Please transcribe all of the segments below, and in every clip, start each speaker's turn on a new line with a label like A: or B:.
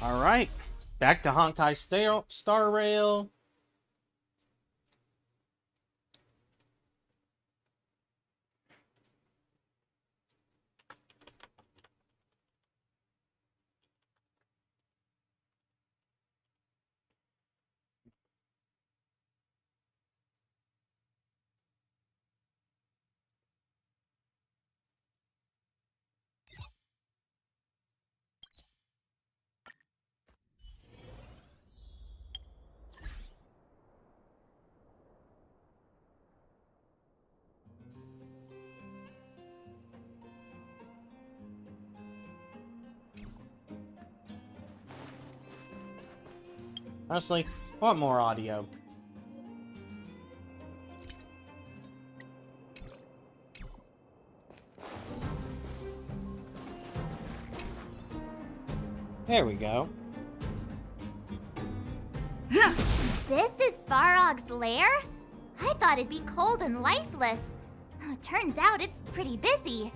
A: Alright, back to Honkai Star Rail. Honestly, I want more audio. There we go.
B: This is Svarog's lair? I thought it'd be cold and lifeless. Turns out it's pretty busy.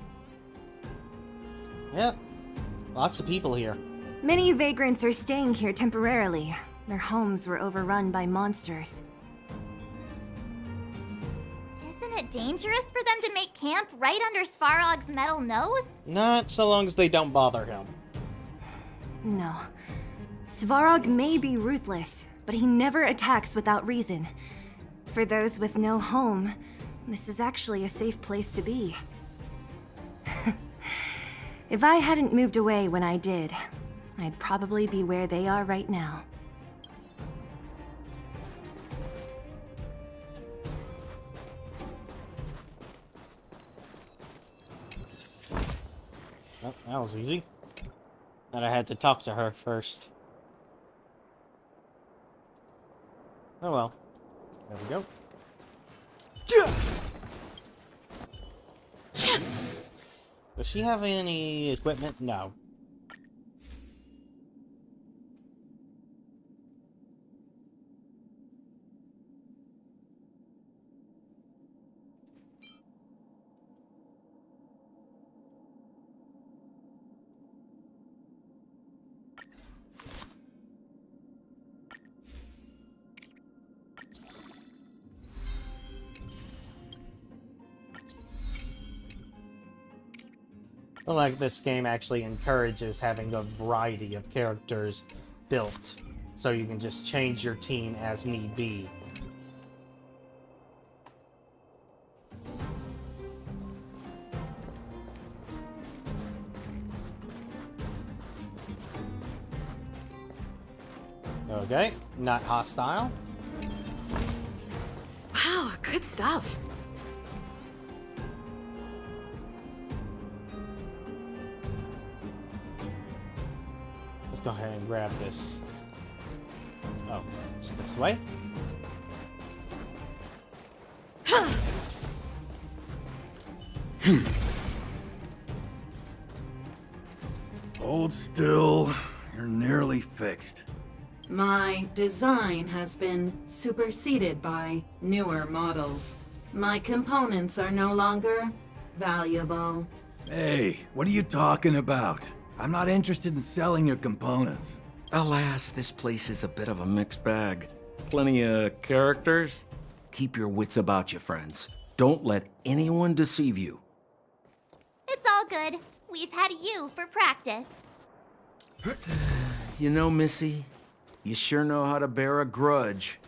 A: Yep, lots of people here.
C: Many vagrants are staying here temporarily. Their homes were overrun by monsters.
B: Isn't it dangerous for them to make camp right under Svarog's metal nose?
A: Not so long as they don't bother him.
C: No. Svarog may be ruthless, but he never attacks without reason. For those with no home, this is actually a safe place to be. If I hadn't moved away when I did, I'd probably be where they are right now.
A: Oh, that was easy. But I had to talk to her first. Oh well. There we go. Does she have any equipment? No. I feel like this game actually encourages having a variety of characters built, so you can just change your team as need be. Okay, not hostile.
D: Wow, good stuff.
A: Let's go ahead and grab this. Oh, it's this way?
E: Hold still. You're nearly fixed.
F: My design has been superseded by newer models. My components are no longer valuable.
E: Hey, what are you talking about? I'm not interested in selling your components.
G: Alas, this place is a bit of a mixed bag. Plenty of characters. Keep your wits about you, friends. Don't let anyone deceive you.
B: It's all good. We've had you for practice.
G: You know, Missy, you sure know how to bear a grudge.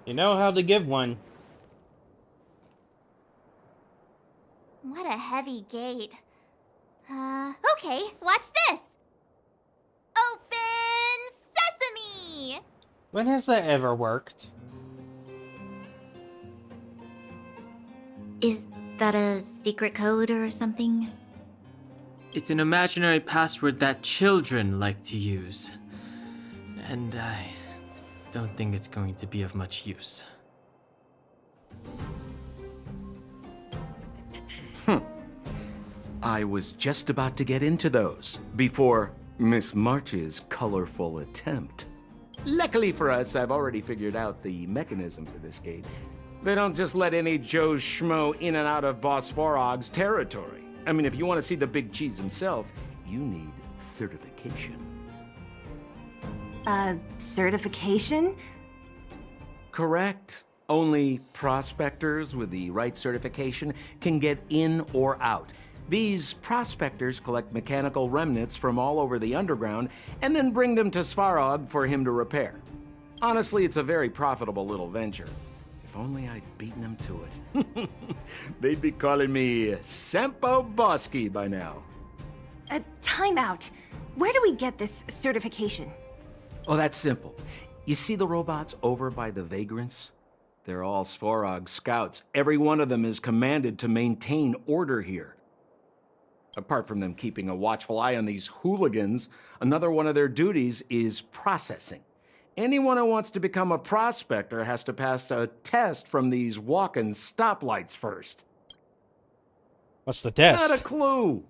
A: You know how to give one.
B: What a heavy gate. Okay, watch this. Open sesame!
A: When has that ever worked?
H: Is that a secret code or something?
I: It's an imaginary password that children like to use. And I don't think it's going to be of much use.
G: I was just about to get into those before Miss March's colorful attempt. Luckily for us, I've already figured out the mechanism for this gate. They don't just let any Joe Schmo in and out of Boss Svarog's territory. I mean, if you want to see the big cheese himself, you need certification.
C: Certification?
G: Correct. Only prospectors with the right certification can get in or out. These prospectors collect mechanical remnants from all over the underground and then bring them to Svarog for him to repair. Honestly, it's a very profitable little venture. If only I'd beaten him to it. They'd be calling me Sempo Bosky by now.
C: Time out. Where do we get this certification?
G: Oh, that's simple. You see the robots over by the vagrants? They're all Svarog scouts. Every one of them is commanded to maintain order here. Apart from them keeping a watchful eye on these hooligans, another one of their duties is processing. Anyone who wants to become a prospector has to pass a test from these walking stoplights first.
A: What's the test?
G: Not a clue.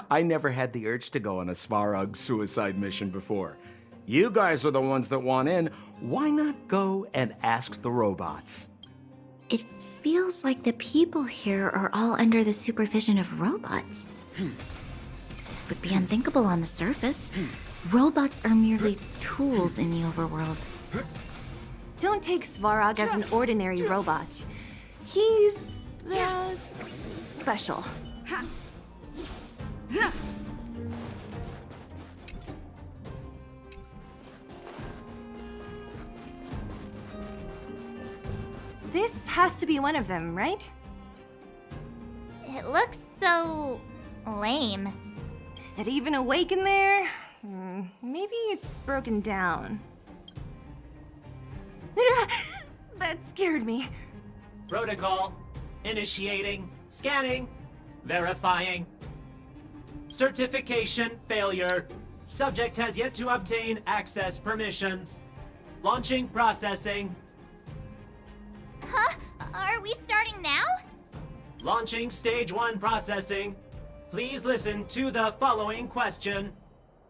G: I never had the urge to go on a Svarog suicide mission before. You guys are the ones that want in. Why not go and ask the robots?
H: It feels like the people here are all under the supervision of robots. This would be unthinkable on the surface. Robots are merely tools in the overworld.
C: Don't take Svarog as an ordinary robot. He's, special. This has to be one of them, right?
B: It looks so lame.
C: Is it even awake in there? Maybe it's broken down. That scared me.
J: Protocol. Initiating. Scanning. Verifying. Certification failure. Subject has yet to obtain access permissions. Launching processing.
B: Huh? Are we starting now?
J: Launching stage 1 processing. Please listen to the following question.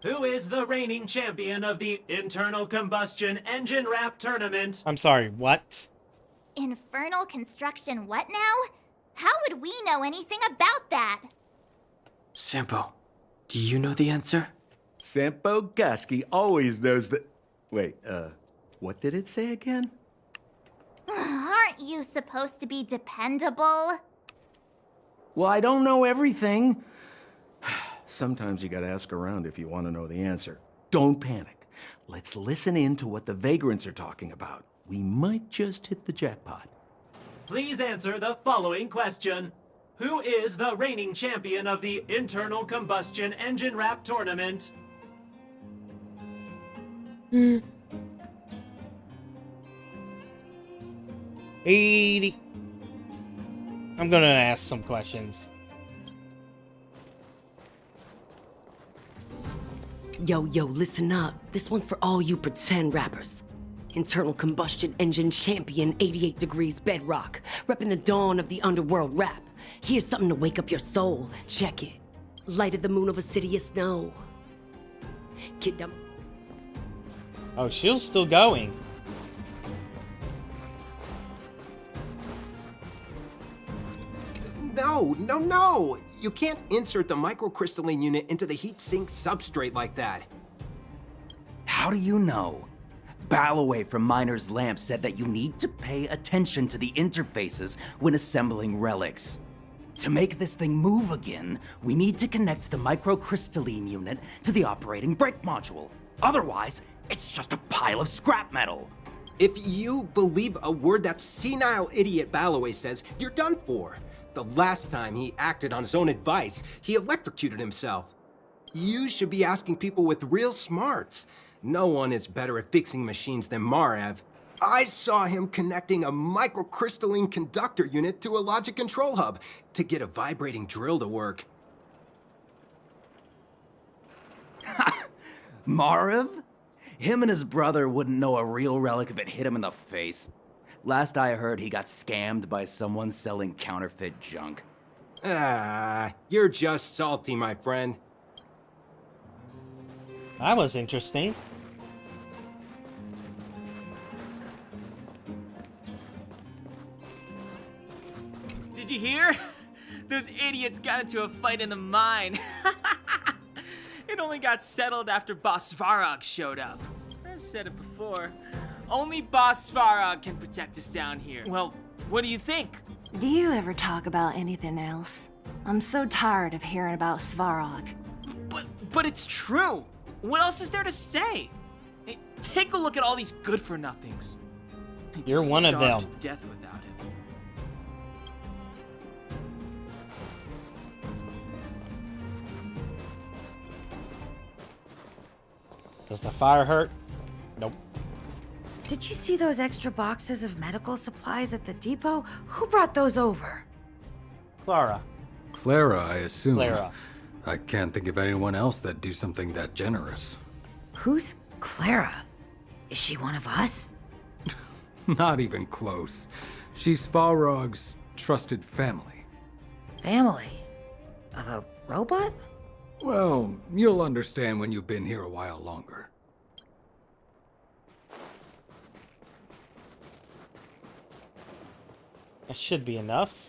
J: Who is the reigning champion of the Internal Combustion Engine Rap Tournament?
A: I'm sorry, what?
B: Infernal construction what now? How would we know anything about that?
I: Sampo, do you know the answer?
G: Sempo Bosky always knows that... Wait, what did it say again?
B: Aren't you supposed to be dependable?
G: Well, I don't know everything. Sometimes you gotta ask around if you want to know the answer. Don't panic. Let's listen in to what the vagrants are talking about. We might just hit the jackpot.
J: Please answer the following question. Who is the reigning champion of the Internal Combustion Engine Rap Tournament?
A: 80. I'm gonna ask some questions.
K: Yo, listen up. This one's for all you pretend rappers. Internal Combustion Engine Champion 88 Degrees Bedrock, repping the dawn of the underworld rap. Here's something to wake up your soul. Check it. Lighted the moon of a city of snow. Kid up.
A: Oh, she's still going.
L: No! You can't insert the microcrystalline unit into the heat sink substrate like that.
M: How do you know? Balloway from Miner's Lamp said that you need to pay attention to the interfaces when assembling relics. To make this thing move again, we need to connect the microcrystalline unit to the operating brake module. Otherwise, it's just a pile of scrap metal.
L: If you believe a word that senile idiot Balloway says, you're done for. The last time he acted on his own advice, he electrocuted himself. You should be asking people with real smarts. No one is better at fixing machines than Marev. I saw him connecting a microcrystalline conductor unit to a logic control hub to get a vibrating drill to work.
M: Marev? Him and his brother wouldn't know a real relic if it hit him in the face. Last I heard, he got scammed by someone selling counterfeit junk.
L: You're just salty, my friend.
A: That was interesting.
I: Did you hear? Those idiots got into a fight in the mine. It only got settled after Boss Svarog showed up. I said it before. Only Boss Svarog can protect us down here. Well, what do you think?
C: Do you ever talk about anything else? I'm so tired of hearing about Svarog.
I: But it's true. What else is there to say? Hey, take a look at all these good-for-nothings.
A: You're one of
I: Starved
A: them.
I: to death without him.
A: Does the fire hurt? Nope.
N: Did you see those extra boxes of medical supplies at the depot? Who brought those over?
A: Clara.
O: Clara, I assume.
A: Clara.
O: I can't think of anyone else that'd do something that generous.
N: Who's Clara? Is she one of us?
O: Not even close. She's Svarog's trusted family.
N: Family? Of a robot?
O: Well, you'll understand when you've been here a while longer.
A: That should be enough.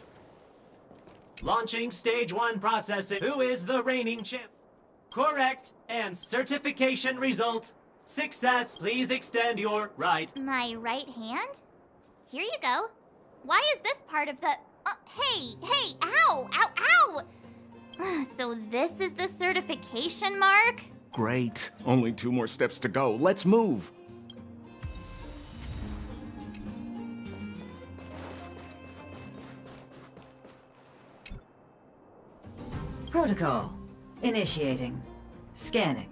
J: Launching stage 1 processing. Who is the reigning champ? Correct. And certification result. Success. Please extend your right.
B: My right hand? Here you go. Why is this part of the... hey, ow, ow, ow! So this is the certification mark?
G: Great. Only 2 more steps to go. Let's move.
N: Protocol. Initiating. Scanning.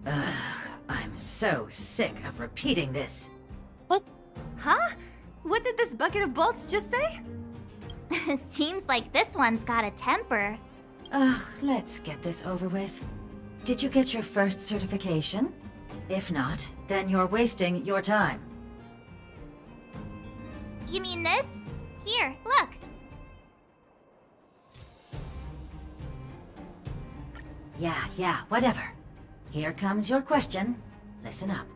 N: Ugh, I'm so sick of repeating this.
C: What? Huh? What did this bucket of bolts just say?
B: Seems like this one's got a temper.
N: Ugh, let's get this over with. Did you get your first certification? If not, then you're wasting your time.
B: You mean this? Here, look.
N: Yeah, whatever. Here comes your question. Listen up.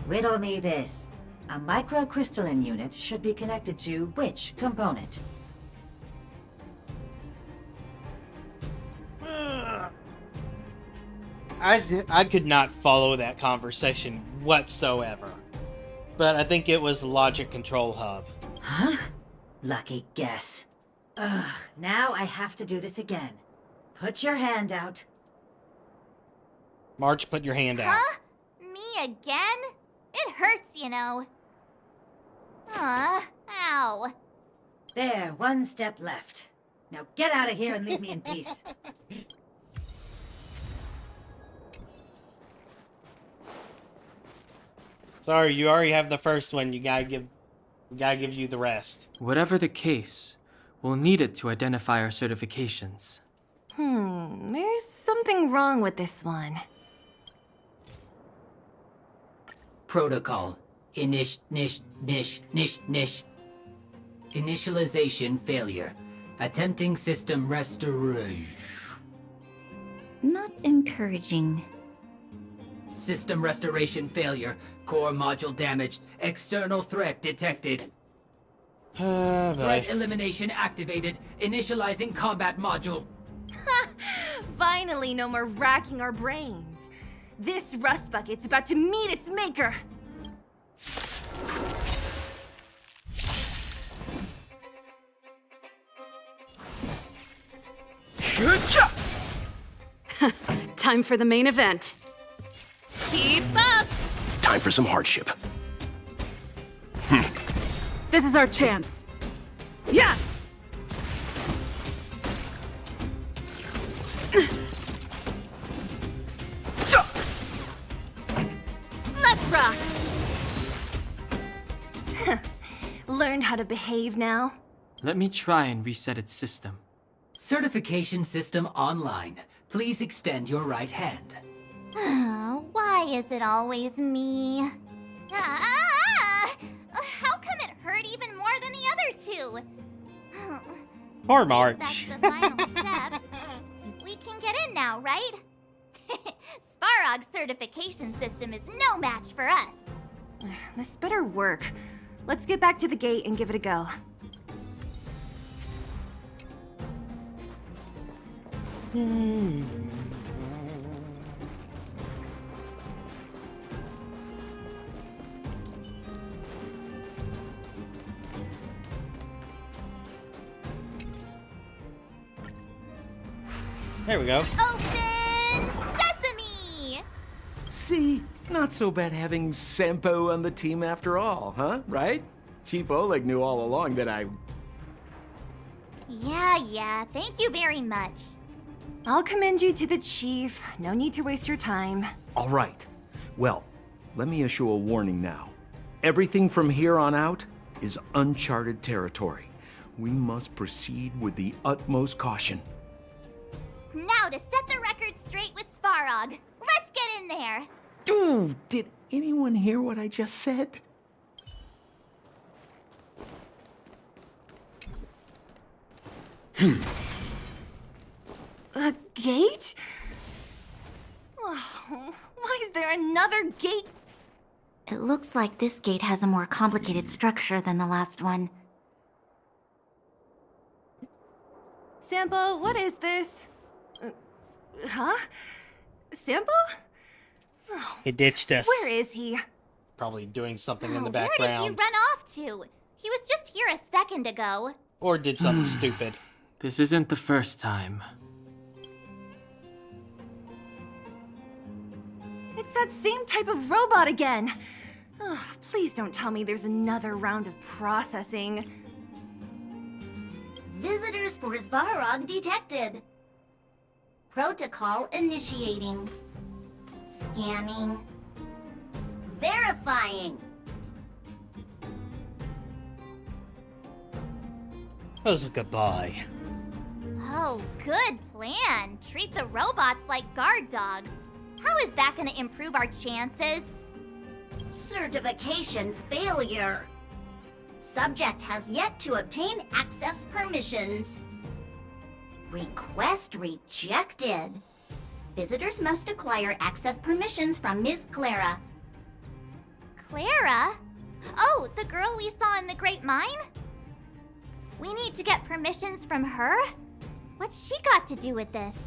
N: Riddle me this. A microcrystalline unit should be connected to which component?
A: I could not follow that conversation whatsoever. But I think it was the logic control hub.
N: Huh? Lucky guess. Ugh, now I have to do this again. Put your hand out.
A: March, put your hand out.
B: Huh? Me again? It hurts, you know. Ow.
N: There, 1 step left. Now get out of here and leave me in peace.
A: Sorry, you already have the first one. You gotta give you the rest.
I: Whatever the case, we'll need it to identify our certifications.
C: There's something wrong with this one.
P: Protocol. Initialization failure. Attempting system restoration.
H: Not encouraging.
P: System restoration failure. Core module damaged. External threat detected. Threat elimination activated. Initializing combat module.
C: Finally, no more racking our brains. This rust bucket's about to meet its maker.
D: Time for the main event.
B: Keep up!
G: Time for some hardship.
D: This is our chance. Yeah!
B: Let's rock!
C: Learned how to behave now?
I: Let me try and reset its system.
P: Certification system online. Please extend your right hand.
B: Why is it always me? How come it hurt even more than the other two?
A: Poor
B: That's
A: March.
B: the final step. We can get in now, right? Svarog's certification system is no match for us.
C: This better work. Let's get back to the gate and give it a go.
A: There we go.
B: Open sesame!
G: See? Not so bad having Sampo on the team after all, huh? Right? Chief Oleg knew all along that I...
B: Yeah, thank you very much.
C: I'll commend you to the chief. No need to waste your time.
G: All right. Well, let me issue a warning now. Everything from here on out is uncharted territory. We must proceed with the utmost caution.
B: Now to set the record straight with Svarog. Let's get in there.
G: Dude, did anyone hear what I just said?
C: A gate? Oh, why is there another gate?
H: It looks like this gate has a more complicated structure than the last one.
C: Sampo, what is this? Huh? Sampo?
A: He ditched us.
C: Where is he?
A: Probably doing something in the
B: Where did
A: background.
B: you run off to? He was just here a second ago.
A: Or did something stupid.
I: This isn't the first time.
C: It's that same type of robot again. Ugh, please don't tell me there's another round of processing.
Q: Visitors for Svarog detected. Protocol initiating. Scanning. Verifying.
A: That was a goodbye.
B: Oh, good plan. Treat the robots like guard dogs. How is that gonna improve our chances?
Q: Certification failure. Subject has yet to obtain access permissions. Request rejected. Visitors must acquire access permissions from Ms. Clara.
B: Clara? Oh, the girl we saw in the Great Mine? We need to get permissions from her? What's she got to do with this?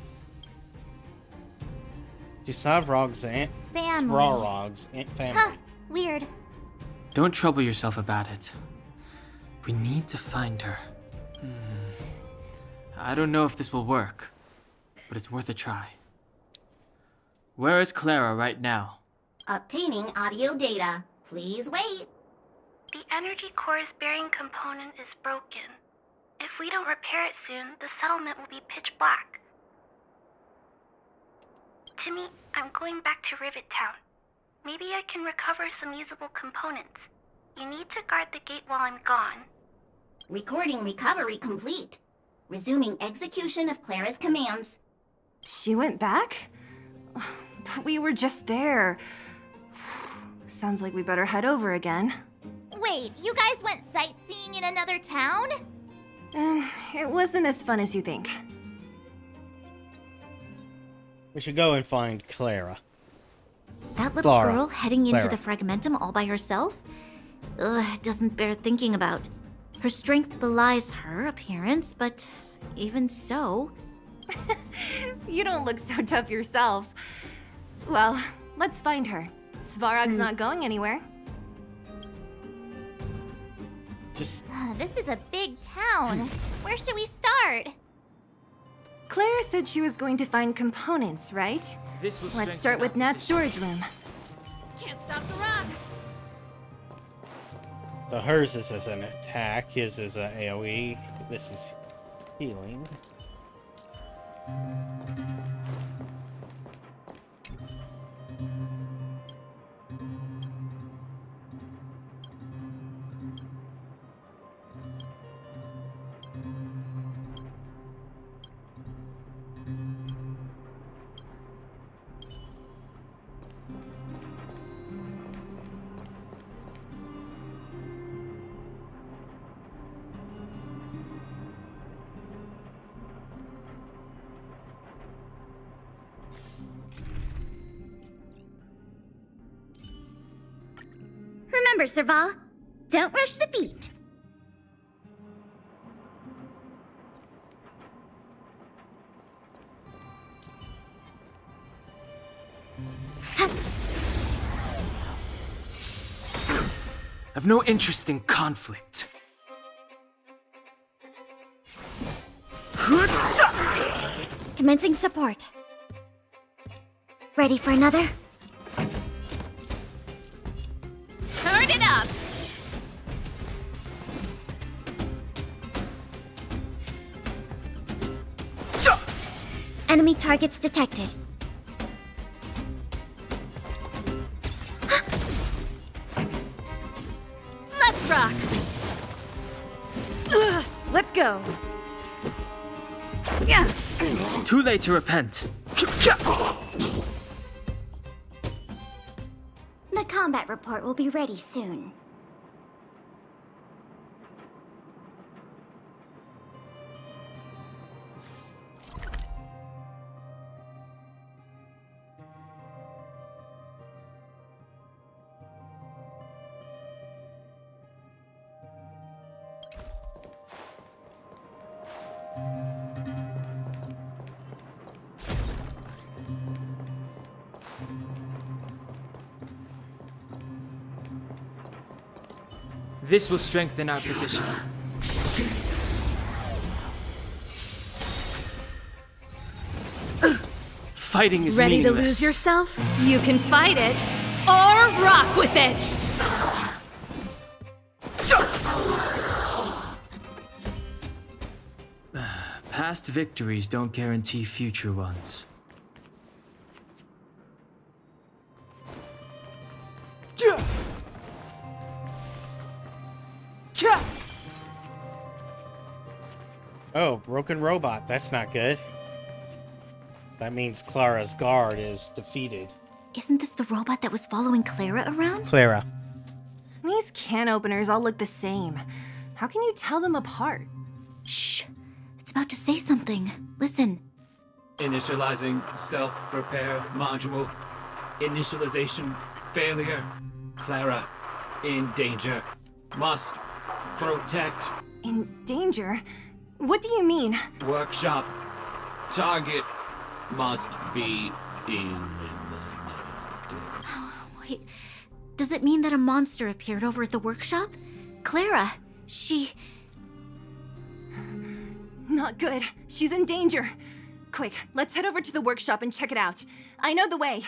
A: Svarog's aunt.
B: Family.
A: Svarog's aunt family.
B: Huh, weird.
I: Don't trouble yourself about it. We need to find her. I don't know if this will work, but it's worth a try. Where is Clara right now?
Q: Obtaining audio data. Please wait.
R: The energy core's bearing component is broken. If we don't repair it soon, the settlement will be pitch black. Timmy, I'm going back to Rivet Town. Maybe I can recover some usable components. You need to guard the gate while I'm gone.
Q: Recording recovery complete. Resuming execution of Clara's commands.
C: She went back? But we were just there. Sounds like we better head over again.
B: Wait, you guys went sightseeing in another town?
C: It wasn't as fun as you think.
A: We should go and find Clara.
H: That little
A: Clara.
H: girl heading into
A: Clara.
H: the Fragmentum all by herself? Ugh, it doesn't bear thinking about. Her strength belies her appearance, but even so...
C: You don't look so tough yourself. Well, let's find her. Svarog's not going anywhere.
B: This is a big town. Where should we start?
C: Claire said she was going to find components, right?
I: This will
C: Let's start with Nat's storage room.
D: Can't stop the rock.
A: So hers is as an attack, his is a AoE, this is healing.
Q: Remember, Serval, don't rush the beat.
I: I've no interest in conflict.
B: Commencing support. Ready for another?
D: Turn it up!
B: Enemy targets detected.
D: Let's rock! Let's go!
I: Yeah. Too late to repent.
B: The combat report will be ready soon.
I: This will strengthen our position. Fighting is
D: Ready
I: meaningless.
D: to lose yourself? You can fight it, or rock with it!
I: Past victories don't guarantee future ones.
A: Oh, broken robot. That's not good. That means Clara's guard is defeated.
H: Isn't this the robot that was following Clara around?
A: Clara.
C: These can openers all look the same. How can you tell them apart?
H: Shh. It's about to say something. Listen.
S: Initializing self-repair module. Initialization failure. Clara, in danger. Must protect.
C: In danger? What do you mean?
S: Workshop. Target must be eliminated.
H: Wait. Does it mean that a monster appeared over at the workshop? Clara, she...
C: Not good. She's in danger. Quick, let's head over to the workshop and check it out. I know the way.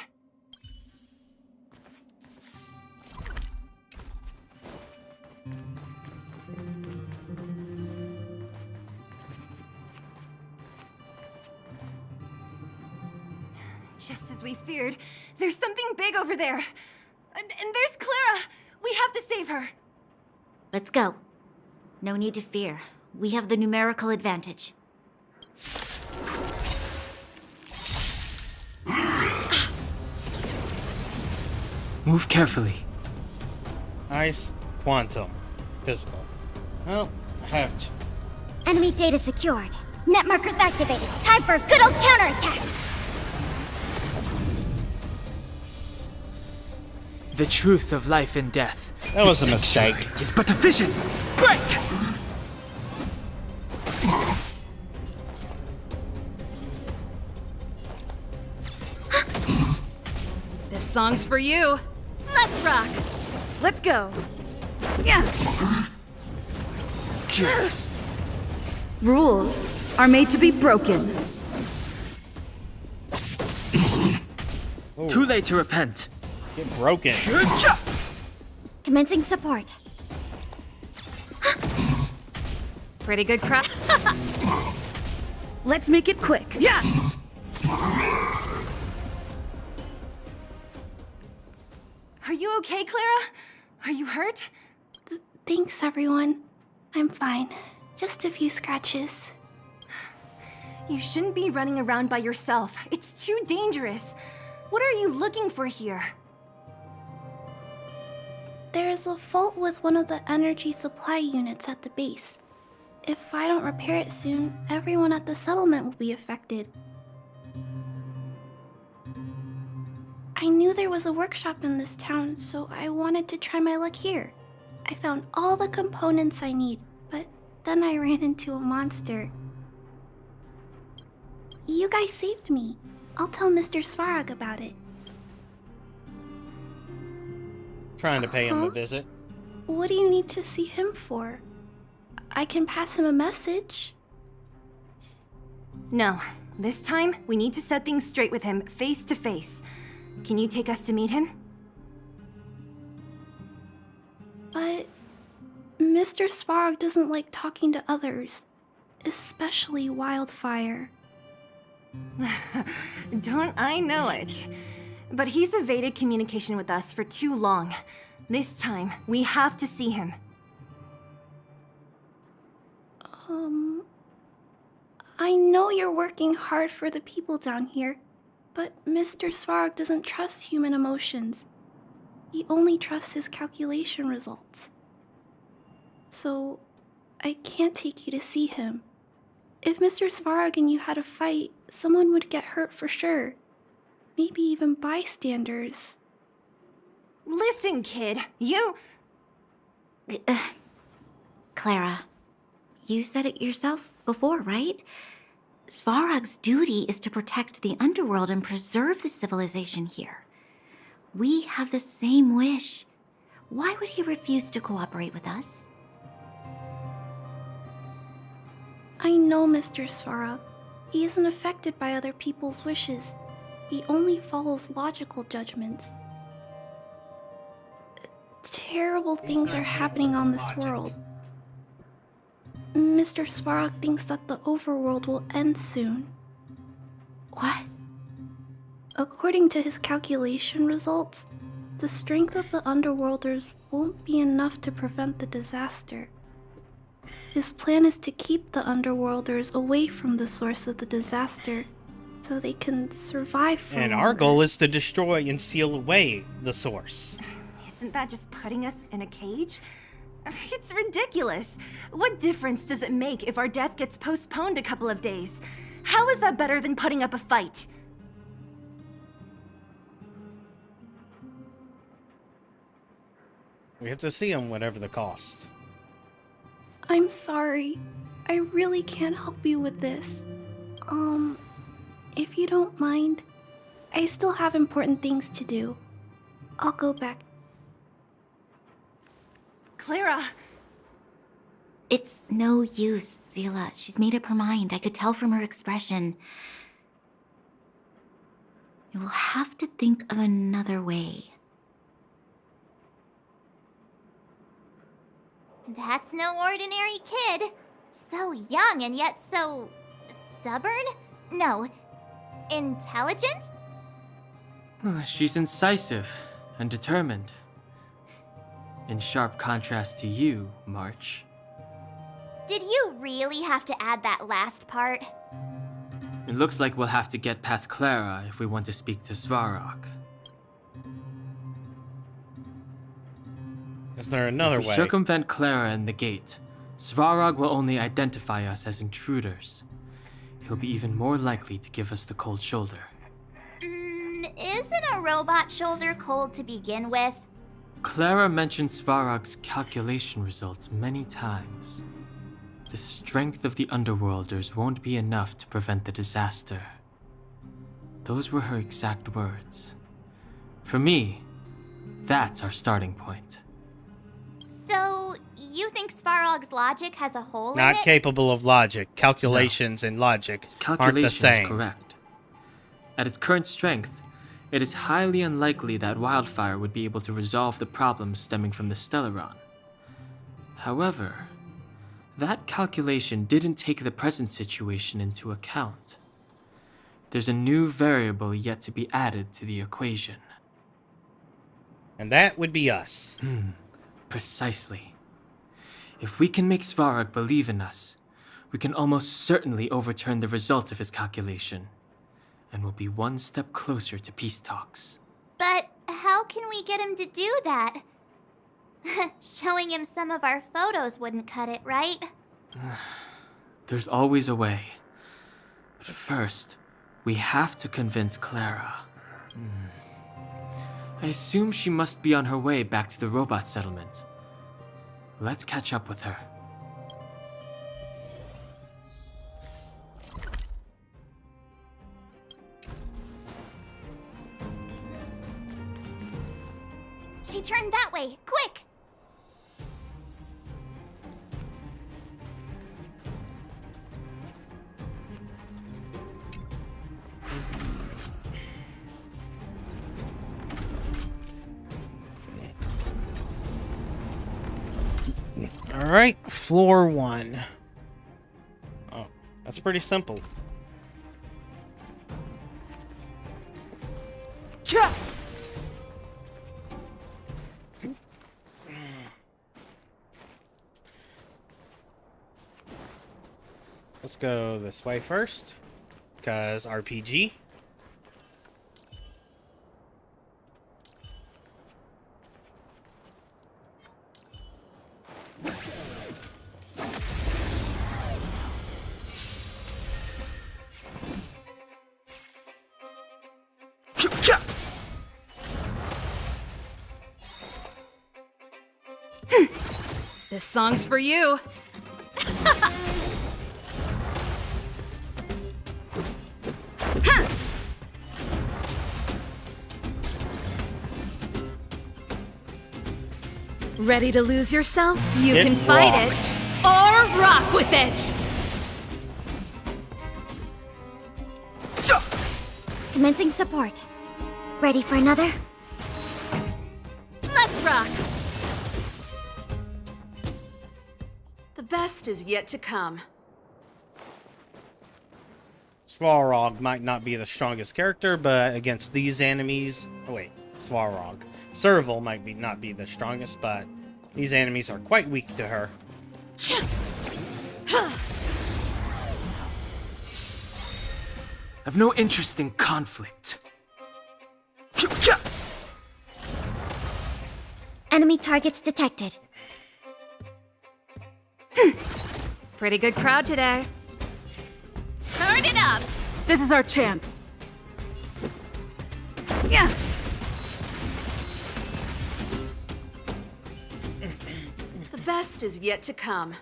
C: Just as we feared, there's something big over there. And there's Clara! We have to save her!
H: Let's go. No need to fear. We have the numerical advantage.
I: Move carefully.
A: Ice, quantum, physical. Well, I have to.
B: Enemy data secured. Net markers activated. Time for a good old counterattack.
I: The truth of life and death.
A: That was a mistake.
I: Is but a vision. Break!
D: This song's for you. Let's rock! Let's go! Yeah!
I: Yes.
D: Rules are made to be broken.
I: Too late to repent.
A: Get broken.
B: Commencing support.
D: Pretty good crap. Let's make it quick. Yeah!
C: Are you okay, Clara? Are you hurt?
R: Thanks, everyone. I'm fine. Just a few scratches.
C: You shouldn't be running around by yourself. It's too dangerous. What are you looking for here?
R: There is a fault with one of the energy supply units at the base. If I don't repair it soon, everyone at the settlement will be affected. I knew there was a workshop in this town, so I wanted to try my luck here. I found all the components I need, but then I ran into a monster. You guys saved me. I'll tell Mr. Svarog about it.
A: trying to pay him a visit.
R: What do you need to see him for? I can pass him a message.
C: No. This time, we need to set things straight with him, face to face. Can you take us to meet him?
R: But Mr. Svarog doesn't like talking to others, especially Wildfire.
C: Don't I know it? But he's evaded communication with us for too long. This time, we have to see him.
R: I know you're working hard for the people down here, but Mr. Svarog doesn't trust human emotions. He only trusts his calculation results. So, I can't take you to see him. If Mr. Svarog and you had a fight, someone would get hurt for sure. Maybe even bystanders.
C: Listen, kid, you...
H: Clara, you said it yourself before, right? Svarog's duty is to protect the underworld and preserve the civilization here. We have the same wish. Why would he refuse to cooperate with us?
R: I know Mr. Svarog. He isn't affected by other people's wishes. He only follows logical judgments. Terrible things are happening on this world. Mr. Svarog thinks that the overworld will end soon.
H: What?
R: According to his calculation results, the strength of the Underworlders won't be enough to prevent the disaster. His plan is to keep the Underworlders away from the source of the disaster, so they can survive for
A: And
R: longer.
A: our goal is to destroy and seal away the source.
C: Isn't that just putting us in a cage? It's ridiculous. What difference does it make if our death gets postponed a couple of days? How is that better than putting up a fight?
A: We have to see him, whatever the cost.
R: I'm sorry. I really can't help you with this. If you don't mind, I still have important things to do. I'll go back.
C: Clara!
H: It's no use, Zila. She's made up her mind. I could tell from her expression. You will have to think of another way.
B: That's no ordinary kid. So young and yet so... stubborn? No. Intelligent?
I: She's incisive and determined. In sharp contrast to you, March.
B: Did you really have to add that last part?
I: It looks like we'll have to get past Clara if we want to speak to Svarog.
A: Is there another
I: If we
A: way?
I: circumvent Clara and the gate, Svarog will only identify us as intruders. He'll be even more likely to give us the cold shoulder.
B: Isn't a robot shoulder cold to begin with?
I: Clara mentioned Svarog's calculation results many times. The strength of the Underworlders won't be enough to prevent the disaster. Those were her exact words. For me, that's our starting point.
B: So, you think Svarog's logic has a hole in
A: Not
B: it?
A: capable of logic. Calculations and logic aren't the
I: Calculation is
A: same.
I: correct. At its current strength, it is highly unlikely that Wildfire would be able to resolve the problems stemming from the Stellaron. However, that calculation didn't take the present situation into account. There's a new variable yet to be added to the equation.
A: And that would be us.
I: Precisely. If we can make Svarog believe in us, we can almost certainly overturn the result of his calculation, and we'll be one step closer to peace talks.
B: But how can we get him to do that? Showing him some of our photos wouldn't cut it, right?
I: There's always a way. But first, we have to convince Clara. I assume she must be on her way back to the robot settlement. Let's catch up with her.
B: She turned that way. Quick!
A: Alright, floor 1. Oh, that's pretty simple. Let's go this way first, because RPG.
D: This song's for you. Ready to lose yourself? You
A: Get
D: can fight
A: rocked.
D: it or rock with it.
B: Commencing support. Ready for another?
D: Let's rock.
R: The best is yet to come.
A: Svarog might not be the strongest character, but against these enemies... Oh wait, Svarog. Serval might not be the strongest, but these enemies are quite weak to her.
I: I've no interest in conflict.
B: Enemy targets detected.
D: Pretty good crowd today.
B: Turn it up!
R: This is our chance. Yeah. The best is yet to come.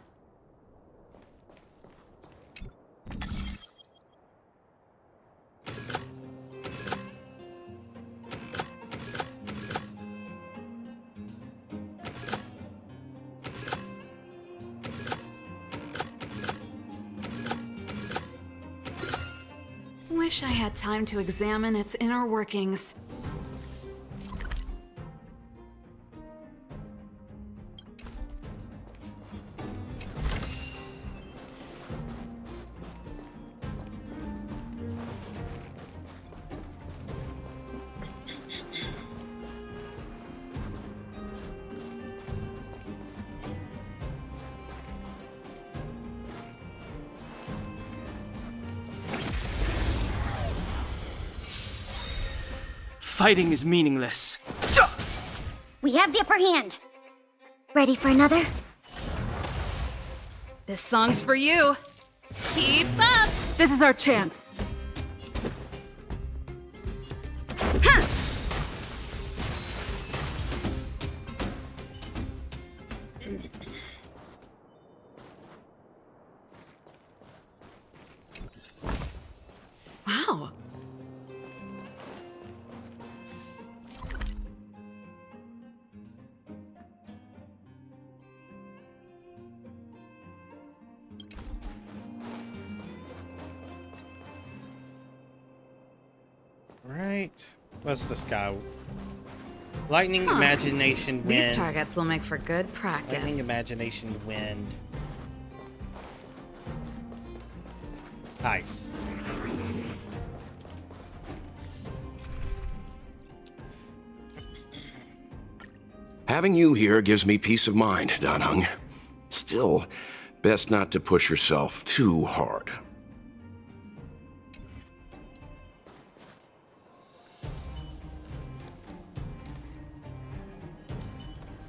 R: Wish I had time to examine its inner workings.
I: Fighting is meaningless.
B: We have the upper hand. Ready for another?
D: This song's for you. Keep up.
R: This is our chance. Wow.
A: Right. What's this guy? Lightning,
D: Huh.
A: imagination, wind.
D: These targets will make for good practice.
A: Lightning, imagination, wind. Ice.
G: Having you here gives me peace of mind, Danhung. Still, best not to push yourself too hard.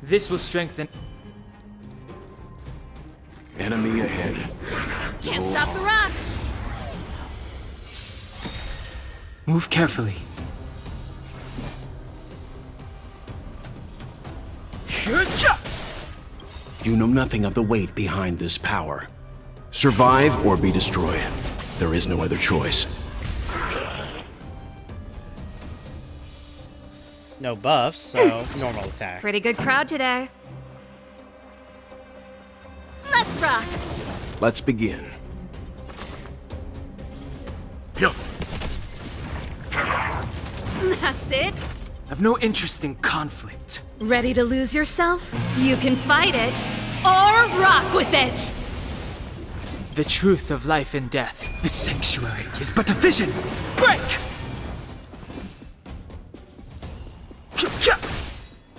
I: This will strengthen.
G: Enemy ahead.
D: Can't stop the rock.
I: Move carefully.
G: You know nothing of the weight behind this power. Survive or be destroyed. There is no other choice.
A: No buffs, so normal attack.
D: Pretty good crowd today. Let's rock!
S: Let's begin.
D: That's it.
I: I've no interest in conflict.
D: Ready to lose yourself? You can fight it, or rock with it!
I: The truth of life and death. The sanctuary is but a vision. Break!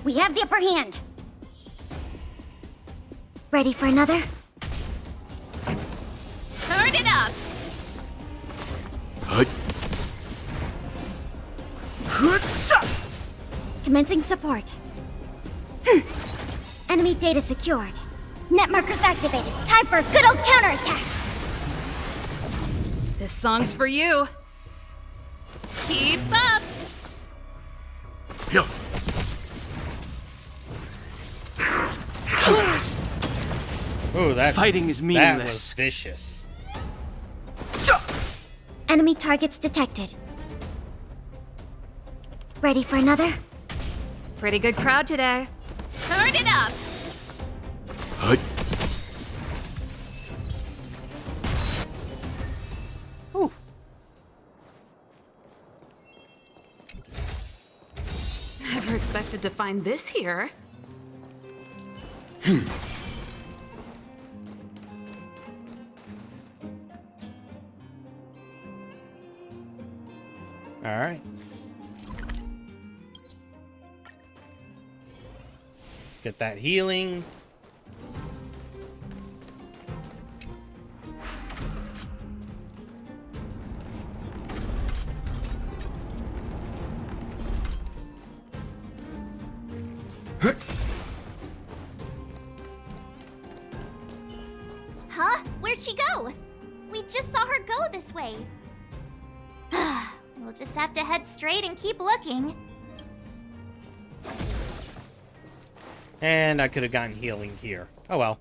B: We have the upper hand. Ready for another?
D: Turn it up!
B: Commencing support. Enemy data secured. Net markers activated. Time for a good old counterattack.
D: This song's for you. Keep up!
A: Ooh, that
I: fighting is
A: That
I: meaningless.
A: was vicious.
B: Enemy targets detected. Ready for another?
D: Pretty good crowd today. Turn it up! Never expected to find this here.
A: All right. Let's get that healing.
B: Huh? Where'd she go? We just saw her go this way. We'll just have to head straight and keep looking.
A: And I could have gotten healing here. Oh well.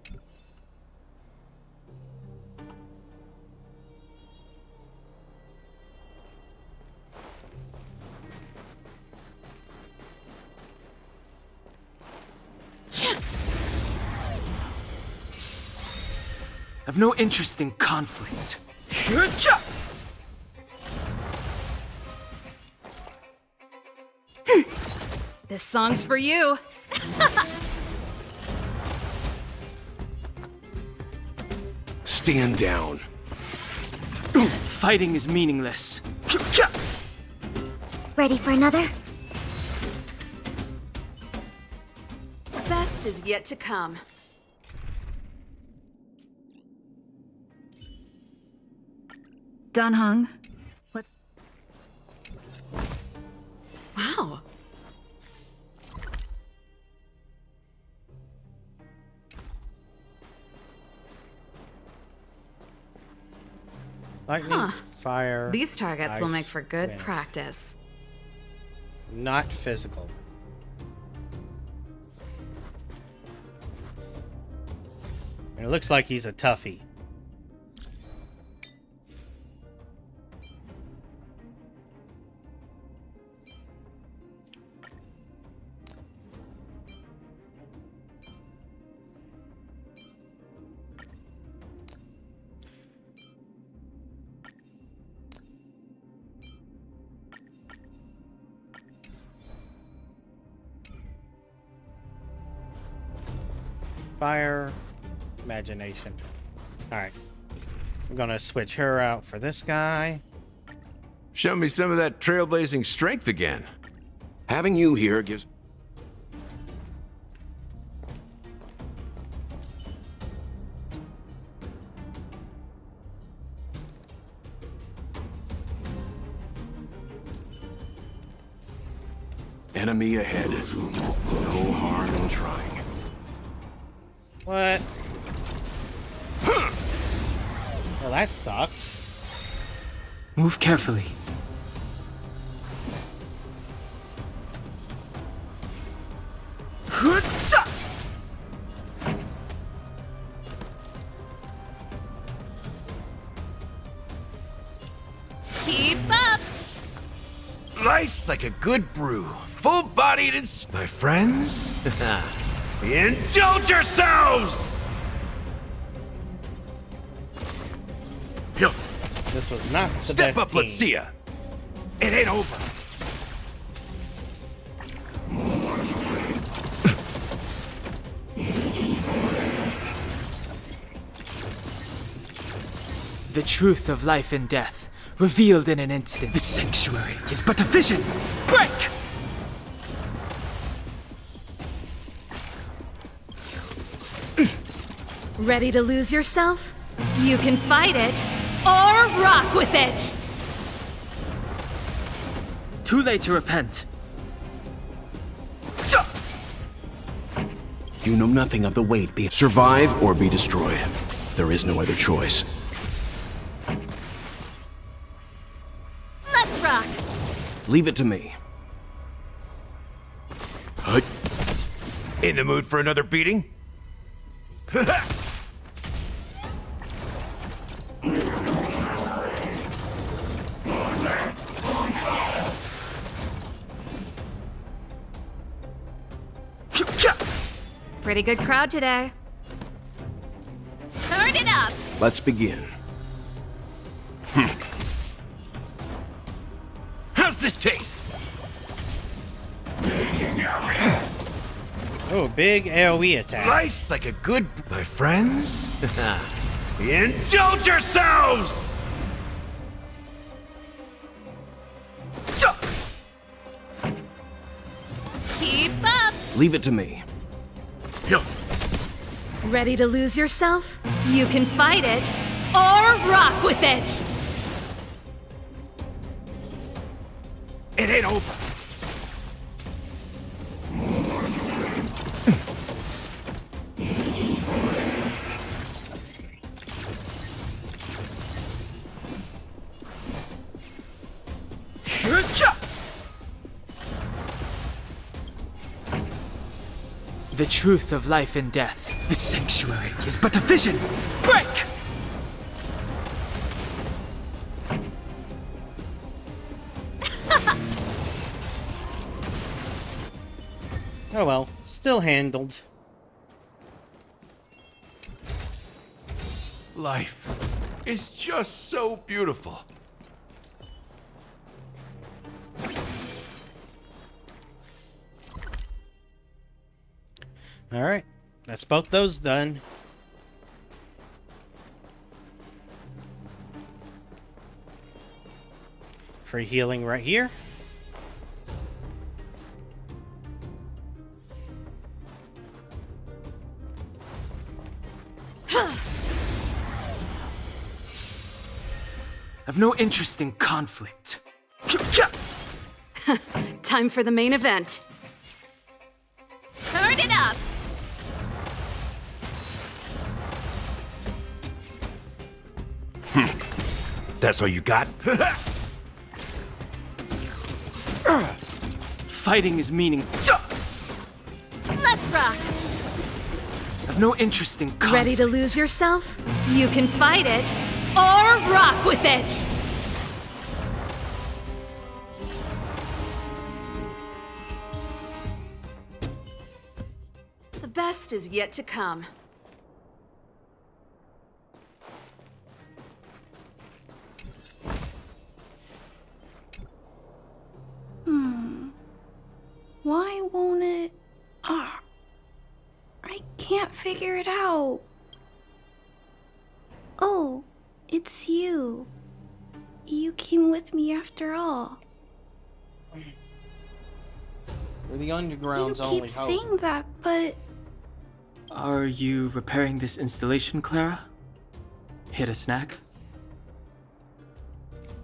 I: I've no interest in conflict.
D: This song's for you.
S: Stand down.
I: Fighting is meaningless.
B: Ready for another?
D: Best is yet to come. Done hung. Let's... Wow.
A: Lightning,
D: Huh.
A: fire.
D: These targets will
A: ice,
D: make for good
A: wind.
D: practice.
A: Not physical. And it looks like he's a toughie. Fire, imagination. Alright. I'm gonna switch her out for this guy.
T: Show me some of that trailblazing strength again.
S: Having you here gives... Enemy ahead. No harm in trying.
A: What? Well, that sucked.
I: Move carefully.
D: Keep up!
T: Life's like a good brew, full-bodied and... My friends, indulge yourselves!
A: This was not the
T: Step
A: best
T: up,
A: team.
T: let's see ya. It ain't over.
I: The truth of life and death, revealed in an instant. The sanctuary is but a vision. Break!
D: Ready to lose yourself? You can fight it, or rock with it!
I: Too late to repent.
S: You know nothing of the weight. Survive or be destroyed. There is no other choice.
D: Let's rock!
S: Leave it to me.
T: In the mood for another beating?
D: Pretty good crowd today.
B: Turn it up!
S: Let's begin.
T: How's this taste?
A: Oh, big AoE attack.
T: Life's like a good... My friends, indulge yourselves!
B: Keep up!
S: Leave it to me.
D: Ready to lose yourself? You can fight it, or rock with it!
T: It ain't over.
I: The truth of life and death. The sanctuary is but a vision. Break!
A: Oh well, still handled.
T: Life is just so beautiful.
A: Alright, that's both those done. Free healing right here.
I: I've no interest in conflict.
D: Time for the main event.
B: Turn it up!
T: That's all you got?
I: Fighting is meaning.
D: Let's rock!
I: I've no interest in conflict.
D: Ready to lose yourself? You can fight it, or rock with it! The best is yet to come.
R: Why won't it... I can't figure it out. Oh, it's you. You came with me after all.
A: We're the underground's
R: You
A: only
R: keep
A: hope.
R: saying that, but...
I: Are you repairing this installation, Clara? Hit a snack?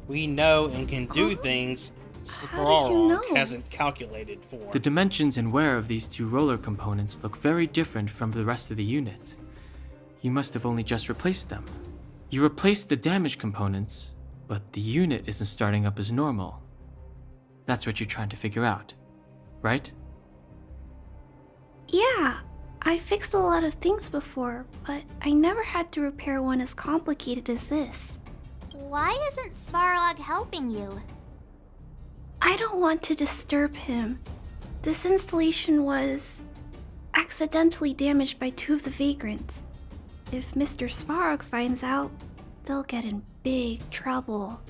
A: We know and can do things Svarog hasn't calculated for.
I: The dimensions and wear of these two roller components look very different from the rest of the unit. You must have only just replaced them. You replaced the damaged components, but the unit isn't starting up as normal. That's what you're trying to figure out, right?
R: Yeah, I fixed a lot of things before, but I never had to repair one as complicated as this.
B: Why isn't Svarog helping you?
R: I don't want to disturb him. This installation was accidentally damaged by 2 of the vagrants. If Mr. Svarog finds out, they'll get in big trouble.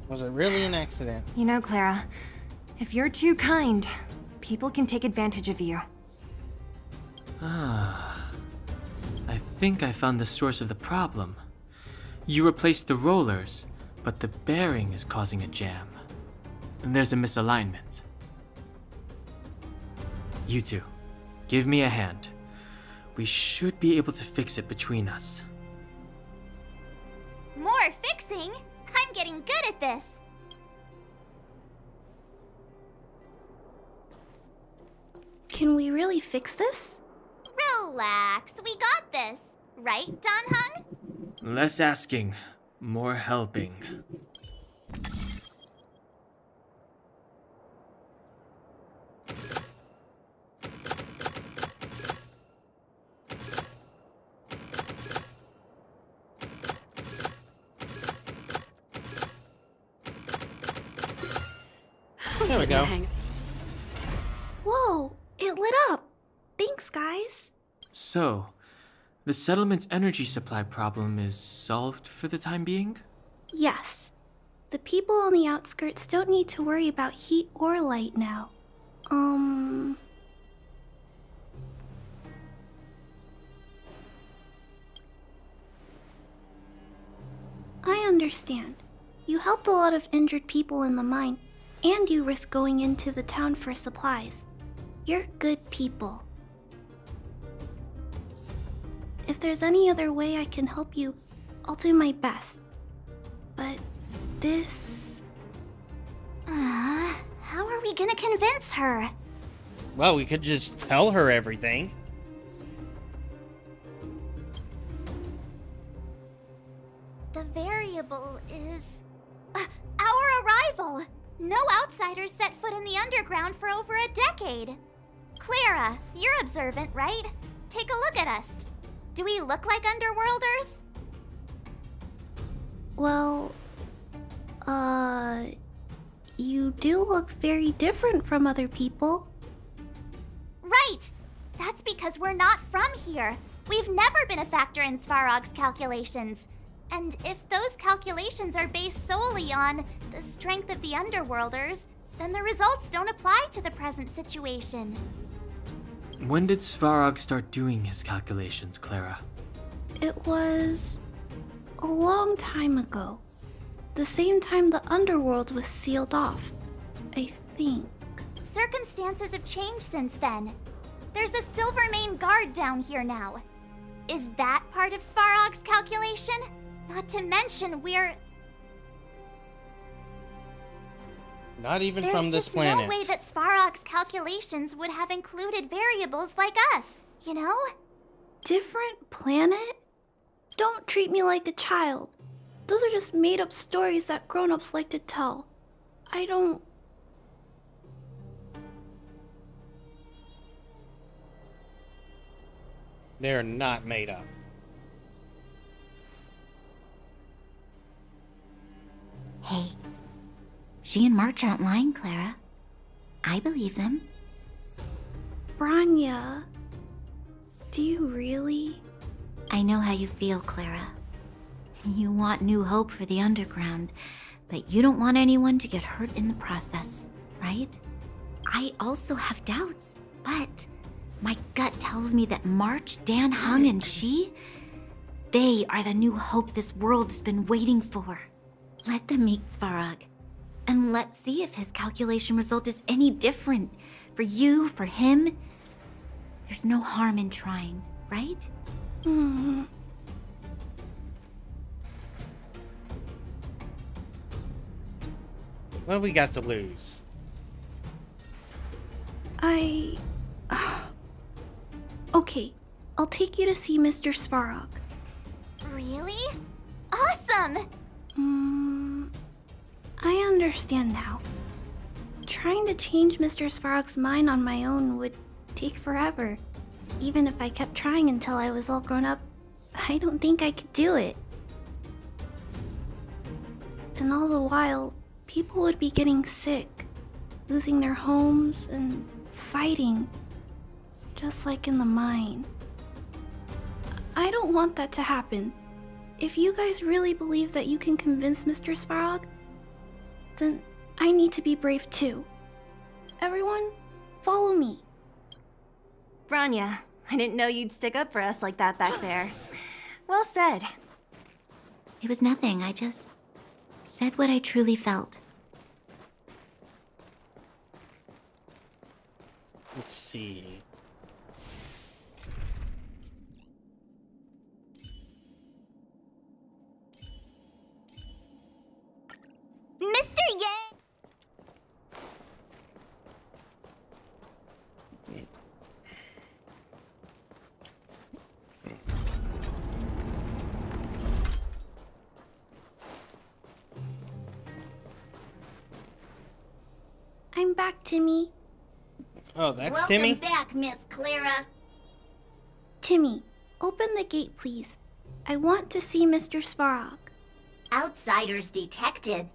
A: Was it really an accident?
C: You know, Clara, if you're too kind, people can take advantage of you.
I: I think I found the source of the problem. You replaced the rollers, but the bearing is causing a jam. And there's a misalignment. You two, give me a hand. We should be able to fix it between us.
B: More fixing? I'm getting good at this.
R: Can we really fix this?
B: Relax, we got this. Right, Don Hung?
I: Less asking, more helping.
A: There we go.
R: Whoa, it lit up. Thanks, guys.
I: So, the settlement's energy supply problem is solved for the time being?
R: Yes. The people on the outskirts don't need to worry about heat or light now. I understand. You helped a lot of injured people in the mine, and you risked going into the town for supplies. You're good people. If there's any other way I can help you, I'll do my best. But this...
B: How are we gonna convince her?
A: Well, we could just tell her everything.
B: The variable is... our arrival! No outsiders set foot in the underground for over a decade. Clara, you're observant, right? Take a look at us. Do we look like underworlders?
R: Well, you do look very different from other people.
B: Right! That's because we're not from here. We've never been a factor in Svarog's calculations. And if those calculations are based solely on the strength of the underworlders, then the results don't apply to the present situation.
I: When did Svarog start doing his calculations, Clara?
R: It was a long time ago. The same time the underworld was sealed off, I think.
B: Circumstances have changed since then. There's a Silvermane guard down here now. Is that part of Svarog's calculation? Not to mention we're...
A: Not even from this planet.
B: There's just no way that Svarog's calculations would have included variables like us, you know?
R: Different planet? Don't treat me like a child. Those are just made-up stories that grown-ups like to tell. I don't...
A: They're not made up.
H: Hey, she and March aren't lying, Clara. I believe them.
R: Branya, do you really?
H: I know how you feel, Clara. You want new hope for the underground, but you don't want anyone to get hurt in the process, right? I also have doubts, but my gut tells me that March, Dan Hung, and she, they are the new hope this world has been waiting for. Let them meet Svarog, and let's see if his calculation result is any different. For you, for him, there's no harm in trying, right?
A: What have we got to lose?
R: Okay, I'll take you to see Mr. Svarog.
B: Really? Awesome!
R: I understand now. Trying to change Mr. Svarog's mind on my own would take forever. Even if I kept trying until I was all grown up, I don't think I could do it. And all the while, people would be getting sick, losing their homes, and fighting. Just like in the mine. I don't want that to happen. If you guys really believe that you can convince Mr. Svarog, then I need to be brave too. Everyone, follow me.
C: Branya, I didn't know you'd stick up for us like that back there. Well said.
H: It was nothing. I just said what I truly felt.
A: Let's see.
B: Mr. Yang!
R: I'm back, Timmy.
A: Oh, that's
Q: Welcome
A: Timmy?
Q: back, Miss Clara.
R: Timmy, open the gate, please. I want to see Mr. Svarog.
Q: Outsiders detected.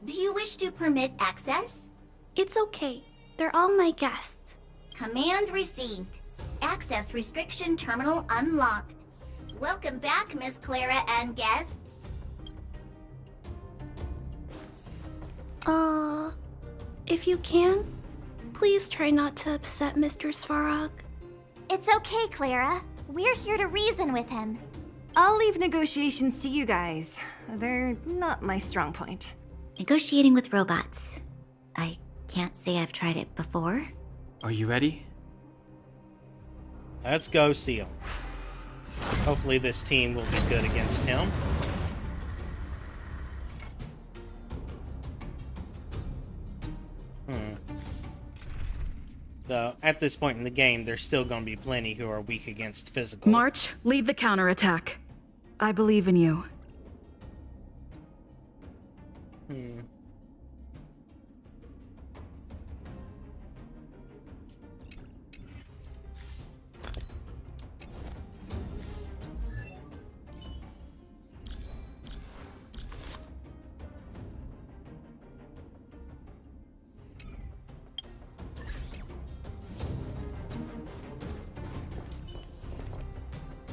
Q: Do you wish to permit access?
R: It's okay. They're all my guests.
Q: Command received. Access restriction terminal unlocked. Welcome back, Miss Clara and guests.
R: If you can, please try not to upset Mr. Svarog.
B: It's okay, Clara. We're here to reason with him.
C: I'll leave negotiations to you guys. They're not my strong point.
H: Negotiating with robots. I can't say I've tried it before.
U: Are you ready?
A: Let's go see him. Hopefully this team will be good against him. Though, at this point in the game, there's still going to be plenty who are weak against physical.
D: March, lead the counterattack. I believe in you.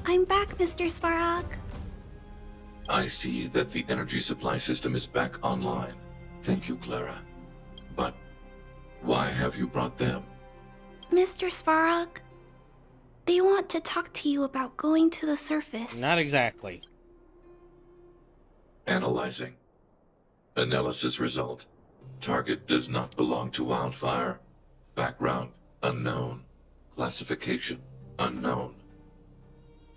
R: I'm back, Mr. Svarog.
V: I see that the energy supply system is back online. Thank you, Clara. But why have you brought them?
R: Mr. Svarog, they want to talk to you about going to the surface.
A: Not exactly.
V: Analyzing. Analysis result. Target does not belong to Wildfire. Background unknown. Classification unknown.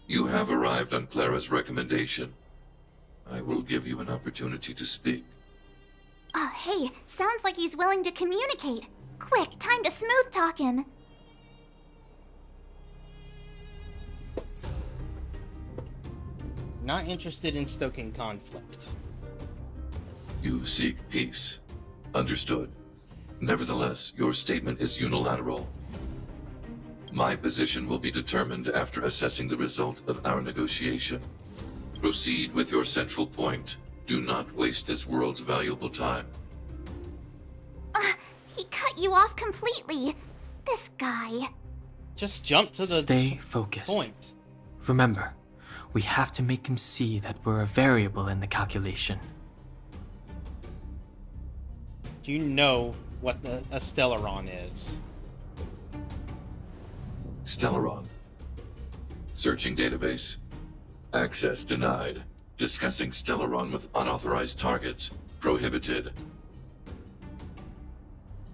V: You have arrived on Clara's recommendation. I will give you an opportunity to speak.
B: Oh, hey, sounds like he's willing to communicate. Quick, time to smooth talk him.
A: Not interested in stoking conflict.
V: You seek peace. Understood. Nevertheless, your statement is unilateral. My position will be determined after assessing the result of our negotiation. Proceed with your central point. Do not waste this world's valuable time.
B: He cut you off completely. This guy.
A: Just jump to the
W: Stay focused.
A: point.
W: Remember, we have to make him see that we're a variable in the calculation.
A: Do you know what a Stellaron is?
V: Stellaron. Searching database. Access denied. Discussing Stellaron with unauthorized targets. Prohibited.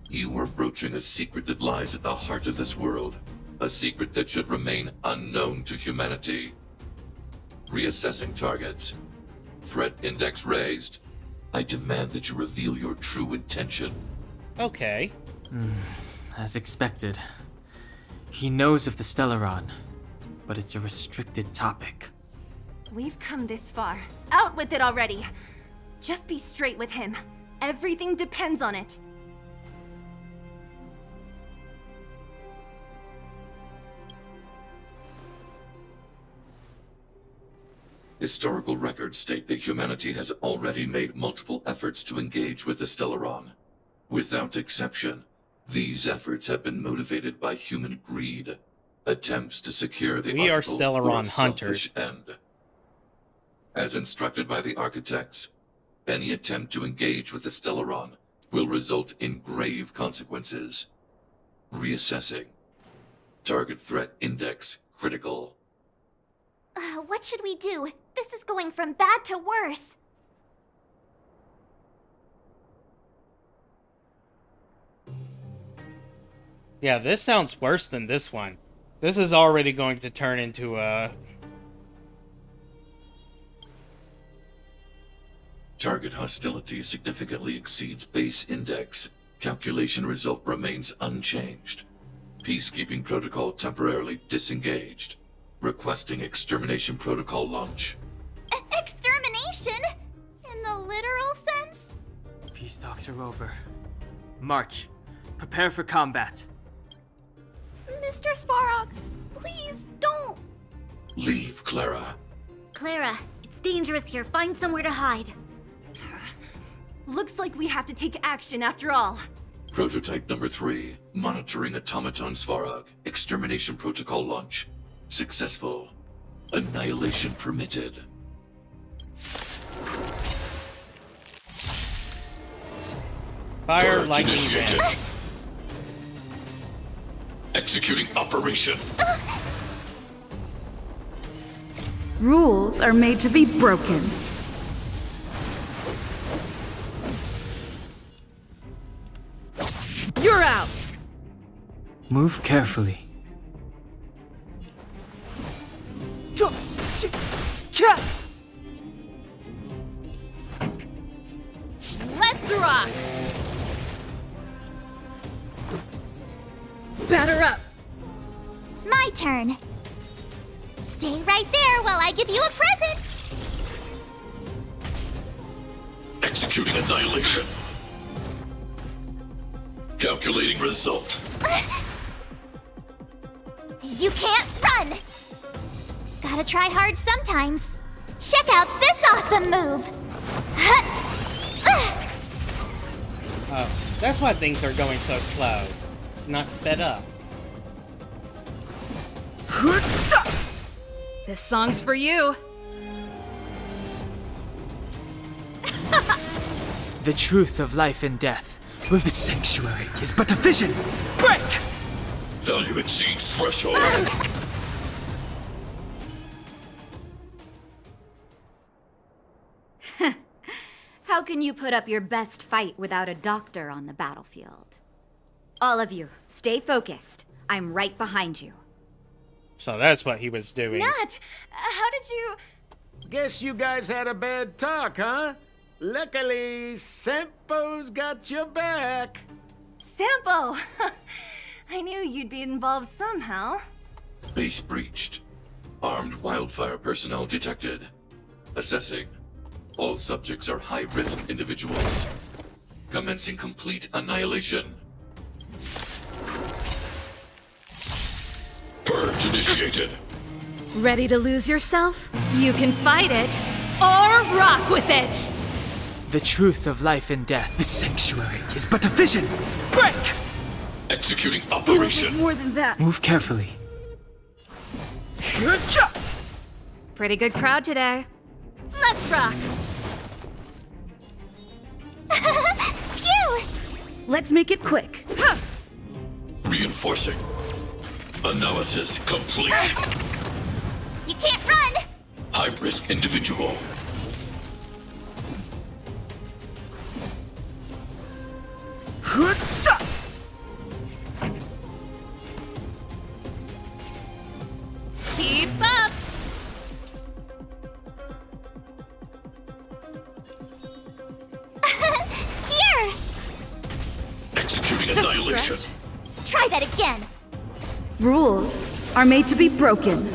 V: You are broaching a secret that lies at the heart of this world. A secret that should remain unknown to humanity. Reassessing targets. Threat index raised. I demand that you reveal your true intention.
A: Okay.
W: As expected. He knows of the Stellaron, but it's a restricted topic.
C: We've come this far. Out with it already! Just be straight with him. Everything depends on it.
V: Historical records state that humanity has already made multiple efforts to engage with the Stellaron. Without exception, these efforts have been motivated by human greed, attempts to secure the
A: We are
V: article
A: Stellaron
V: for a selfish
A: hunters.
V: end. As instructed by the architects, any attempt to engage with the Stellaron will result in grave consequences. Reassessing. Target threat index critical.
B: What should we do? This is going from bad to worse.
A: Yeah, this sounds worse than this one. This is already going to turn into a...
V: Target hostility significantly exceeds base index. Calculation result remains unchanged. Peacekeeping protocol temporarily disengaged. Requesting extermination protocol launch.
B: Extermination? In the literal sense?
I: Peace talks are over. March. Prepare for combat.
R: Mr. Svarog, please don't.
V: Leave, Clara.
H: Clara, it's dangerous here. Find somewhere to hide.
C: Looks like we have to take action after all.
V: Prototype number 3. Monitoring automaton Svarog. Extermination protocol launch. Successful. Annihilation permitted.
A: Fire,
V: Purge
A: lightning,
V: initiated.
A: band.
V: Executing operation.
D: Rules are made to be broken. You're out!
I: Move carefully.
D: Let's rock! Batter up!
B: My turn. Stay right there while I give you a present.
V: Executing annihilation. Calculating result.
B: You can't run. Gotta try hard sometimes. Check out this awesome move.
A: Oh, that's why things are going so slow. It's not sped up.
D: This song's for you.
I: The truth of life and death with the sanctuary is but a vision. Break!
V: Value exceeds threshold.
H: How can you put up your best fight without a doctor on the battlefield? All of you, stay focused. I'm right behind you.
A: So that's what he was doing.
C: Nat, how did you...
G: Guess you guys had a bad talk, huh? Luckily, Sampo's got your back.
C: Sampo! I knew you'd be involved somehow.
V: Base breached. Armed wildfire personnel detected. Assessing. All subjects are high-risk individuals. Commencing complete annihilation. Purge initiated.
D: Ready to lose yourself? You can fight it, or rock with it!
I: The truth of life and death. The sanctuary is but a vision. Break!
V: Executing
D: It'll
V: operation.
D: take more than that.
I: Move carefully.
D: Pretty good crowd today. Let's rock!
B: Phew!
D: Let's make it quick. Huh.
V: Reinforcing. Analysis complete.
B: You can't run!
V: High-risk individual.
D: Keep up!
B: Here!
V: Executing
D: Just a
V: annihilation.
D: scratch.
B: Try that again.
D: Rules are made to be broken.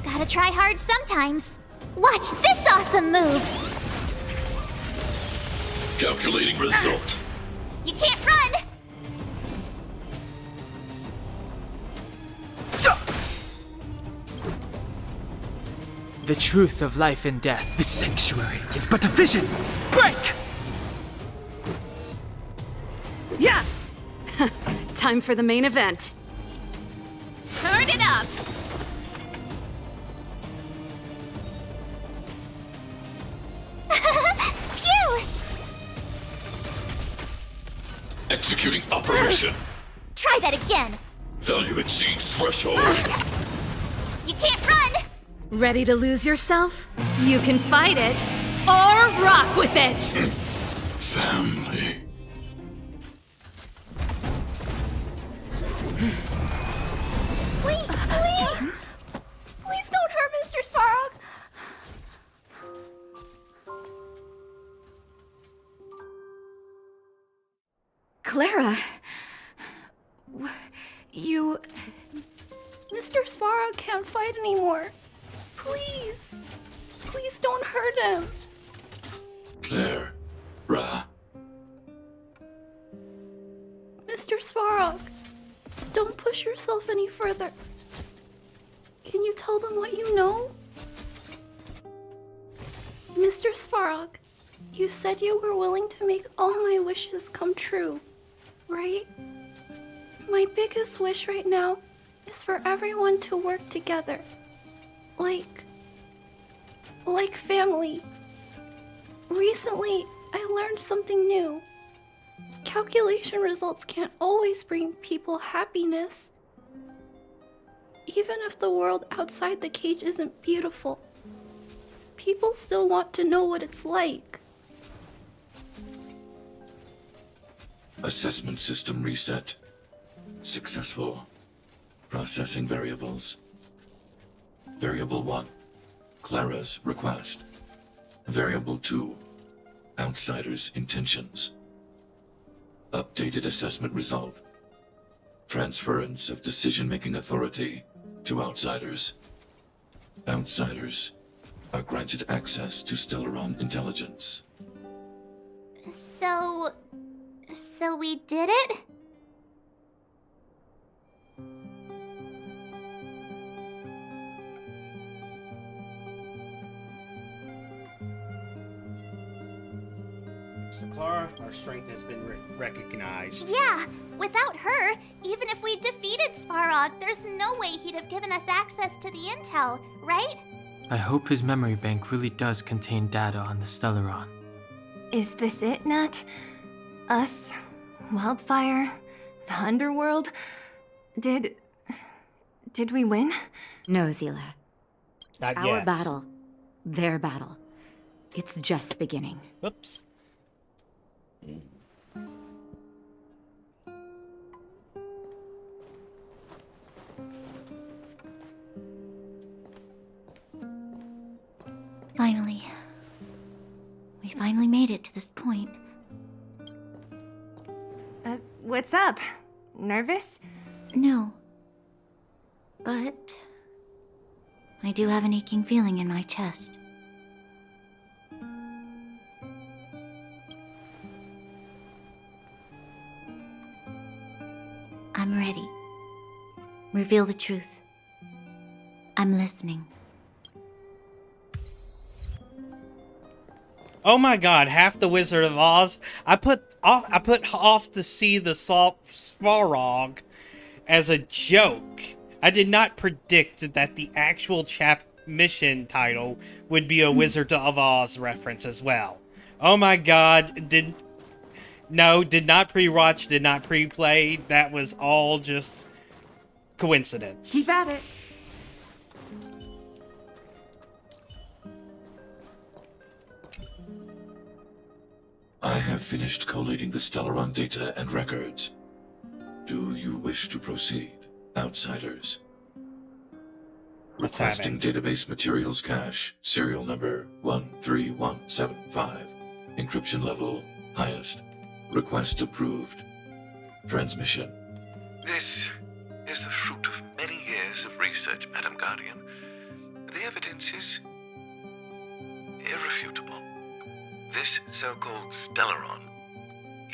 B: Gotta try hard sometimes. Watch this awesome move!
V: Calculating result.
B: You can't run!
I: the truth of life and death. The sanctuary is but a vision. Break!
D: Yeah! Time for the main event.
R: Turn it up!
B: Phew!
V: Executing operation.
B: Try that again.
V: Value exceeds threshold.
B: You can't run!
D: Ready to lose yourself? You can fight it, or rock with it!
V: Family.
R: Wait, please! Please don't hurt Mr. Svarog!
D: Clara... You...
R: Mr. Svarog can't fight anymore. Please. Please don't hurt him.
V: Clara.
R: Mr. Svarog, don't push yourself any further. Can you tell them what you know? Mr. Svarog, you said you were willing to make all my wishes come true, right? My biggest wish right now is for everyone to work together. Like family. Recently, I learned something new. Calculation results can't always bring people happiness. Even if the world outside the cage isn't beautiful, people still want to know what it's like.
V: Assessment system reset. Successful. Processing variables. Variable 1. Clara's request. Variable 2. Outsider's intentions. Updated assessment result. Transference of decision-making authority to outsiders. Outsiders are granted access to Stellaron intelligence.
B: So we did it?
A: So Clara, our strength has been recognized.
B: Yeah, without her, even if we defeated Svarog, there's no way he'd have given us access to the intel, right?
W: I hope his memory bank really does contain data on the Stellaron.
C: Is this it, Nat? Us? Wildfire? The underworld? Did we win?
H: No, Zila.
A: Not
H: Our
A: yet.
H: battle. Their battle. It's just beginning.
A: Whoops.
H: Finally. We finally made it to this point.
C: What's up? Nervous?
H: No. But I do have an aching feeling in my chest. I'm ready. Reveal the truth. I'm listening.
A: Oh my god, half the Wizard of Oz. I put off to see the Svarog as a joke. I did not predict that the actual mission title would be a Wizard of Oz reference as well. Oh my god, did not pre-watch, did not pre-play. That was all just coincidence.
C: Keep at it.
V: I have finished collating the Stellaron data and records. Do you wish to proceed, outsiders?
A: Let's have
V: Requesting
A: it.
V: database materials cache, serial number 13175. Encryption level, highest. Request approved. Transmission.
E: This is the fruit of many years of research, Madam Guardian. The evidence is irrefutable. This so-called Stellaron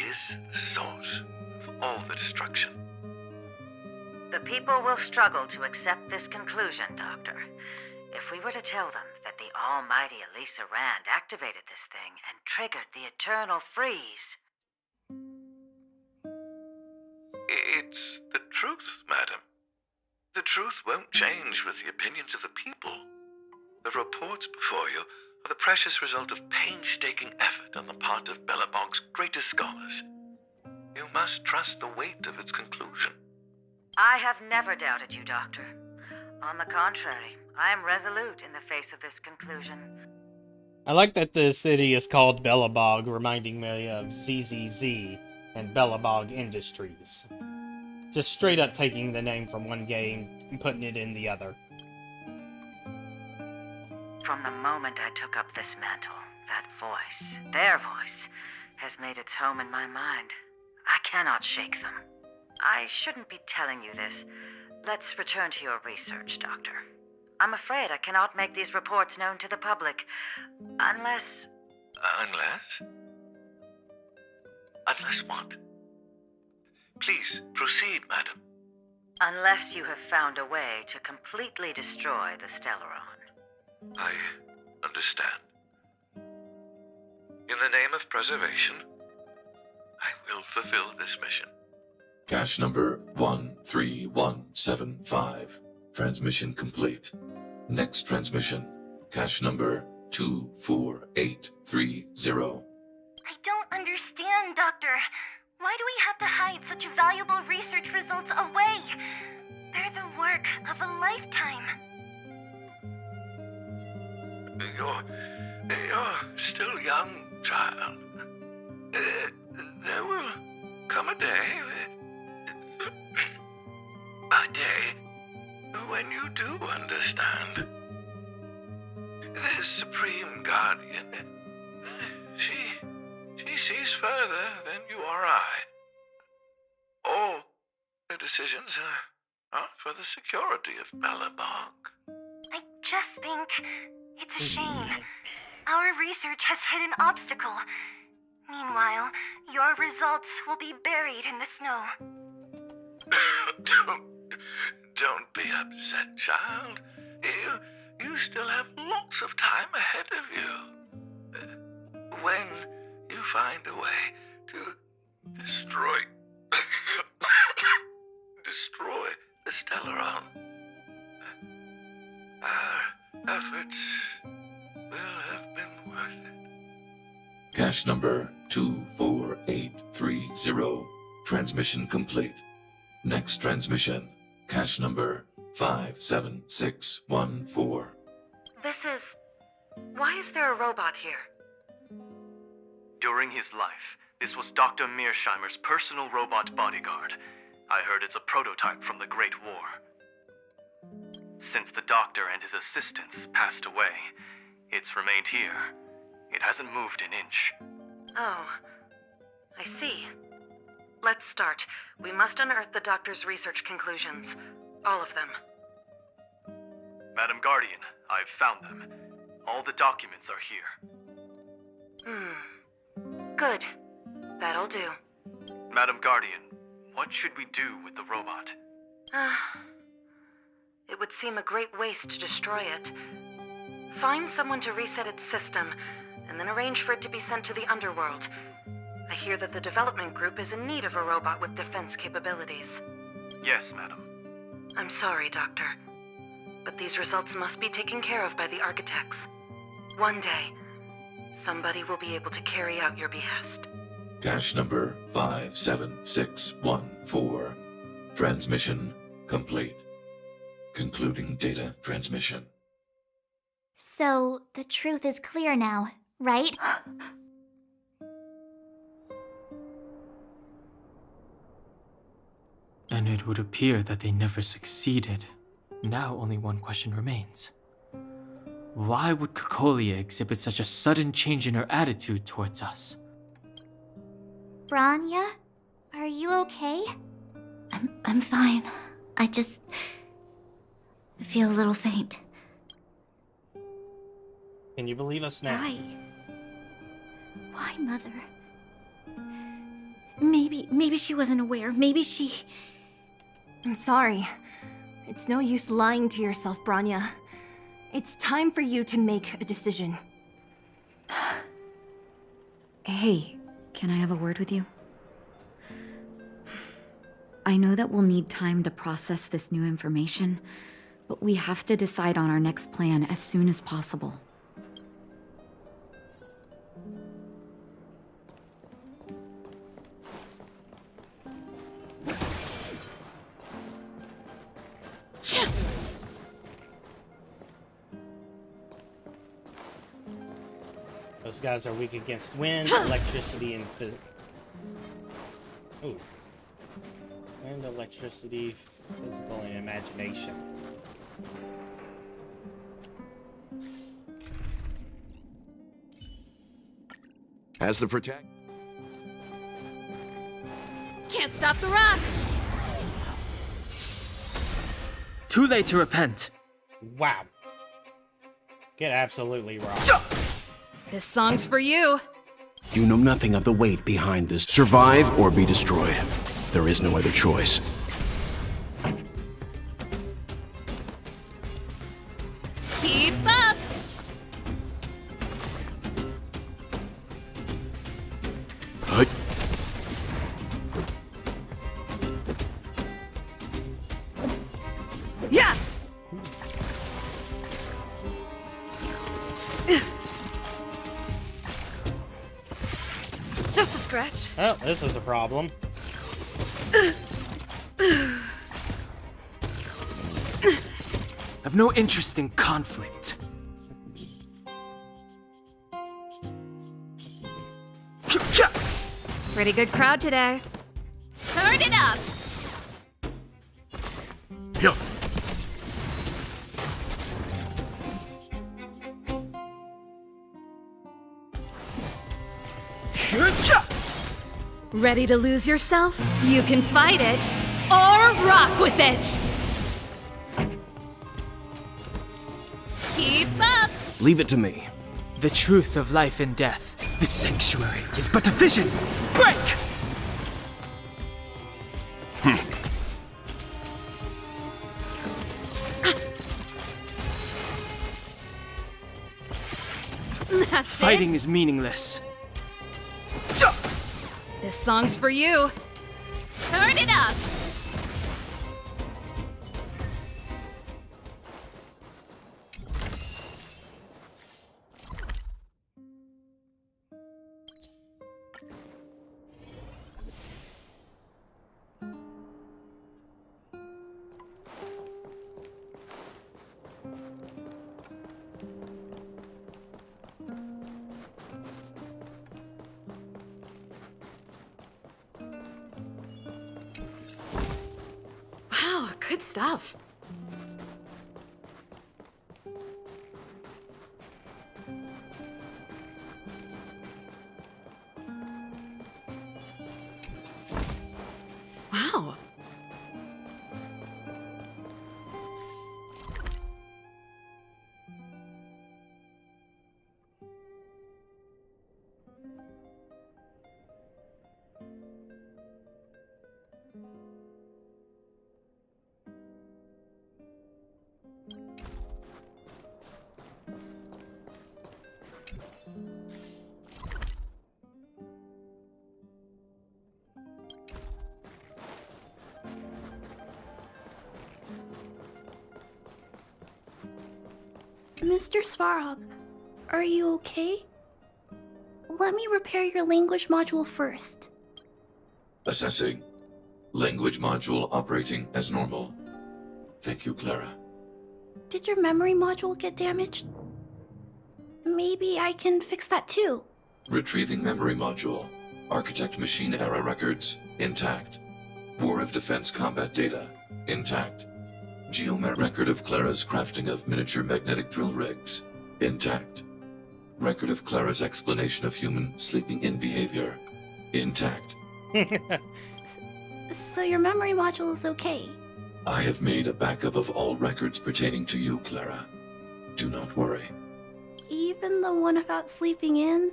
E: is the source of all the destruction.
N: The people will struggle to accept this conclusion, Doctor. If we were to tell them that the almighty Elisa Rand activated this thing and triggered the eternal freeze...
E: It's the truth, madam. The truth won't change with the opinions of the people. The reports before you are the precious result of painstaking effort on the part of Belobog's greatest scholars. You must trust the weight of its conclusion.
N: I have never doubted you, Doctor. On the contrary, I am resolute in the face of this conclusion.
A: I like that the city is called Belobog, reminding me of ZZZ and Belobog Industries. Just straight up taking the name from one game and putting it in the other.
N: From the moment I took up this mantle, that voice, their voice, has made its home in my mind. I cannot shake them. I shouldn't be telling you this. Let's return to your research, Doctor. I'm afraid I cannot make these reports known to the public, unless...
E: Unless? Unless what? Please, proceed, madam.
N: Unless you have found a way to completely destroy the Stellaron.
E: I understand. In the name of preservation, I will fulfill this mission.
V: Cache number 13175. Transmission complete. Next transmission. Cache number 24830.
B: I don't understand, Doctor. Why do we have to hide such valuable research results away? They're the work of a lifetime.
E: You're still young, child. There will come a day when you do understand. This Supreme Guardian, she sees further than you or I. All her decisions are for the security of Belobog.
B: I just think it's a shame. Our research has hit an obstacle. Meanwhile, your results will be buried in the snow.
E: Don't be upset, child. You still have lots of time ahead of you. When you find a way to destroy the Stellaron, our efforts will have been worth it.
V: Cache number 24830. Transmission complete. Next transmission. Cache number 57614.
N: Why is there a robot here?
F: During his life, this was Dr. Mearsheimer's personal robot bodyguard. I heard it's a prototype from the Great War. Since the doctor and his assistants passed away, it's remained here. It hasn't moved an inch.
N: Oh, I see. Let's start. We must unearth the doctor's research conclusions. All of them.
F: Madam Guardian, I've found them. All the documents are here.
N: Good. That'll do.
F: Madam Guardian, what should we do with the robot?
N: It would seem a great waste to destroy it. Find someone to reset its system, and then arrange for it to be sent to the underworld. I hear that the development group is in need of a robot with defense capabilities.
F: Yes, madam.
N: I'm sorry, Doctor, but these results must be taken care of by the architects. One day, somebody will be able to carry out your behest.
V: Cache number 57614. Transmission complete. Concluding data transmission.
B: So, the truth is clear now, right?
W: And it would appear that they never succeeded. Now only one question remains. Why would Cocolia exhibit such a sudden change in her attitude towards us?
B: Branya? Are you okay?
H: I'm fine. I just feel a little faint.
A: Can you believe us now?
H: Why, Mother? Maybe she wasn't aware. Maybe she...
C: I'm sorry. It's no use lying to yourself, Branya. It's time for you to make a decision.
H: Hey, can I have a word with you? I know that we'll need time to process this new information, but we have to decide on our next plan as soon as possible.
A: Those guys are weak against wind, electricity, and wind, electricity, physical, and imagination.
S: As the protect.
D: Can't stop the rock!
W: Too late to repent.
A: Wow. Get absolutely wrong.
D: This song's for you.
S: You know nothing of the weight behind this. Survive or be destroyed. There is no other choice.
D: Keep up!
S: Hut.
D: Yeah! Just a scratch.
A: Oh, this is a problem.
W: I've no interest in conflict.
D: Pretty good crowd today. Turn it up!
S: Yeah.
D: Ready to lose yourself? You can fight it, or rock with it! Keep up!
S: Leave it to me.
W: The truth of life and death. This sanctuary is but a vision. Break!
D: That's
W: Fighting is meaningless.
D: This song's for you. Turn it up! Wow, good stuff. Wow.
R: Mr. Svarog, are you okay? Let me repair your language module first.
V: Assessing. Language module operating as normal. Thank you, Clara.
R: Did your memory module get damaged? Maybe I can fix that too.
V: Retrieving memory module. Architect machine era records, intact. War of Defense combat data, intact. Geomet record of Clara's crafting of miniature magnetic drill rigs, intact. Record of Clara's explanation of human sleeping in behavior, intact.
R: So your memory module is okay?
V: I have made a backup of all records pertaining to you, Clara. Do not worry.
R: Even the one about sleeping in?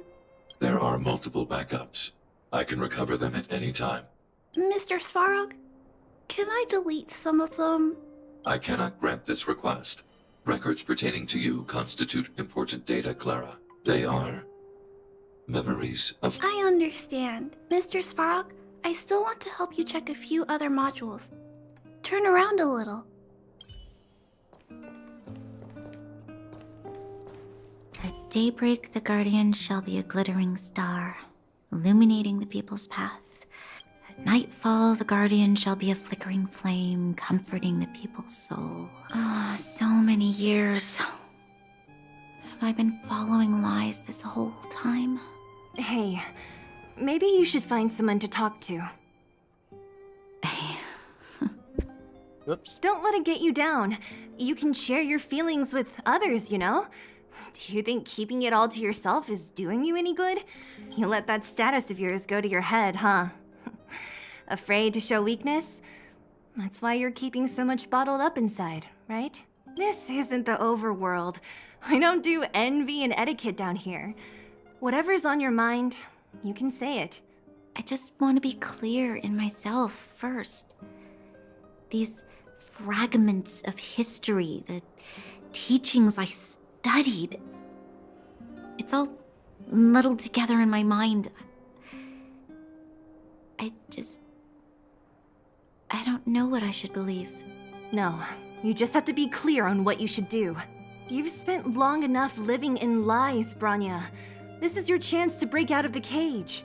V: There are multiple backups. I can recover them at any time.
R: Mr. Svarog, can I delete some of them?
V: I cannot grant this request. Records pertaining to you constitute important data, Clara. They are memories of...
R: I understand. Mr. Svarog, I still want to help you check a few other modules. Turn around a little.
H: At daybreak, the Guardian shall be a glittering star, illuminating the people's path. At nightfall, the Guardian shall be a flickering flame, comforting the people's soul. Ah, so many years. Have I been following lies this whole time?
C: Hey, maybe you should find someone to talk to.
G: Oops.
C: Don't let it get you down. You can share your feelings with others, you know? Do you think keeping it all to yourself is doing you any good? You let that status of yours go to your head, huh? Afraid to show weakness? That's why you're keeping so much bottled up inside, right? This isn't the overworld. I don't do envy and etiquette down here. Whatever's on your mind, you can say it.
H: I just want to be clear in myself first. These fragments of history, the teachings I studied, it's all muddled together in my mind. I don't know what I should believe.
C: No, you just have to be clear on what you should do. You've spent long enough living in lies, Branya. This is your chance to break out of the cage.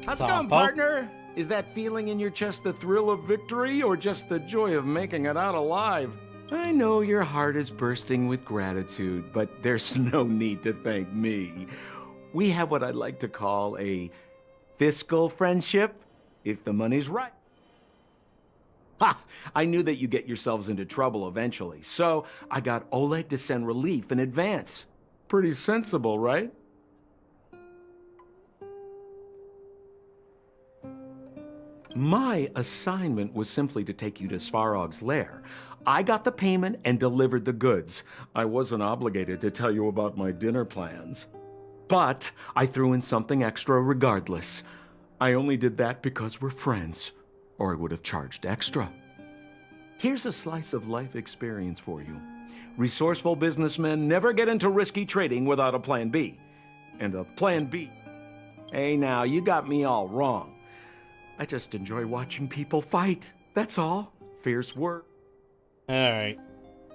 G: How's it going, partner? Is that feeling in your chest the thrill of victory or just the joy of making it out alive? I know your heart is bursting with gratitude, but there's no need to thank me. We have what I'd like to call a fiscal friendship, if the money's right. Ha! I knew that you'd get yourselves into trouble eventually, so I got Oleg to send relief in advance. Pretty sensible, right? My assignment was simply to take you to Svarog's lair. I got the payment and delivered the goods. I wasn't obligated to tell you about my dinner plans. But I threw in something extra regardless. I only did that because we're friends, or I would have charged extra. Here's a slice of life experience for you. Resourceful businessmen never get into risky trading without a plan B. And a plan B. Hey now, you got me all wrong. I just enjoy watching people fight. That's all. Fierce work.
A: All right.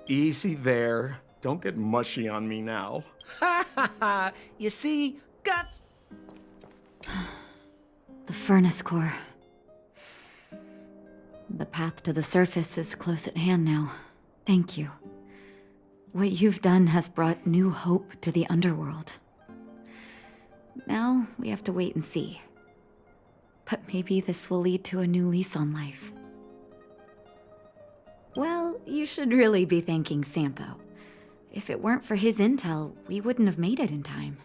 G: Easy there. Don't get mushy on me now. Ha ha ha! You see, guts.
H: The furnace core. The path to the surface is close at hand now. Thank you. What you've done has brought new hope to the underworld. Now we have to wait and see. But maybe this will lead to a new lease on life. Well, you should really be thanking Sampo. If it weren't for his intel, we wouldn't have made it in time.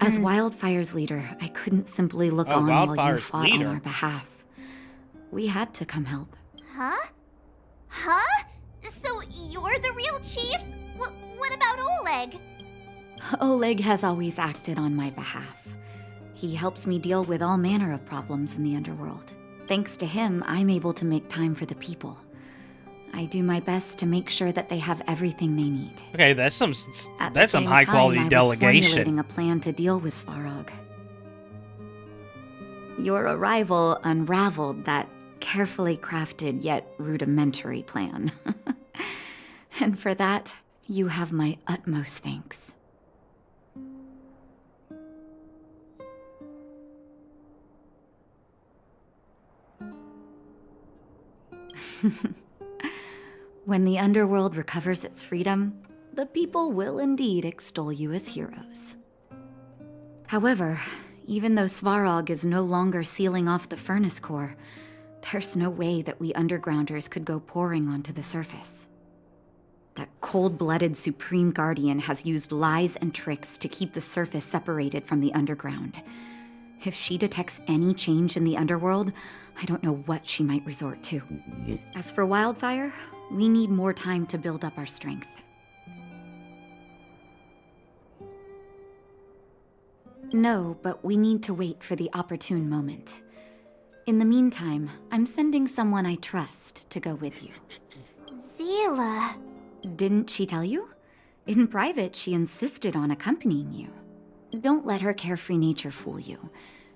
H: As Wildfire's leader, I couldn't simply look on while you fought on our behalf. We had to come help.
B: Huh? Huh? So you're the real chief? What about Oleg?
H: Oleg has always acted on my behalf. He helps me deal with all manner of problems in the underworld. Thanks to him, I'm able to make time for the people. I do my best to make sure that they have everything they need.
A: Okay, that's some high quality
H: I was
A: delegation.
H: formulating a plan to deal with Svarog. Your arrival unraveled that carefully crafted yet rudimentary plan. And for that, you have my utmost thanks. When the underworld recovers its freedom, the people will indeed extol you as heroes. However, even though Svarog is no longer sealing off the furnace core, there's no way that we undergrounders could go pouring onto the surface. That cold-blooded Supreme Guardian has used lies and tricks to keep the surface separated from the underground. If she detects any change in the underworld, I don't know what she might resort to. As for Wildfire, we need more time to build up our strength. No, but we need to wait for the opportune moment. In the meantime, I'm sending someone I trust to go with you.
B: Zila.
H: Didn't she tell you? In private, she insisted on accompanying you. Don't let her carefree nature fool you.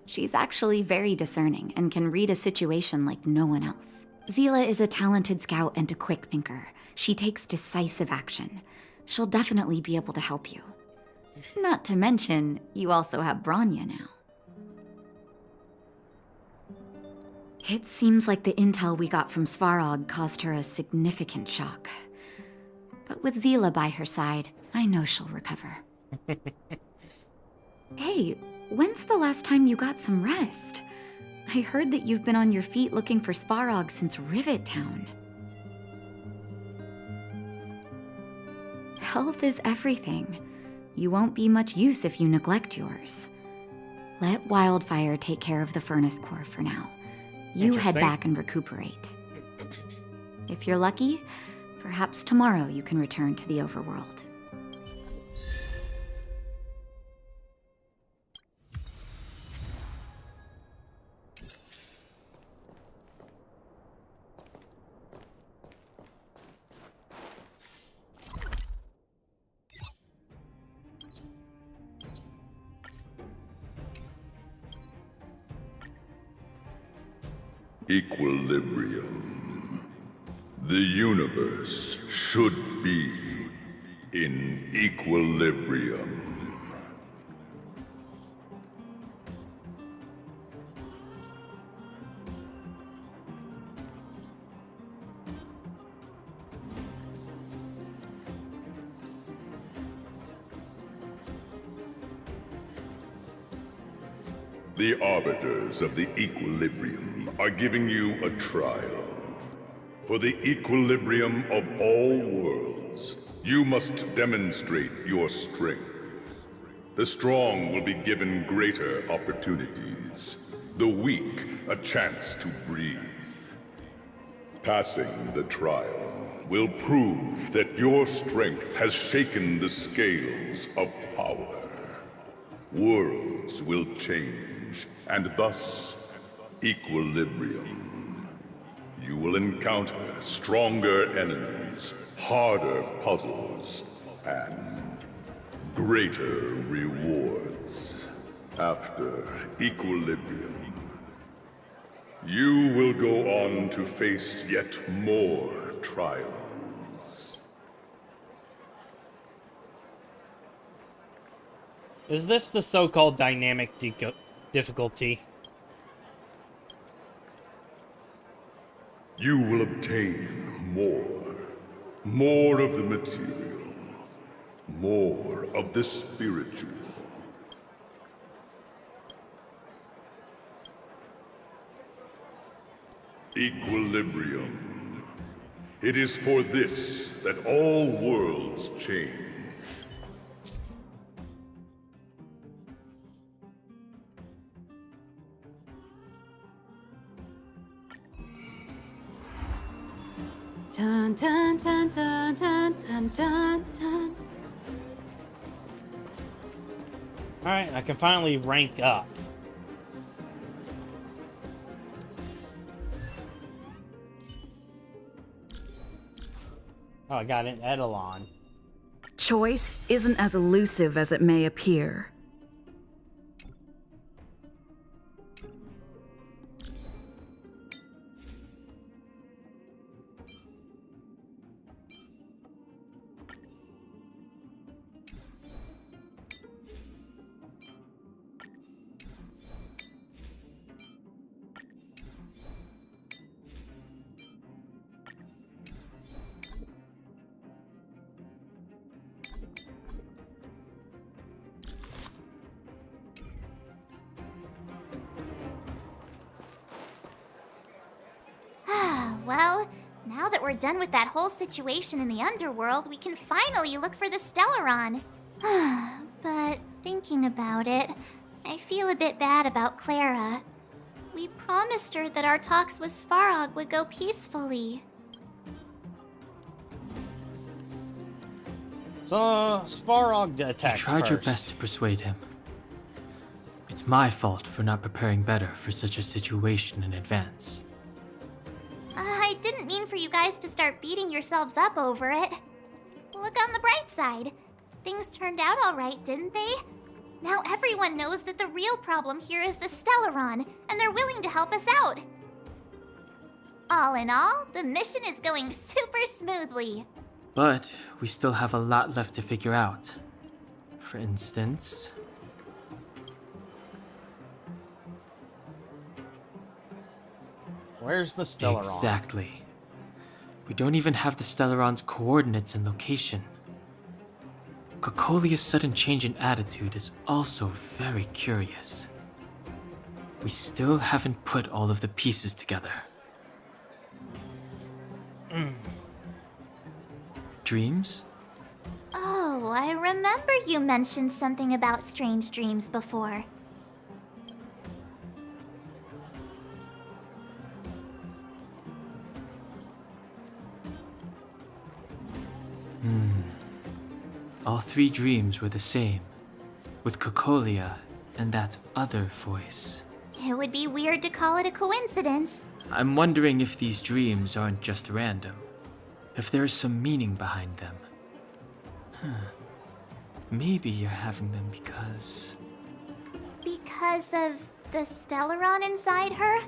H: She's actually very discerning and can read a situation like no one else. Zila is a talented scout and a quick thinker. She takes decisive action. She'll definitely be able to help you. Not to mention, you also have Branya now. It seems like the intel we got from Svarog caused her a significant shock. But with Zila by her side, I know she'll recover. Hey, when's the last time you got some rest? I heard that you've been on your feet looking for Svarog since Rivet Town. Health is everything. You won't be much use if you neglect yours. Let Wildfire take care of the furnace core for now. You head back and recuperate. If you're lucky, perhaps tomorrow you can return to the overworld.
K: Equilibrium. The universe should be in equilibrium. The arbiters of the equilibrium are giving you a trial. For the equilibrium of all worlds, you must demonstrate your strength. The strong will be given greater opportunities. The weak a chance to breathe. Passing the trial will prove that your strength has shaken the scales of power. Worlds will change, and thus, equilibrium. You will encounter stronger enemies, harder puzzles, and greater rewards. After equilibrium, you will go on to face yet more trials.
A: Is this the so-called dynamic difficulty?
K: You will obtain more of the material, more of the spiritual. Equilibrium. It is for this that all worlds change.
D: Dun dun dun dun dun dun dun dun.
A: Alright, I can finally rank up. Oh, I got an Eidolon.
M: Choice isn't as elusive as it may appear.
B: Well, now that we're done with that whole situation in the underworld, we can finally look for the Stellaron. But thinking about it, I feel a bit bad about Clara. We promised her that our talks with Svarog would go peacefully.
A: So, Svarog attacked
W: You tried your
A: first.
W: best to persuade him. It It's my fault for not preparing better for such a situation in advance.
B: I didn't mean for you guys to start beating yourselves up over it. Look on the bright side. Things turned out alright, didn't they? Now everyone knows that the real problem here is the Stellaron, and they're willing to help us out. All in all, the mission is going super smoothly.
W: But we still have a lot left to figure out. For instance...
A: Where's the Stellaron?
W: Exactly. We don't even have the Stellaron's coordinates and location. Cocolia's sudden change in attitude is also very curious. We still haven't put all of the pieces together. Dreams?
B: Oh, I remember you mentioned something about strange dreams before.
W: All three dreams were the same, with Cocolia and that other voice.
B: It would be weird to call it a coincidence.
W: I'm wondering if these dreams aren't just random, if there is some meaning behind them. Maybe you're having them because...
B: Because of the Stellaron inside her?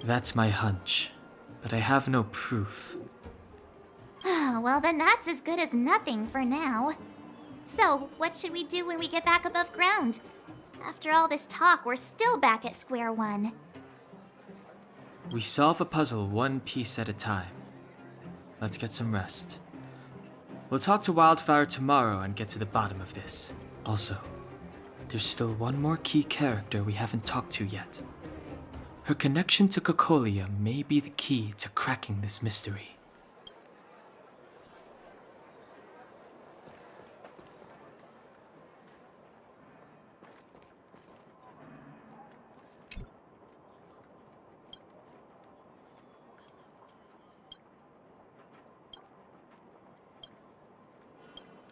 W: That's my hunch, but I have no proof.
B: Well, then that's as good as nothing for now. So, what should we do when we get back above ground? After all this talk, we're still back at square one.
W: We solve a puzzle one piece at a time. Let's get some rest. We'll talk to Wildfire tomorrow and get to the bottom of this. Also, there's still one more key character we haven't talked to yet. Her connection to Cocolia may be the key to cracking this mystery.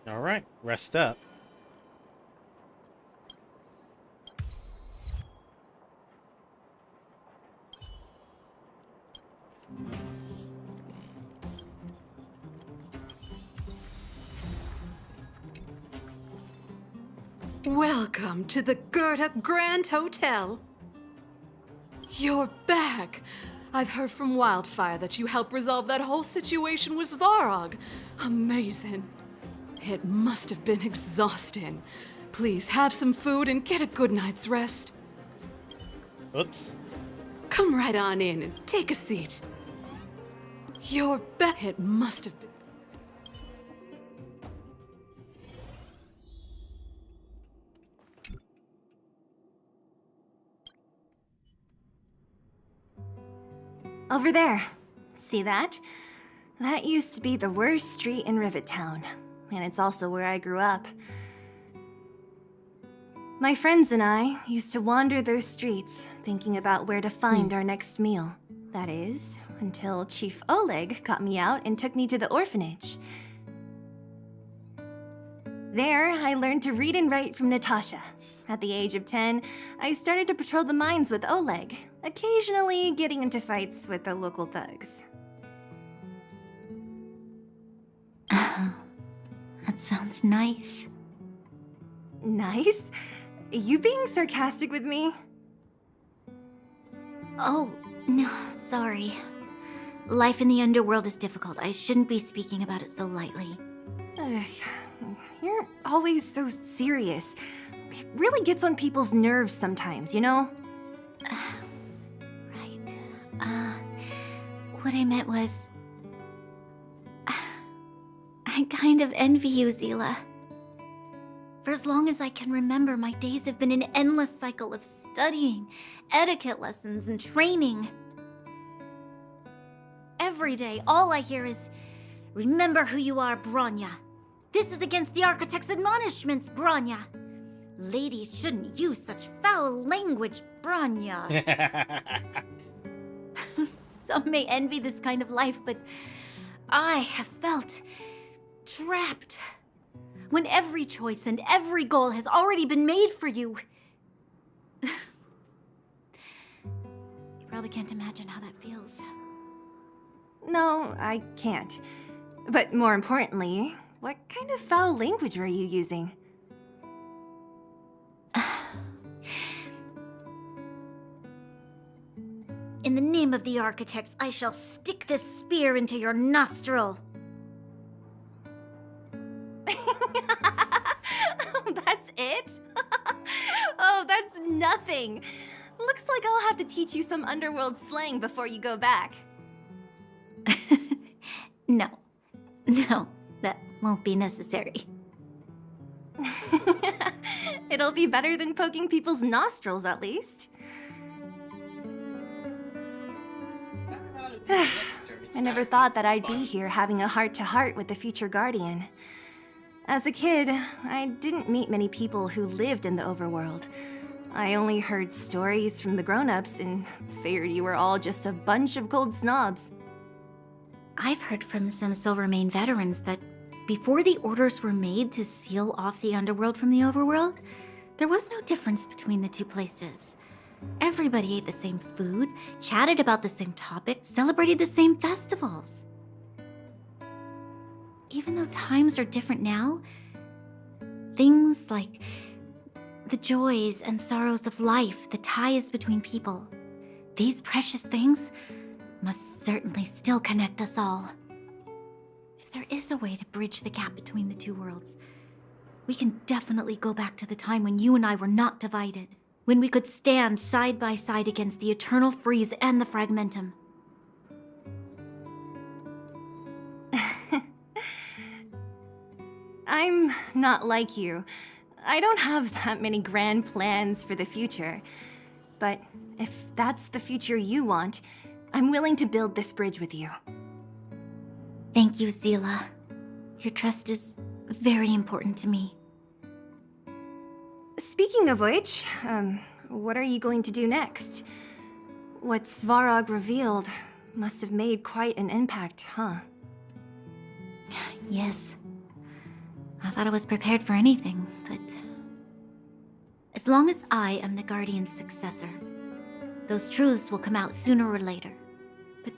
A: All right, rest up.
M: Welcome to the Gerda Grand Hotel. You're back. I've heard from Wildfire that you helped resolve that whole situation with Svarog. Amazing. It must have been exhausting. Please have some food and get a good night's rest.
A: Oops.
M: Come right on in and take a seat. You're back. It must have been.
C: Over there. See that? That used to be the worst street in Rivet Town. And it's also where I grew up. My friends and I used to wander those streets, thinking about where to find our next meal. That is, until Chief Oleg got me out and took me to the orphanage. There, I learned to read and write from Natasha. At the age of 10, I started to patrol the mines with Oleg, occasionally getting into fights with the local thugs.
H: That sounds nice.
C: Nice? You being sarcastic with me?
H: Oh, no, sorry. Life in the underworld is difficult. I shouldn't be speaking about it so lightly.
C: You're always so serious. It really gets on people's nerves sometimes, you know?
H: Right. What I meant was... I kind of envy you, Zila. For as long as I can remember, my days have been an endless cycle of studying, etiquette lessons, and training. Every day, all I hear is, "Remember who you are, Bronya. This is against the Architect's admonishments, Bronya. Ladies shouldn't use such foul language, Bronya." Some may envy this kind of life, but I have felt trapped. When every choice and every goal has already been made for you. You probably can't imagine how that feels.
C: No, I can't. But more importantly, what kind of foul language were you using?
H: In the name of the architects, I shall stick this spear into your nostril.
C: That's it? Oh, that's nothing. Looks like I'll have to teach you some underworld slang before you go back.
H: No. No, that won't be necessary.
C: It'll be better than poking people's nostrils, at least. I never thought that I'd be here having a heart-to-heart with the future Guardian. As a kid, I didn't meet many people who lived in the overworld. I only heard stories from the grown-ups and figured you were all just a bunch of cold snobs.
H: I've heard from some Silvermane veterans that before the orders were made to seal off the underworld from the overworld, there was no difference between the two places. Everybody ate the same food, chatted about the same topics, celebrated the same festivals. Even though times are different now, things like the joys and sorrows of life, the ties between people, these precious things must certainly still connect us all. If there is a way to bridge the gap between the two worlds, we can definitely go back to the time when you and I were not divided, when we could stand side by side against the Eternal Freeze and the Fragmentum.
C: I'm not like you. I don't have that many grand plans for the future. But if that's the future you want, I'm willing to build this bridge with you.
H: Thank you, Zila. Your trust is very important to me.
C: Speaking of which, what are you going to do next? What Svarog revealed must have made quite an impact, huh?
H: Yes. I thought I was prepared for anything, but... as long as I am the Guardian's successor, those truths will come out sooner or later. But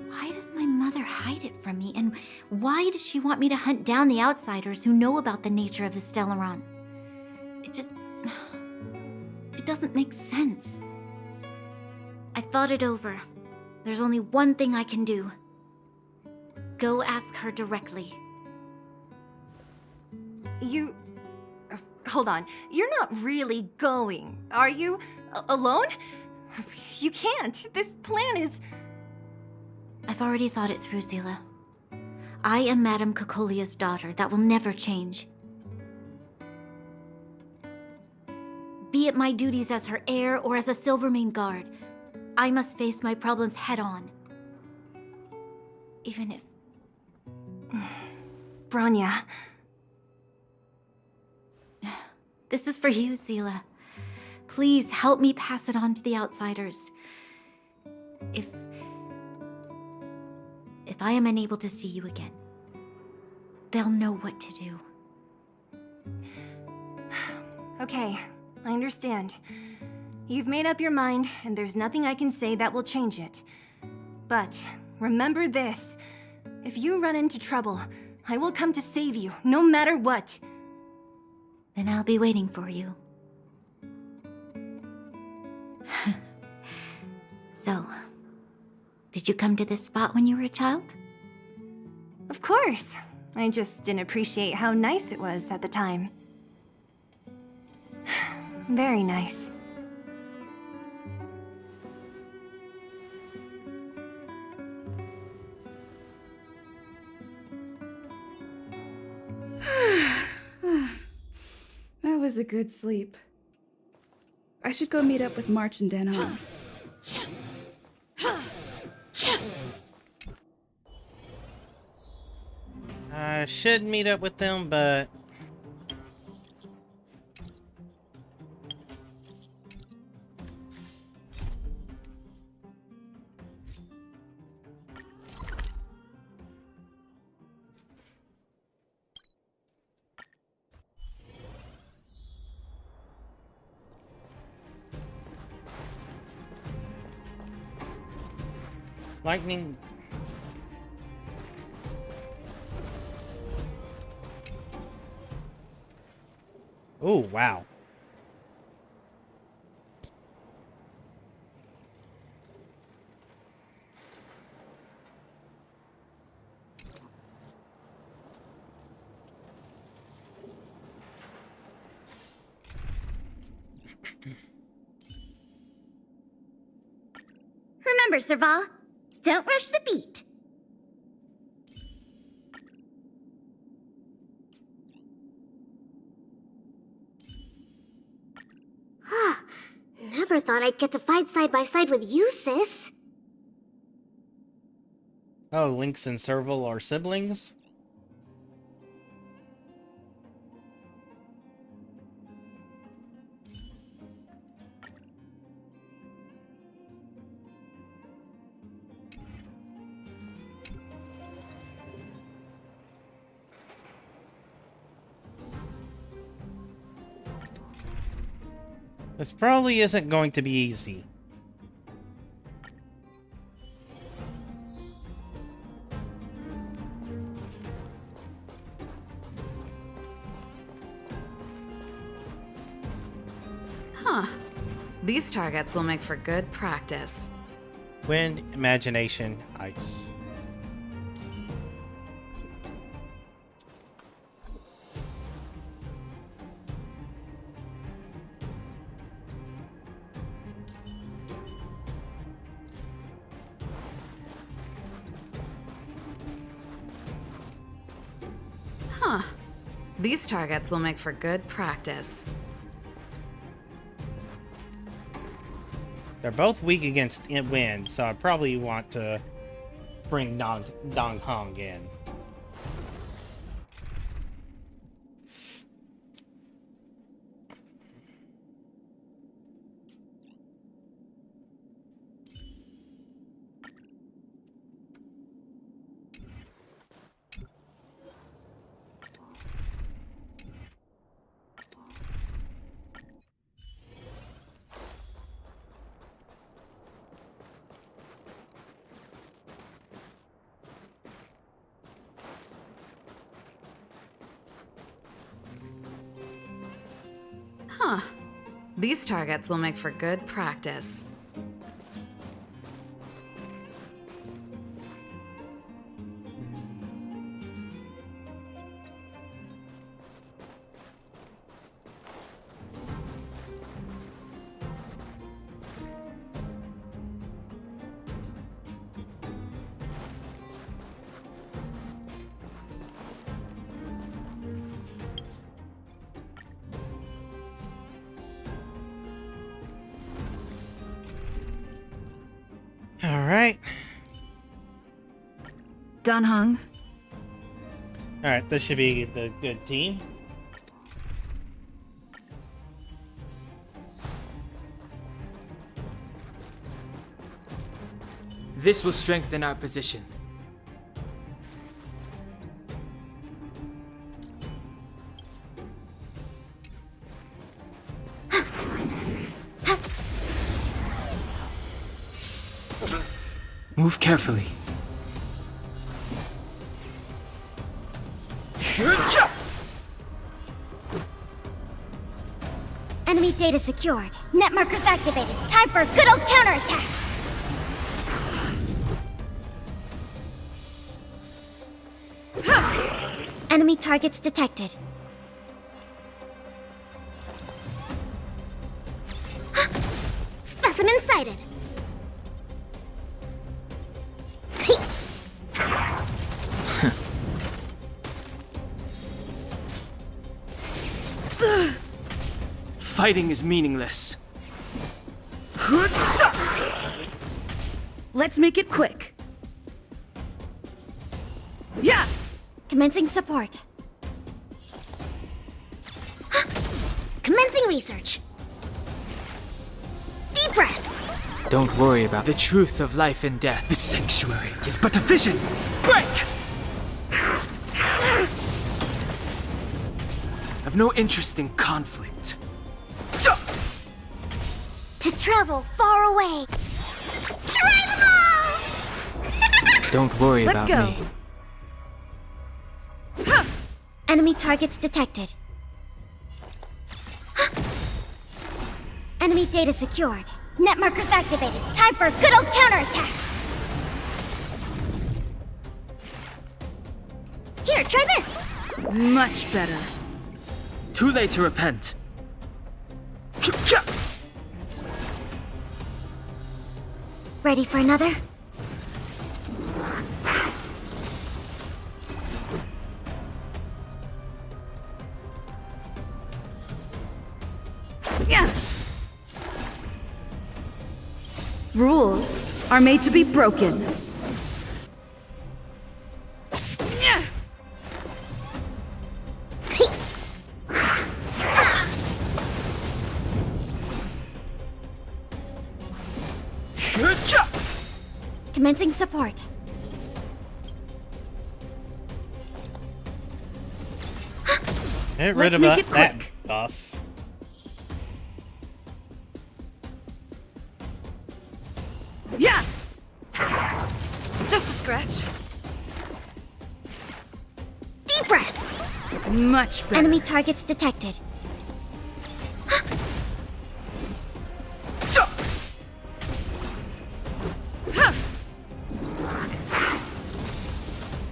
H: why does my mother hide it from me? And why does she want me to hunt down the outsiders who know about the nature of the Stellaron? It doesn't make sense. I thought it over. There's only one thing I can do. Go ask her directly.
C: You... hold on. You're not really going, are you? Alone? You can't. This plan is...
H: I've already thought it through, Zila. I am Madame Cocolia's daughter. That will never change. Be it my duties as her heir or as a Silvermane guard, I must face my problems head-on. Even if...
C: Bronya...
H: This is for you, Zila. Please help me pass it on to the outsiders. If I am unable to see you again, they'll know what to do.
C: Okay, I understand. You've made up your mind, and there's nothing I can say that will change it. But remember this. If you run into trouble, I will come to save you, no matter what.
H: Then I'll be waiting for you. So, did you come to this spot when you were a child?
C: Of course. I just didn't appreciate how nice it was at the time. Very nice.
L: That was a good sleep. I should go meet up with March and Danon.
A: I should meet up with them, but... Lightning. Oh, wow.
B: Remember, Serval, don't rush the beat. Never thought I'd get to fight side by side with you, sis.
A: Oh, Lynx and Serval are siblings? This probably isn't going to be easy.
J: Huh. These targets will make for good practice.
A: Wind, imagination, ice.
J: Huh. These targets will make for good practice.
A: They're both weak against wind, so I probably want to bring Dong Hong in.
J: Huh. These targets will make for good practice.
A: Alright.
J: Dong Hong.
A: Alright, this should be the good team.
I: This will strengthen our position. Move carefully.
B: Enemy data secured. Net markers activated. Time for a good old counterattack. Enemy targets detected. Specimen sighted.
I: Fighting is meaningless.
M: Let's make it quick. Yeah!
B: Commencing support. Commencing research. Deep breaths.
I: Don't worry about the truth of life and death. The sanctuary is but a vision. Break! I've no interest in conflict.
B: To travel far away. Try them all!
I: Don't worry
D: Let's
I: about
D: go.
I: me.
B: Enemy targets detected. Enemy data secured. Net markers activated. Time for a good old counterattack. Here, try this.
D: Much better.
I: Too late to repent.
B: Ready for another?
D: Yeah. Rules are made to be broken. Yeah.
B: Commencing support.
A: Get rid
D: Let's
A: of
D: make it
A: that
D: quick.
A: buff.
D: Yeah. Just a scratch.
B: Deep breaths.
D: Much better.
B: Enemy targets detected.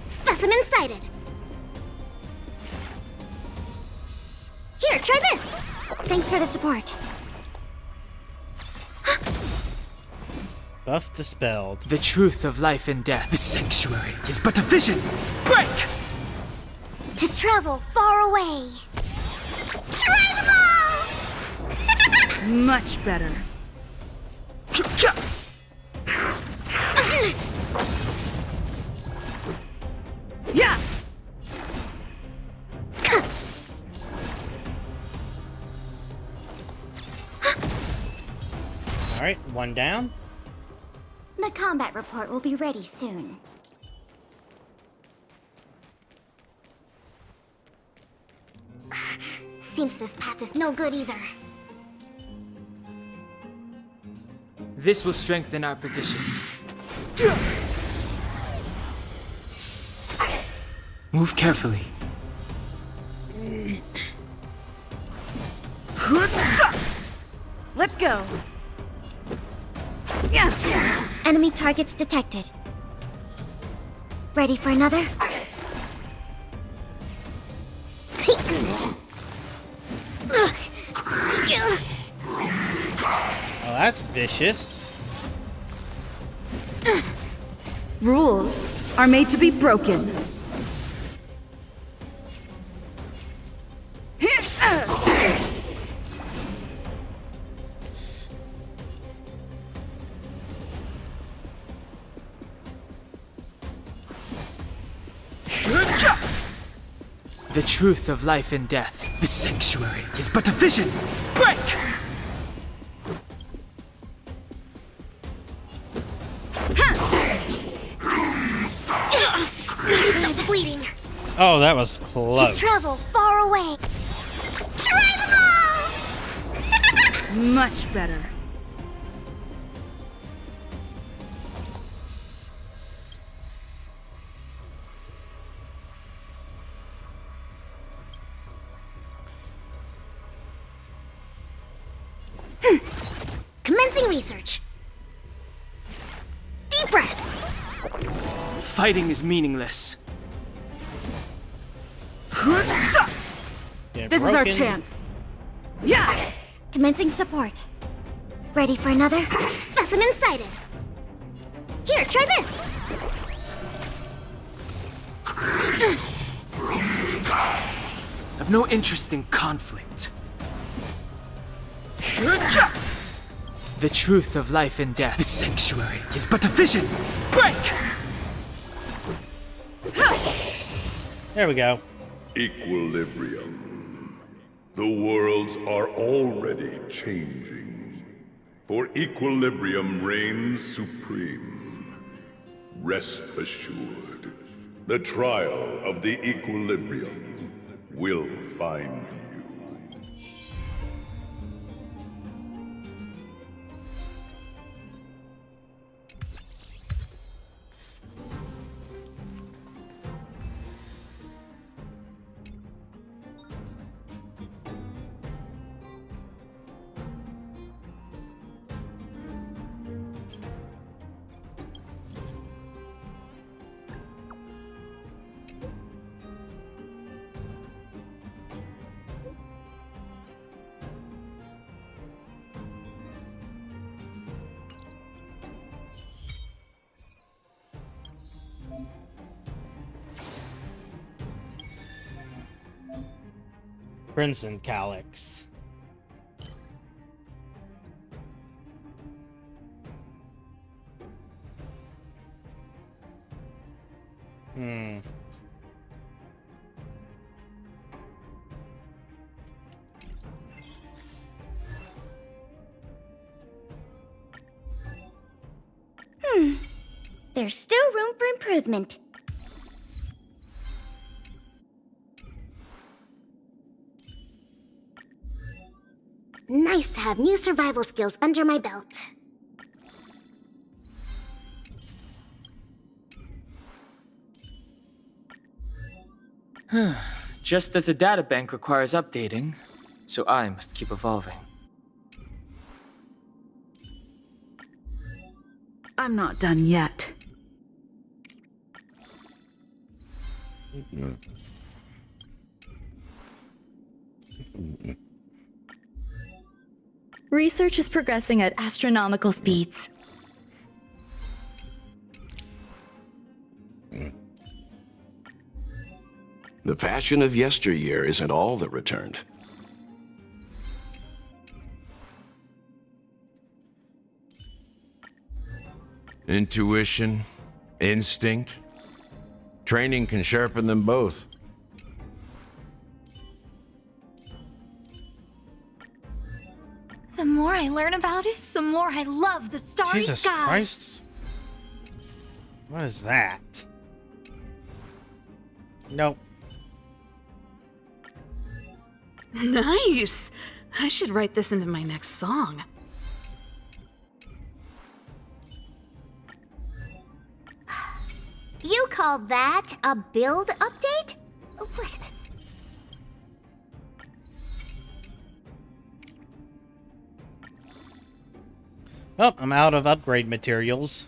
B: Specimen sighted. Here, try this. Thanks for the support.
A: Buff dispelled.
I: The truth of life and death. The sanctuary is but a vision. Break!
B: To travel far away. Try them all!
D: Much better. Yeah.
A: All right, one down.
B: The combat report will be ready soon. Seems this path is no good either.
I: This will strengthen our position. Move carefully.
D: Let's go. Yeah.
B: Enemy targets detected. Ready for another?
A: Oh, that's vicious.
D: Rules are made to be broken.
I: The truth of life and death. The sanctuary is but a vision. Break!
B: Stop bleeding.
A: Oh, that was close.
B: To travel far away. Try them all!
D: Much better.
B: Commencing research. Deep breaths.
I: Fighting is meaningless.
A: Yeah,
D: This is our
A: broken.
D: chance. Yeah.
B: Commencing support. Ready for another? Specimen sighted. Here, try this.
I: I've no interest in conflict. The truth of life and death. The sanctuary is but a vision. Break!
A: There we go.
K: Equilibrium. The worlds are already changing. For equilibrium reigns supreme. Rest assured, the trial of the equilibrium will find you.
A: Crimson Calyx. Hmm.
B: There's still room for improvement. Nice to have new survival skills under my belt.
I: Just as the databank requires updating, so I must keep evolving.
J: I'm not done yet.
O: Research is progressing at astronomical speeds.
S: The passion of yesteryear isn't all that returned.
T: Intuition, instinct. Training can sharpen them both.
O: The more I learn about it, the more I love the starry
A: Jesus
O: sky.
A: Christ. What is that? Nope.
J: Nice! I should write this into my next song.
B: You call that a build update? What?
A: Oh, I'm out of upgrade materials.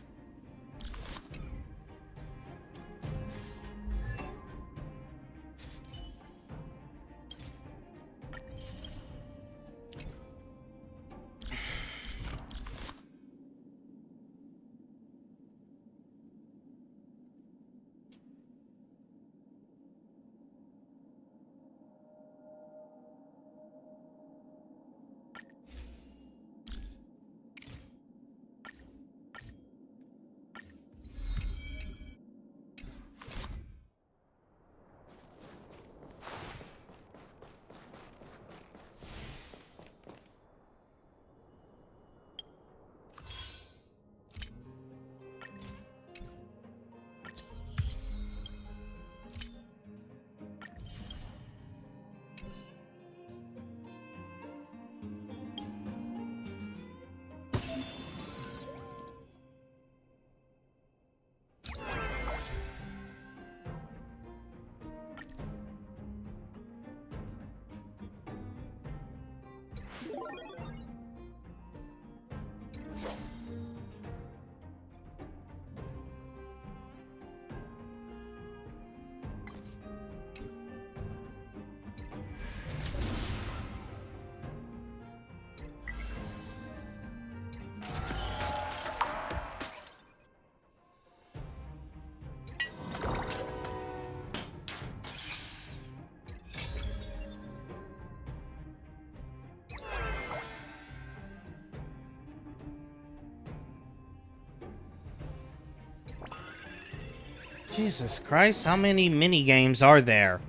A: Jesus Christ, how many mini games are there?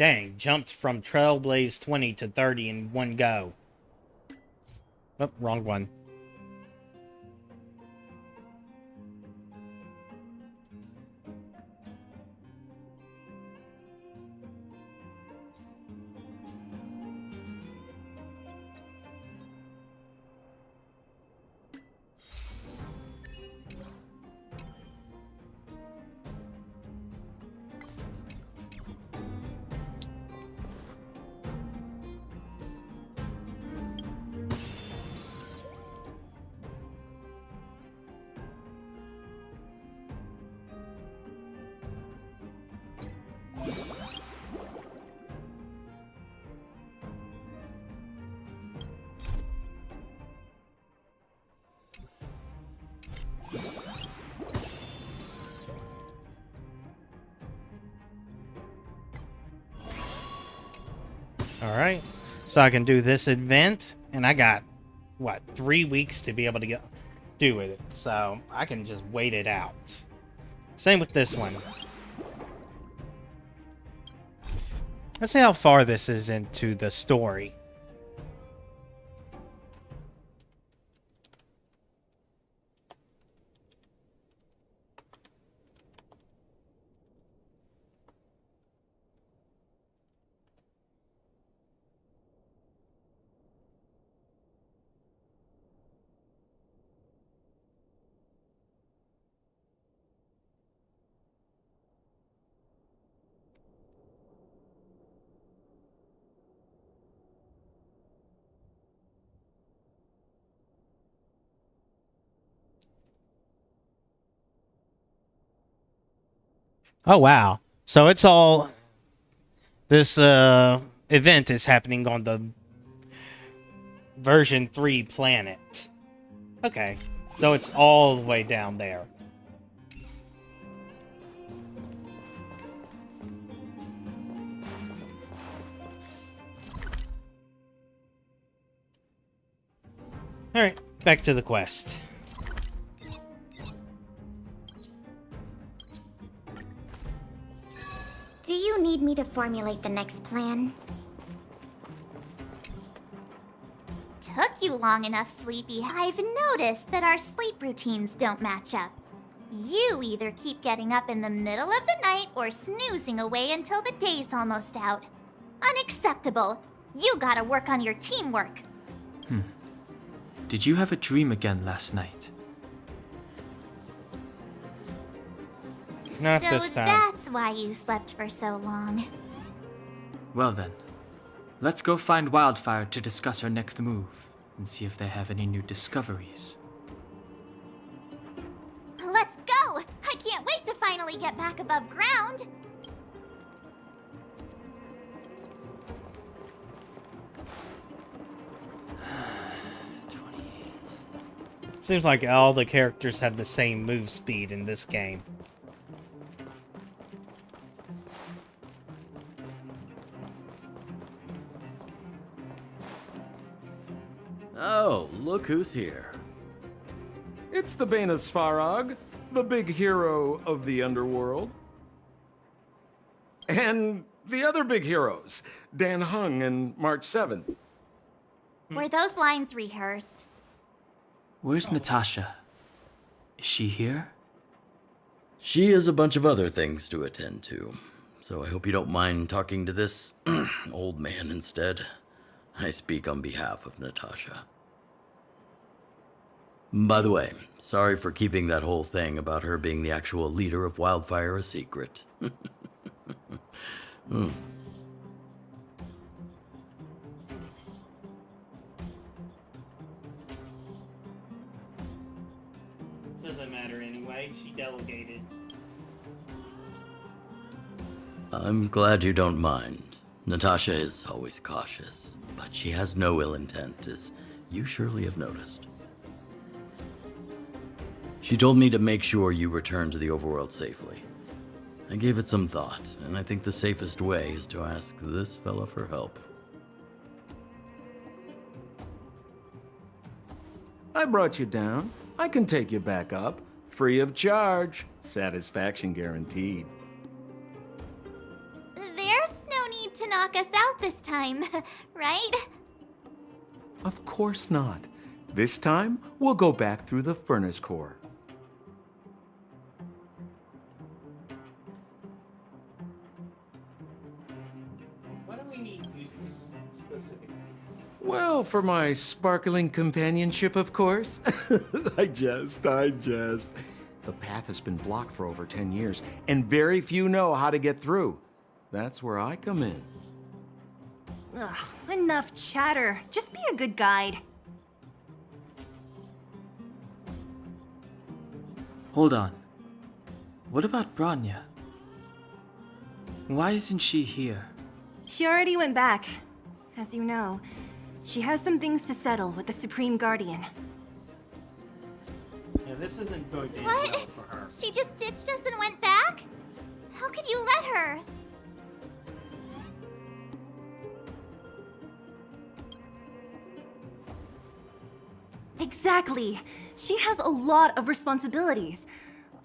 A: Dang, jumped from Trailblaze 20 to 30 in one go. Oh, wrong one. Alright. So I can do this event, and I got, what, 3 weeks to be able to do with it. So I can just wait it out. Same with this one. Let's see how far this is into the story. Oh, wow. So it's all... This event is happening on the version 3 planet. Okay. So it's all the way down there. Alright, back to the quest.
B: Do you need me to formulate the next plan? Took you long enough, Sleepy. I've noticed that our sleep routines don't match up. You either keep getting up in the middle of the night or snoozing away until the day's almost out. Unacceptable. You gotta work on your teamwork.
W: Did you have a dream again last night?
A: Not
B: so
A: this time.
B: That's why you slept for so long.
W: Well then, let's go find Wildfire to discuss our next move and see if they have any new discoveries.
B: Let's go! I can't wait to finally get back above ground!
A: Seems like all the characters have the same move speed in this game.
P: Oh, look who's here.
G: It's the Bane of Svarog, the big hero of the underworld. And the other big heroes, Dan Hung and March 7th.
B: Were those lines rehearsed?
W: Where's Natasha? Is she here?
P: She has a bunch of other things to attend to, so I hope you don't mind talking to this old man instead. I speak on behalf of Natasha. By the way, sorry for keeping that whole thing about her being the actual leader of Wildfire a secret.
A: Doesn't matter anyway, she delegated.
P: I'm glad you don't mind. Natasha is always cautious, but she has no ill intent, as you surely have noticed. She told me to make sure you return to the overworld safely. I gave it some thought, and I think the safest way is to ask this fella for help.
G: I brought you down. I can take you back up. Free of charge. Satisfaction guaranteed.
B: There's no need to knock us out this time, right?
G: Of course not. This time, we'll go back through the furnace core.
A: What do we need this specifically?
G: Well, for my sparkling companionship, of course. I jest. The path has been blocked for over 10 years, and very few know how to get through. That's where I come in.
C: Ugh, enough chatter. Just be a good guide.
W: Hold on. What about Branya? Why isn't she here?
C: She already went back. As you know, she has some things to settle with the Supreme Guardian.
A: Yeah, this isn't going to end
B: What?
A: well for her.
B: She just ditched us and went back? How could you let her?
C: Exactly. She has a lot of responsibilities.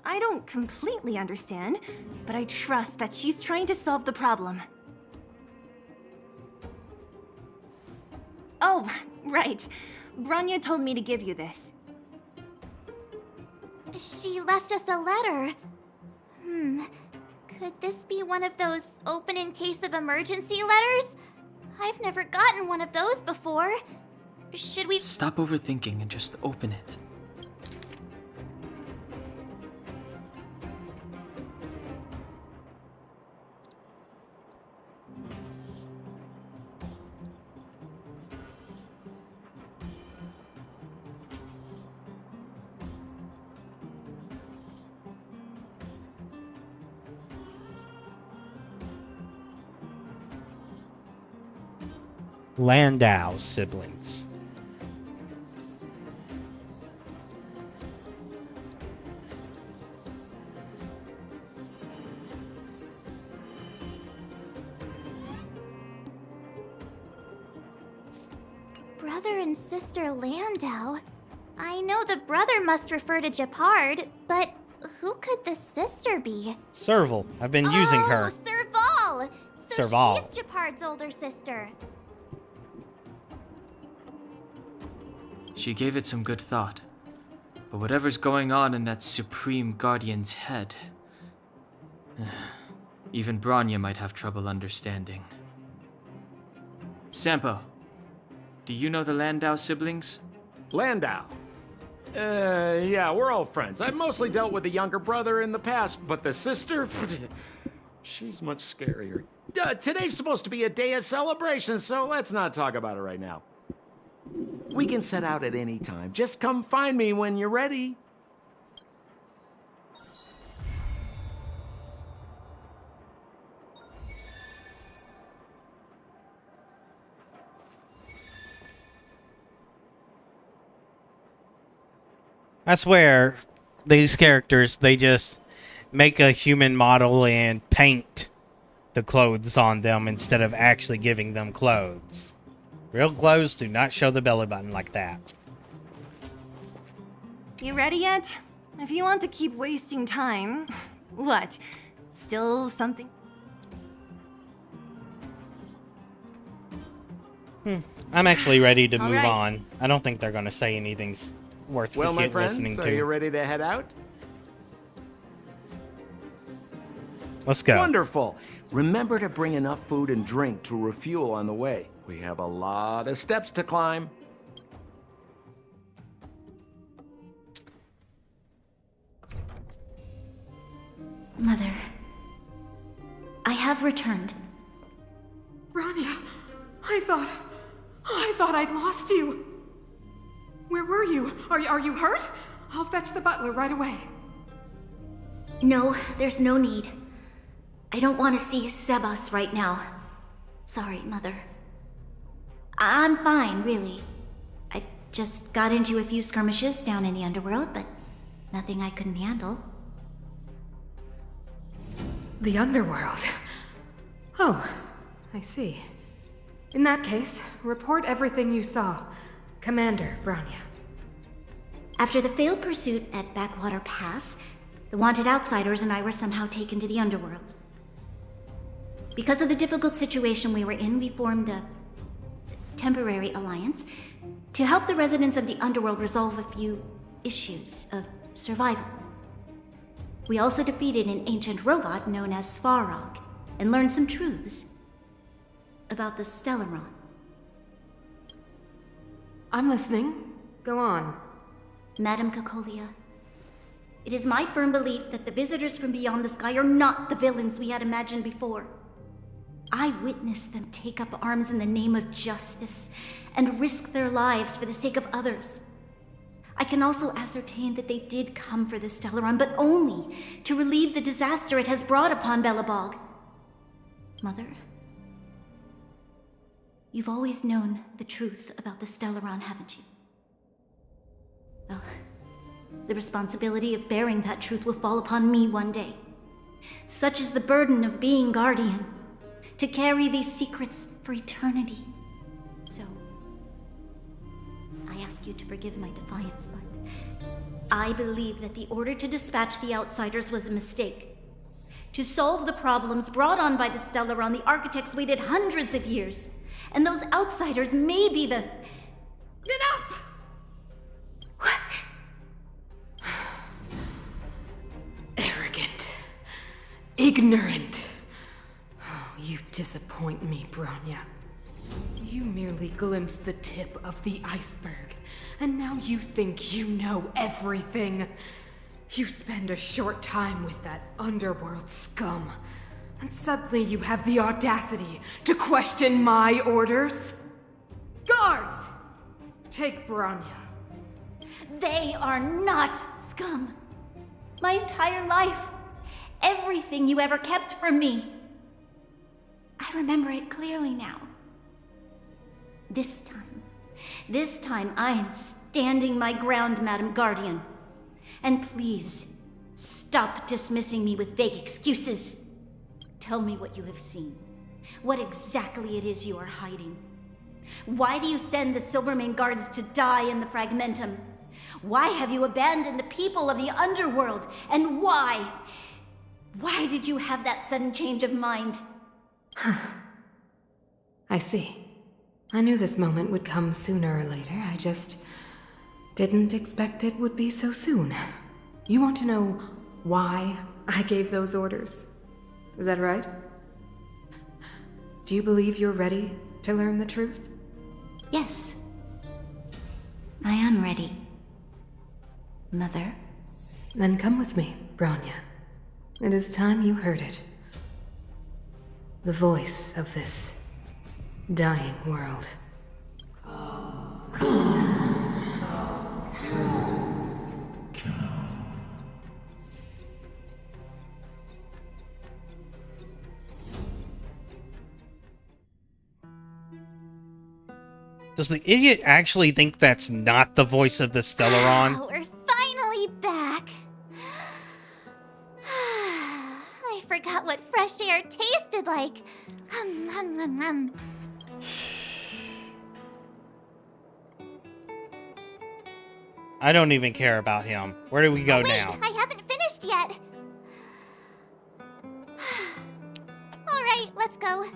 C: I don't completely understand, but I trust that she's trying to solve the problem. Oh, right. Branya told me to give you this.
B: She left us a letter. Could this be one of those open in case of emergency letters? I've never gotten one of those before. Should we...
W: Stop overthinking and just open it.
A: Landau siblings.
B: Brother and sister Landau? I know the brother must refer to Japard, but who could the sister be?
A: Serval. I've been using her.
B: Serval! So
A: Serval.
B: she's Japard's older sister.
W: She gave it some good thought. But whatever's going on in that Supreme Guardian's head, even Branya might have trouble understanding. Sampo, do you know the Landau siblings?
G: Landau? Yeah, we're all friends. I've mostly dealt with the younger brother in the past, but the sister? She's much scarier. Today's supposed to be a day of celebration, so let's not talk about it right now. We can set out at any time. Just come find me when you're ready.
A: I swear, these characters, they just make a human model and paint the clothes on them instead of actually giving them clothes. Real clothes do not show the belly button like that.
C: You ready yet? If you want to keep wasting time... What? Still something?
A: I'm actually ready to
C: All
A: move
C: right.
A: on. I don't think they're going to say anything's worth
G: Well, my friends,
A: listening
G: are you
A: to.
G: ready to head out?
A: Let's go.
G: Wonderful. Remember to bring enough food and drink to refuel on the way. We have a lot of steps to climb.
H: Mother, I have returned.
M: Branya, I thought I'd lost you. Where were you? Are you hurt? I'll fetch the butler right away.
H: No, there's no need. I don't want to see Sebas right now. Sorry, Mother. I'm fine, really. I just got into a few skirmishes down in the underworld, but nothing I couldn't handle.
M: The underworld. Oh, I see. In that case, report everything you saw. Commander Branya.
H: After the failed pursuit at Backwater Pass, the wanted outsiders and I were somehow taken to the underworld. Because of the difficult situation we were in, we formed a temporary alliance to help the residents of the underworld resolve a few issues of survival. We also defeated an ancient robot known as Svarog and learned some truths about the Stellaron.
M: I'm listening. Go on.
H: Madam Cacolia, it is my firm belief that the visitors from beyond the sky are not the villains we had imagined before. I witnessed them take up arms in the name of justice and risk their lives for the sake of others. I can also ascertain that they did come for the Stellaron, but only to relieve the disaster it has brought upon Belobog. Mother, you've always known the truth about the Stellaron, haven't you? Well, the responsibility of bearing that truth will fall upon me one day. Such is the burden of being Guardian, to carry these secrets for eternity. So, I
E: I ask you to forgive my defiance, but I believe that the order to dispatch the outsiders was a mistake. To solve the problems brought on by the Stellaron, the architects waited hundreds of years. And those outsiders may be the...
M: Enough! Arrogant. Ignorant. Oh, you disappoint me, Bronya. You merely glimpsed the tip of the iceberg, and now you think you know everything. You spend a short time with that underworld scum, and suddenly you have the audacity to question my orders? Guards! Take Bronya.
E: They are not scum. My entire life, everything you ever kept from me. I remember it clearly now. This time I am standing my ground, Madam Guardian. And please, stop dismissing me with vague excuses. Tell me what you have seen. What exactly it is you are hiding. Why do you send the Silvermane Guards to die in the Fragmentum? Why have you abandoned the people of the underworld? And why? Why did you have that sudden change of mind?
M: I see. I knew this moment would come sooner or later. I just didn't expect it would be so soon. You want to know why I gave those orders? Is that right? Do you believe you're ready to learn the truth?
E: Yes. I am ready. Mother?
M: Then come with me, Bronya. It is time you heard it. The voice of this dying world.
A: Does the idiot actually think that's not the voice of the Stellaron?
B: Oh, we're finally back. I forgot what fresh air tasted like.
A: I don't even care about him. Where do we go now?
B: I haven't finished yet. All right, let's go.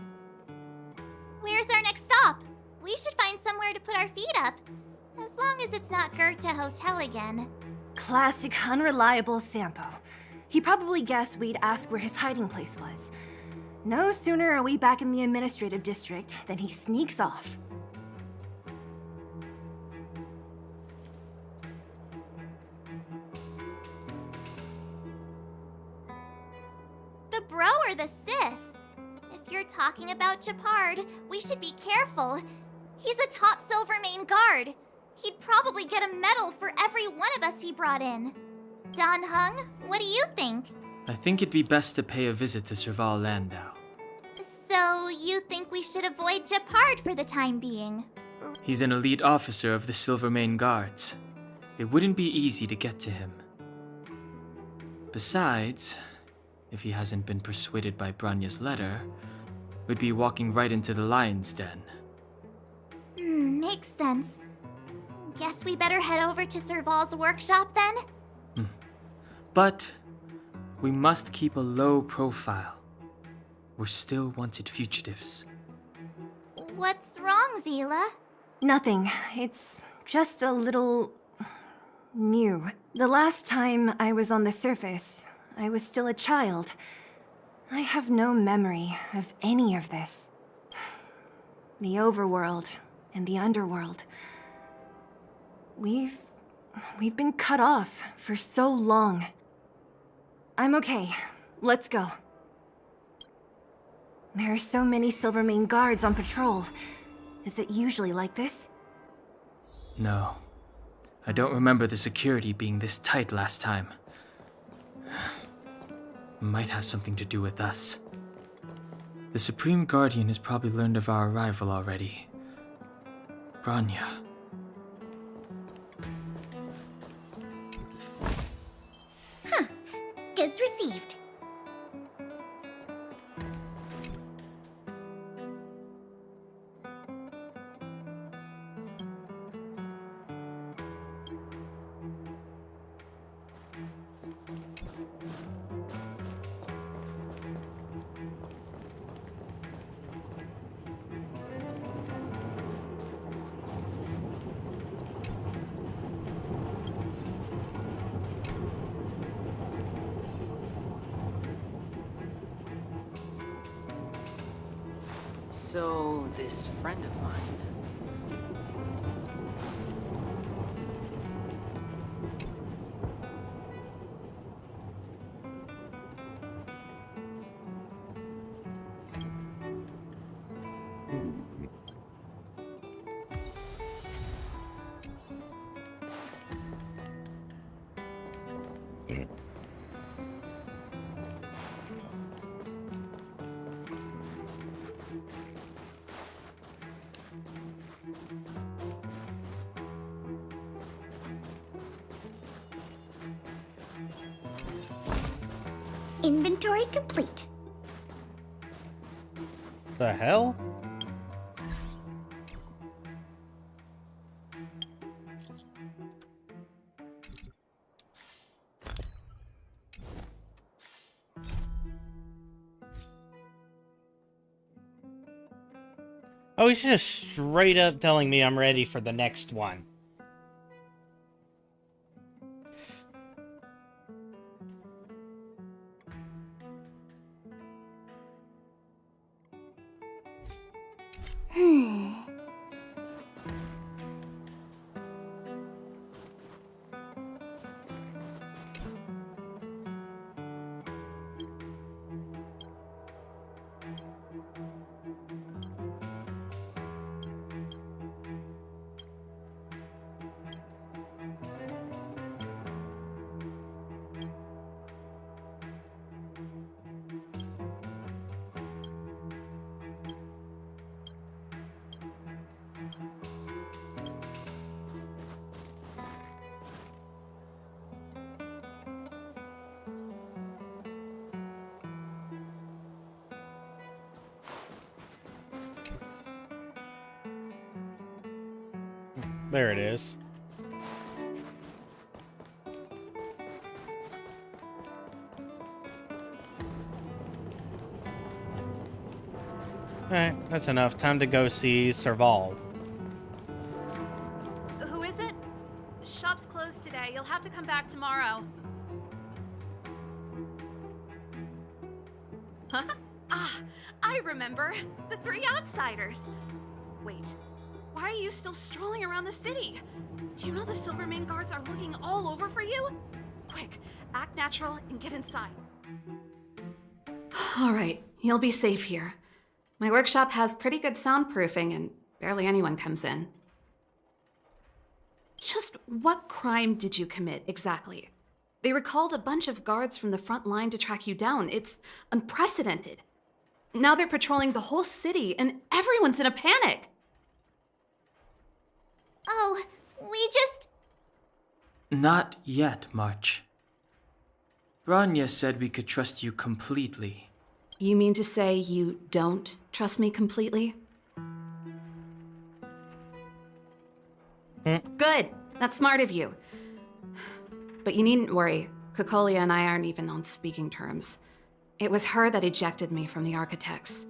B: Where's our next stop? We should find somewhere to put our feet up. As long as it's not Goethe Hotel again.
C: Classic unreliable Sampo. He probably guessed we'd ask where his hiding place was. No sooner are we back in the administrative district than he sneaks off.
B: The bro or the sis? If you're talking about Japard, we should be careful. He's a top Silvermane guard. He'd probably get a medal for every one of us he brought in. Don Hung, what do you think?
W: I think it'd be best to pay a visit to Serval Landau.
B: So, you think we should avoid Japard for the time being?
I: He's an elite officer of the Silvermane Guards. It wouldn't be easy to get to him. Besides, if he hasn't been persuaded by Branya's letter, we'd be walking right into the lion's den.
B: Makes sense. Guess we better head over to Serval's workshop then?
I: But we must keep a low profile. We're still wanted fugitives.
B: What's wrong, Zila?
C: Nothing. It's just a little... new. The last time I was on the surface, I was still a child. I have no memory of any of this. The overworld and the underworld. We've been cut off for so long. I'm okay. Let's go. There are so many Silvermane guards on patrol. Is it usually like this?
I: No. I don't remember the security being this tight last time. Might have something to do with us. The Supreme Guardian has probably learned of our arrival already. Branya.
B: Goods received.
I: So, this friend of mine.
B: Inventory complete.
A: The hell? Oh, he's just straight up telling me I'm ready for the next one. There it is. Alright, that's enough. Time to go see Svarog.
J: Who is it? Shop's closed today. You'll have to come back tomorrow. Huh? Ah, I remember. The three outsiders. Wait, why are you still strolling around the city? Do you know the Silvermane guards are looking all over for you? Quick, act natural and get inside.
D: All right, you'll be safe here. My workshop has pretty good soundproofing and barely anyone comes in. Just what crime did you commit exactly? They recalled a bunch of guards from the front line to track you down. It's unprecedented. Now they're patrolling the whole city and everyone's in a panic.
B: Oh, we just...
W: Not yet, March. Branya said we could trust you completely.
D: You mean to say you don't trust me completely? Good. That's smart of you. But you needn't worry. Kokolia and I aren't even on speaking terms. It was her that ejected me from the Architects.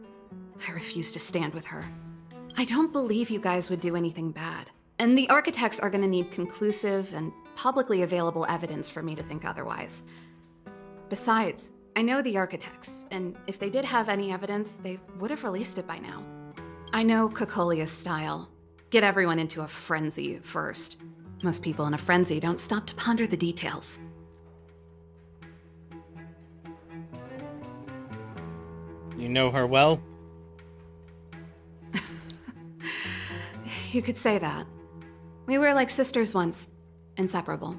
D: I refuse to stand with her. I don't believe you guys would do anything bad. And the Architects are going to need conclusive and publicly available evidence for me to think otherwise. Besides, I know the Architects, and if they did have any evidence, they would have released it by now. I know Kokolia's style. Get everyone into a frenzy first. Most people in a frenzy don't stop to ponder the details.
A: You know her well?
D: You could say that. We were like sisters once, inseparable.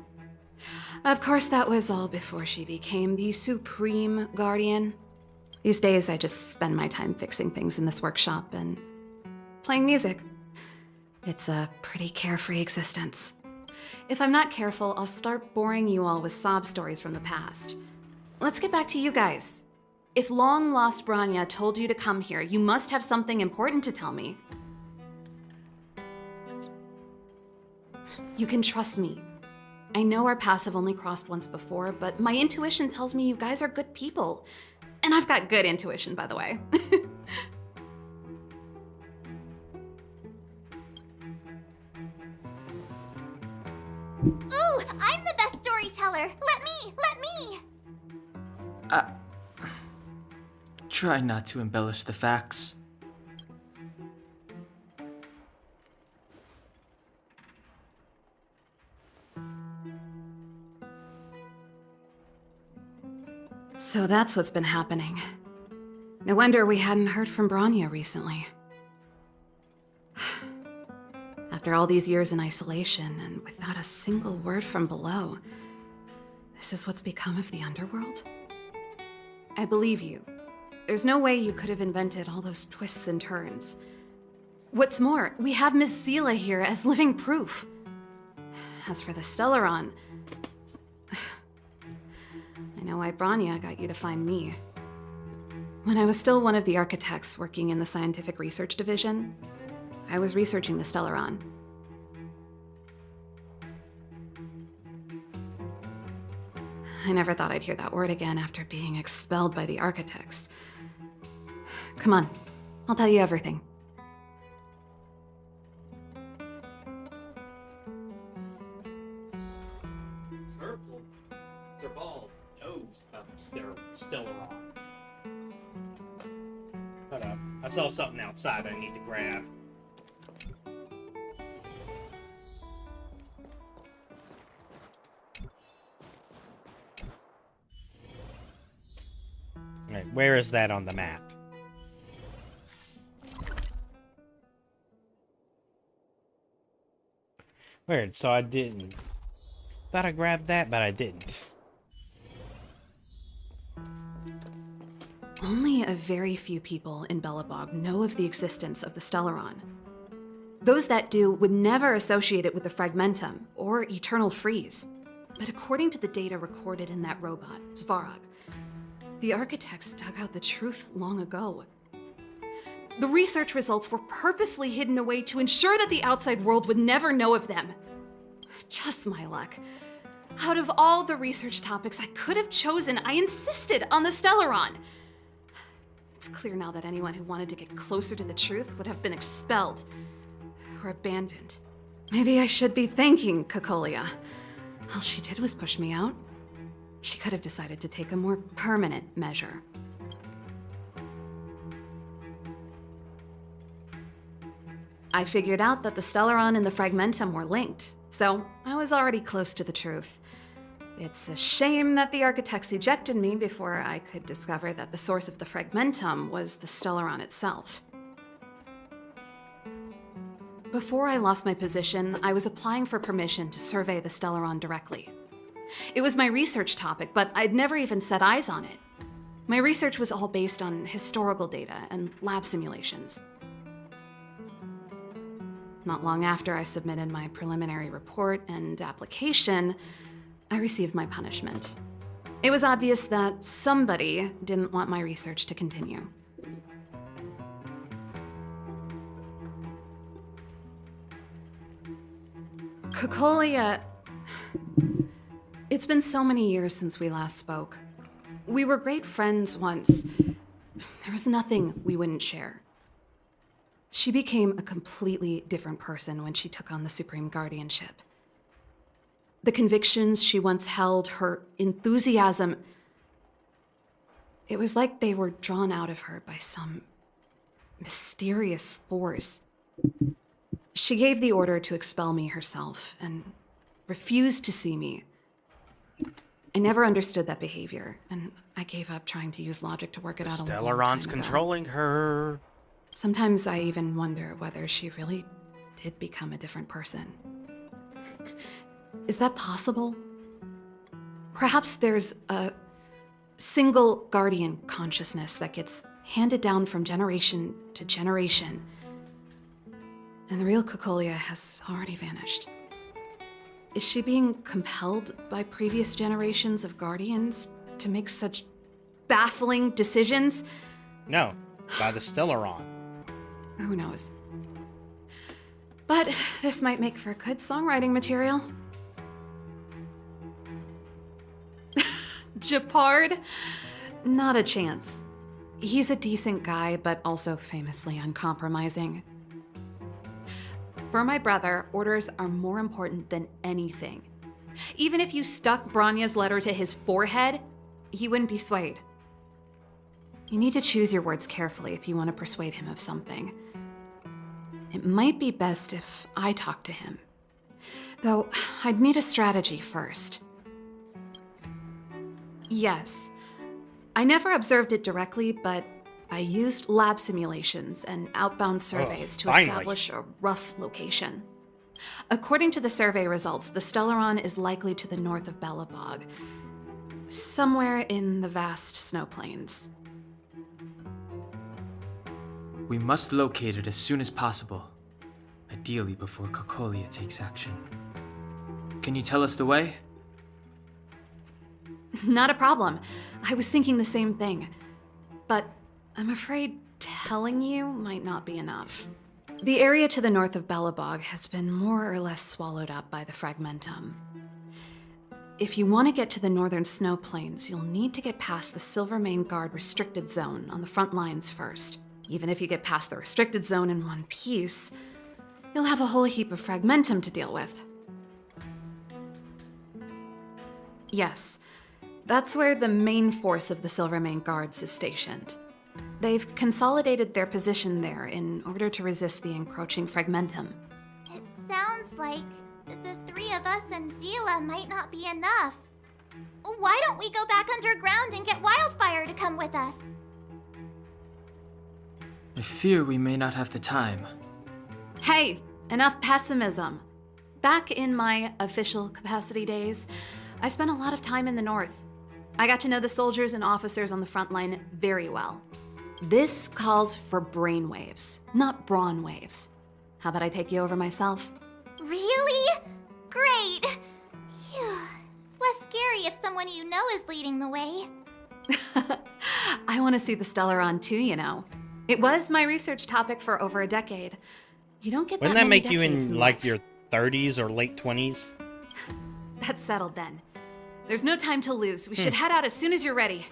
D: Of course, that was all before she became the Supreme Guardian. These days, I just spend my time fixing things in this workshop and playing music. It's a pretty carefree existence. If I'm not careful, I'll start boring you all with sob stories from the past. Let's get back to you guys. If long-lost Branya told you to come here, you must have something important to tell me. You can trust me. I know our paths have only crossed once before, but my intuition tells me you guys are good people. And I've got good intuition, by the way.
B: Ooh, I'm the best storyteller! Let me!
W: Try not to embellish the facts.
D: So that's what's been happening. No wonder we hadn't heard from Bronya recently. After all these years in isolation and without a single word from below, this is what's become of the underworld? I believe you. There's no way you could have invented all those twists and turns. What's more, we have Miss Seela here as living proof. As for the Stellaron, I know why Bronya got you to find me. When I was still one of the architects working in the scientific research division, I was researching the Stellaron. I never thought I'd hear that word again after being expelled by the architects. Come on, I'll tell you everything.
A: Zerbal knows about the Stellaron. Hold up. I saw something outside I need to grab. Right, where is that on the map? Weird, so I didn't. Thought I grabbed that, but I didn't.
D: Only a very few people in Belobog know of the existence of the Stellaron. Those that do would never associate it with the Fragmentum or Eternal Freeze. But according to the data recorded in that robot, Svarog, the architects dug out the truth long ago. The research results were purposely hidden away to ensure that the outside world would never know of them. Just my luck. Out of all the research topics I could have chosen, I insisted on the Stellaron. It's clear now that anyone who wanted to get closer to the truth would have been expelled or abandoned. Maybe I should be thanking Cocolia. All she did was push me out. She could have decided to take a more permanent measure. I figured out that the Stellaron and the Fragmentum were linked, so I was already close to the truth. It's a shame that the architects ejected me before I could discover that the source of the Fragmentum was the Stellaron itself. Before I lost my position, I was applying for permission to survey the Stellaron directly. It was my research topic, but I'd never even set eyes on it. My research was all based on historical data and lab simulations. Not long after I submitted my preliminary report and application, I received my punishment. It was obvious that somebody didn't want my research to continue. Cocolia... It's been so many years since we last spoke. We were great friends once. There was nothing we wouldn't share. She became a completely different person when she took on the Supreme Guardianship. The convictions she once held, her enthusiasm, it was like they were drawn out of her by some mysterious force. She gave the order to expel me herself and refused to see me. I never understood that behavior, and I gave up trying to use logic to work it out a long time
A: Stellaron's
D: ago.
A: controlling her.
D: Sometimes I even wonder whether she really did become a different person. Is that possible? Perhaps there's a single guardian consciousness that gets handed down from generation to generation, and the real Cocolia has already vanished. Is she being compelled by previous generations of guardians to make such baffling decisions?
A: No, by the Stellaron.
D: Who knows? But this might make for good songwriting material. Japard? Not a chance. He's a decent guy, but also famously uncompromising. For my brother, orders are more important than anything. Even if you stuck Bronya's letter to his forehead, he wouldn't be swayed. You need to choose your words carefully if you want to persuade him of something. It might be best if I talk to him. Though, I'd need a strategy first. Yes, I never observed it directly, but I used lab simulations and outbound surveys to establish a rough location. According to the survey results, the Stellaron is likely to the north of Belobog, somewhere in the vast snow plains.
W: We must locate it as soon as possible, ideally before Cocolia takes action. Can you tell us the way?
D: Not a problem. I was thinking the same thing. But I'm afraid telling you might not be enough. The area to the north of Belobog has been more or less swallowed up by the Fragmentum. If you want to get to the northern snow plains, you'll need to get past the Silvermane Guard restricted zone on the front lines first. Even if you get past the restricted zone in one piece, you'll have a whole heap of Fragmentum to deal with. Yes, that's where the main force of the Silvermane Guards is stationed. They've consolidated their position there in order to resist the encroaching Fragmentum.
B: It sounds like the three of us and Zila might not be enough. Why don't we go back underground and get Wildfire to come with us?
W: I fear we may not have the time.
D: Hey, enough pessimism. Back in my official capacity days, I spent a lot of time in the north. I got to know the soldiers and officers on the front line very well. This calls for brainwaves, not brawn waves. How about I take you over myself?
B: Really? Great! Phew. It's less scary if someone you know is leading the way.
D: I want to see the Stellaron too, you know. It was my research topic for over a decade. You don't get
A: Wouldn't
D: that
A: that
D: many
A: make you
D: decades
A: in
D: life.
A: like your 30s or late 20s?
D: That's settled then. There's no time to lose. We should head out as soon as you're ready.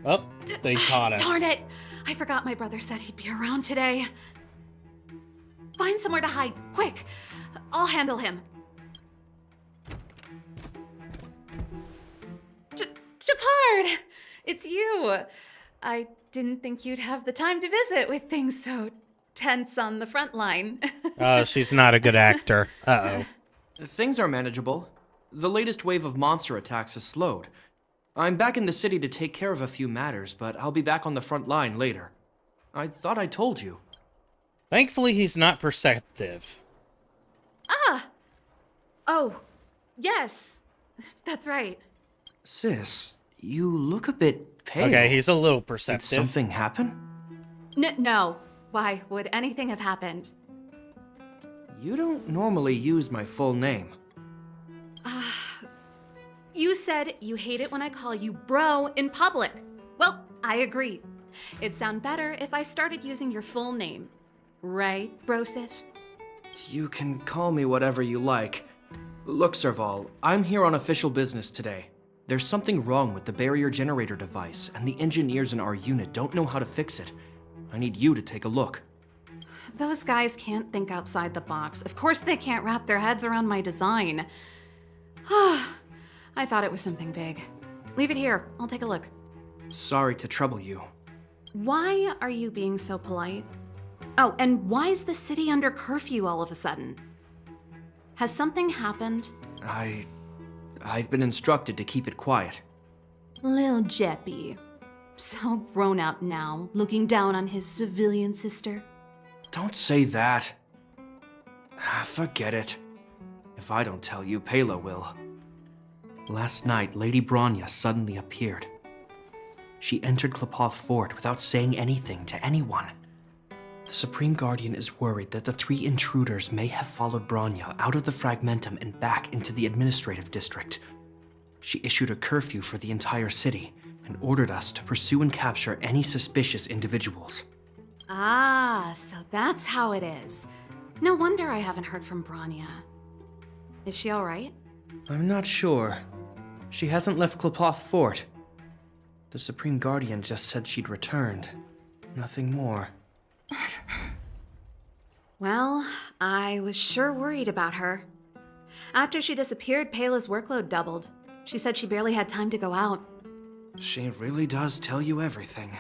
A: Oh, they caught us.
D: Darn it! I forgot my brother said he'd be around today. Find somewhere to hide, quick! I'll handle him. Japard! It's you! I didn't think you'd have the time to visit with things so tense on the front line.
A: Oh, she's not a good actor. Uh-oh.
S: Things are manageable. The latest wave of monster attacks has slowed. I'm back in the city to take care of a few matters, but I'll be back on the front line later. I thought I told you.
A: Thankfully, he's not perceptive.
D: Ah! Oh, yes. That's right.
S: Sis, you look a bit pale.
A: Okay, he's a little perceptive.
S: Did something happen?
D: No. Why would anything have happened?
S: You don't normally use my full name.
D: You said you hate it when I call you bro in public. Well, I agree. It'd sound better if I started using your full name. Right, Brosif?
S: You can call me whatever you like. Look, Serval, I'm here on official business today. There's something wrong with the barrier generator device, and the engineers in our unit don't know how to fix it. I need you to take a look.
D: Those guys can't think outside the box. Of course they can't wrap their heads around my design. I thought it was something big. Leave it here. I'll take a look.
S: Sorry to trouble you.
D: Why are you being so polite? Oh, and why is the city under curfew all of a sudden? Has something happened?
S: I've been instructed to keep it quiet.
D: Lil Jeppy. So grown up now, looking down on his civilian sister.
S: Don't say that. Forget it. If I don't tell you, Pela will. Last night, Lady Bronya suddenly appeared. She entered Klapoth Fort without saying anything to anyone. The Supreme Guardian is worried that the three intruders may have followed Bronya out of the Fragmentum and back into the administrative district. She issued a curfew for the entire city and ordered us to pursue and capture any suspicious individuals.
D: Ah, so that's how it is. No wonder I haven't heard from Bronya. Is she all right?
S: I'm not sure. She hasn't left Klapoth Fort. The Supreme Guardian just said she'd returned. Nothing more.
D: Well, I was sure worried about her. After she disappeared, Pela's workload doubled. She said she barely had time to go out.
S: She really does tell you everything.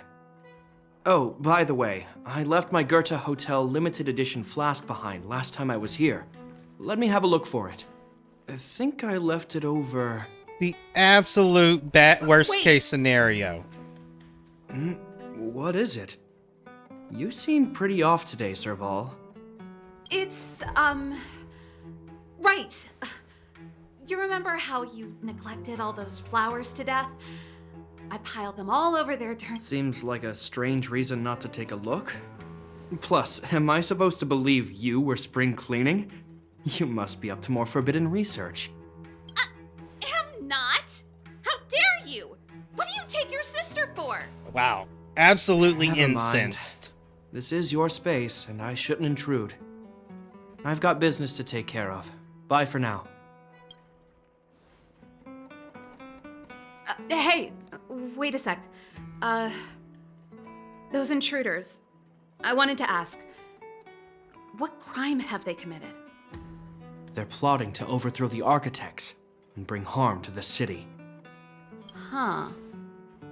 S: Oh, by the way, I left my Goethe Hotel limited edition flask behind last time I was here. Let me have a look for it. I think I left it over...
A: The absolute worst case scenario.
S: What is it? You seem pretty off today, Serval.
D: It's, right. You remember how you neglected all those flowers to death? I piled them all over there during...
S: Seems like a strange reason not to take a look. Plus, am I supposed to believe you were spring cleaning? You must be up to more forbidden research.
D: Am not? How dare you? What do you take your sister for?
A: Wow. Absolutely
S: Never mind.
A: incensed.
S: This is your space, and I shouldn't intrude. I've got business to take care of. Bye for now.
D: Hey, wait a sec. Those intruders. I wanted to ask, what crime have they committed?
S: They're plotting to overthrow the architects and bring harm to the city.
D: Huh.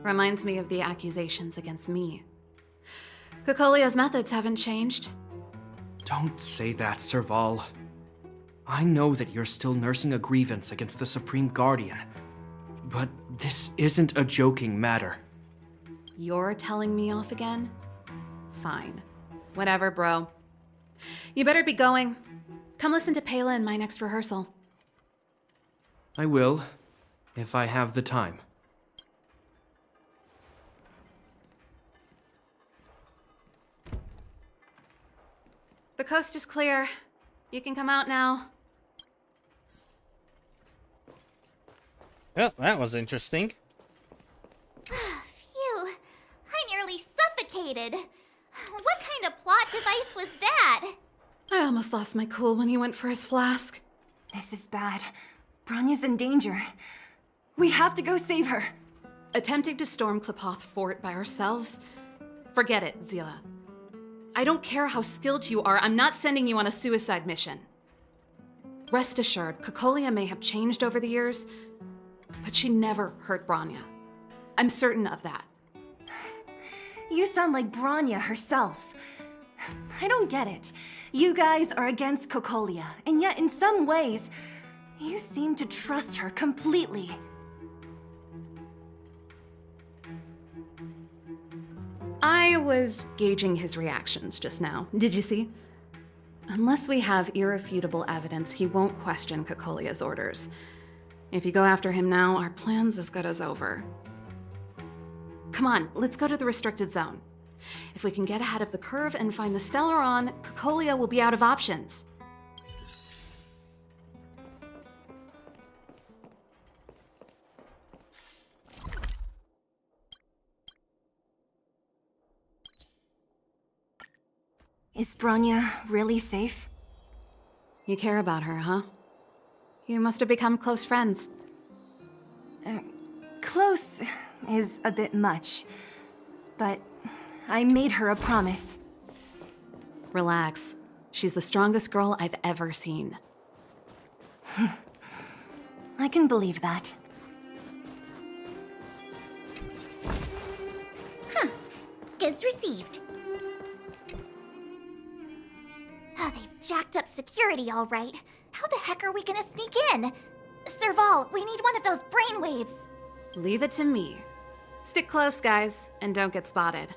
D: Reminds me of the accusations against me. Cocolia's methods haven't changed.
S: Don't say that, Serval. I know that you're still nursing a grievance against the Supreme Guardian, but this isn't a joking matter.
D: You're telling me off again? Fine. Whatever, bro. You better be going. Come listen to Pela in my next rehearsal.
S: I will, if I have the time.
D: The coast is clear. You can come out now.
A: Well, that was interesting.
B: Phew, I nearly suffocated. What kind of plot device was that?
D: I almost lost my cool when he went for his flask.
C: This is bad. Bronya's in danger. We have to go save her.
D: Attempting to storm Klipoth Fort by ourselves? Forget it, Zila. I don't care how skilled you are, I'm not sending you on a suicide mission. Rest assured, Cocolia may have changed over the years, but she never hurt Bronya. I'm certain of that.
C: You sound like Bronya herself. I don't get it. You guys are against Cocolia, and yet in some ways, you seem to trust her completely.
D: I was gauging his reactions just now. Did you see? Unless we have irrefutable evidence, he won't question Cocolia's orders. If you go after him now, our plan's as good as over. Come on, let's go to the restricted zone. If we can get ahead of the curve and find the Stellaron, Cocolia will be out of options.
C: Is Bronya really safe?
D: You care about her, huh? You must have become close friends.
C: Close is a bit much, but I made her a promise.
D: Relax. She's the strongest girl I've ever seen.
C: I can believe that.
B: Goods received. Oh, they've jacked up security all right. How the heck are we gonna sneak in? Serval, we need one of those brainwaves.
D: Leave it to me. Stick close, guys, and don't get spotted.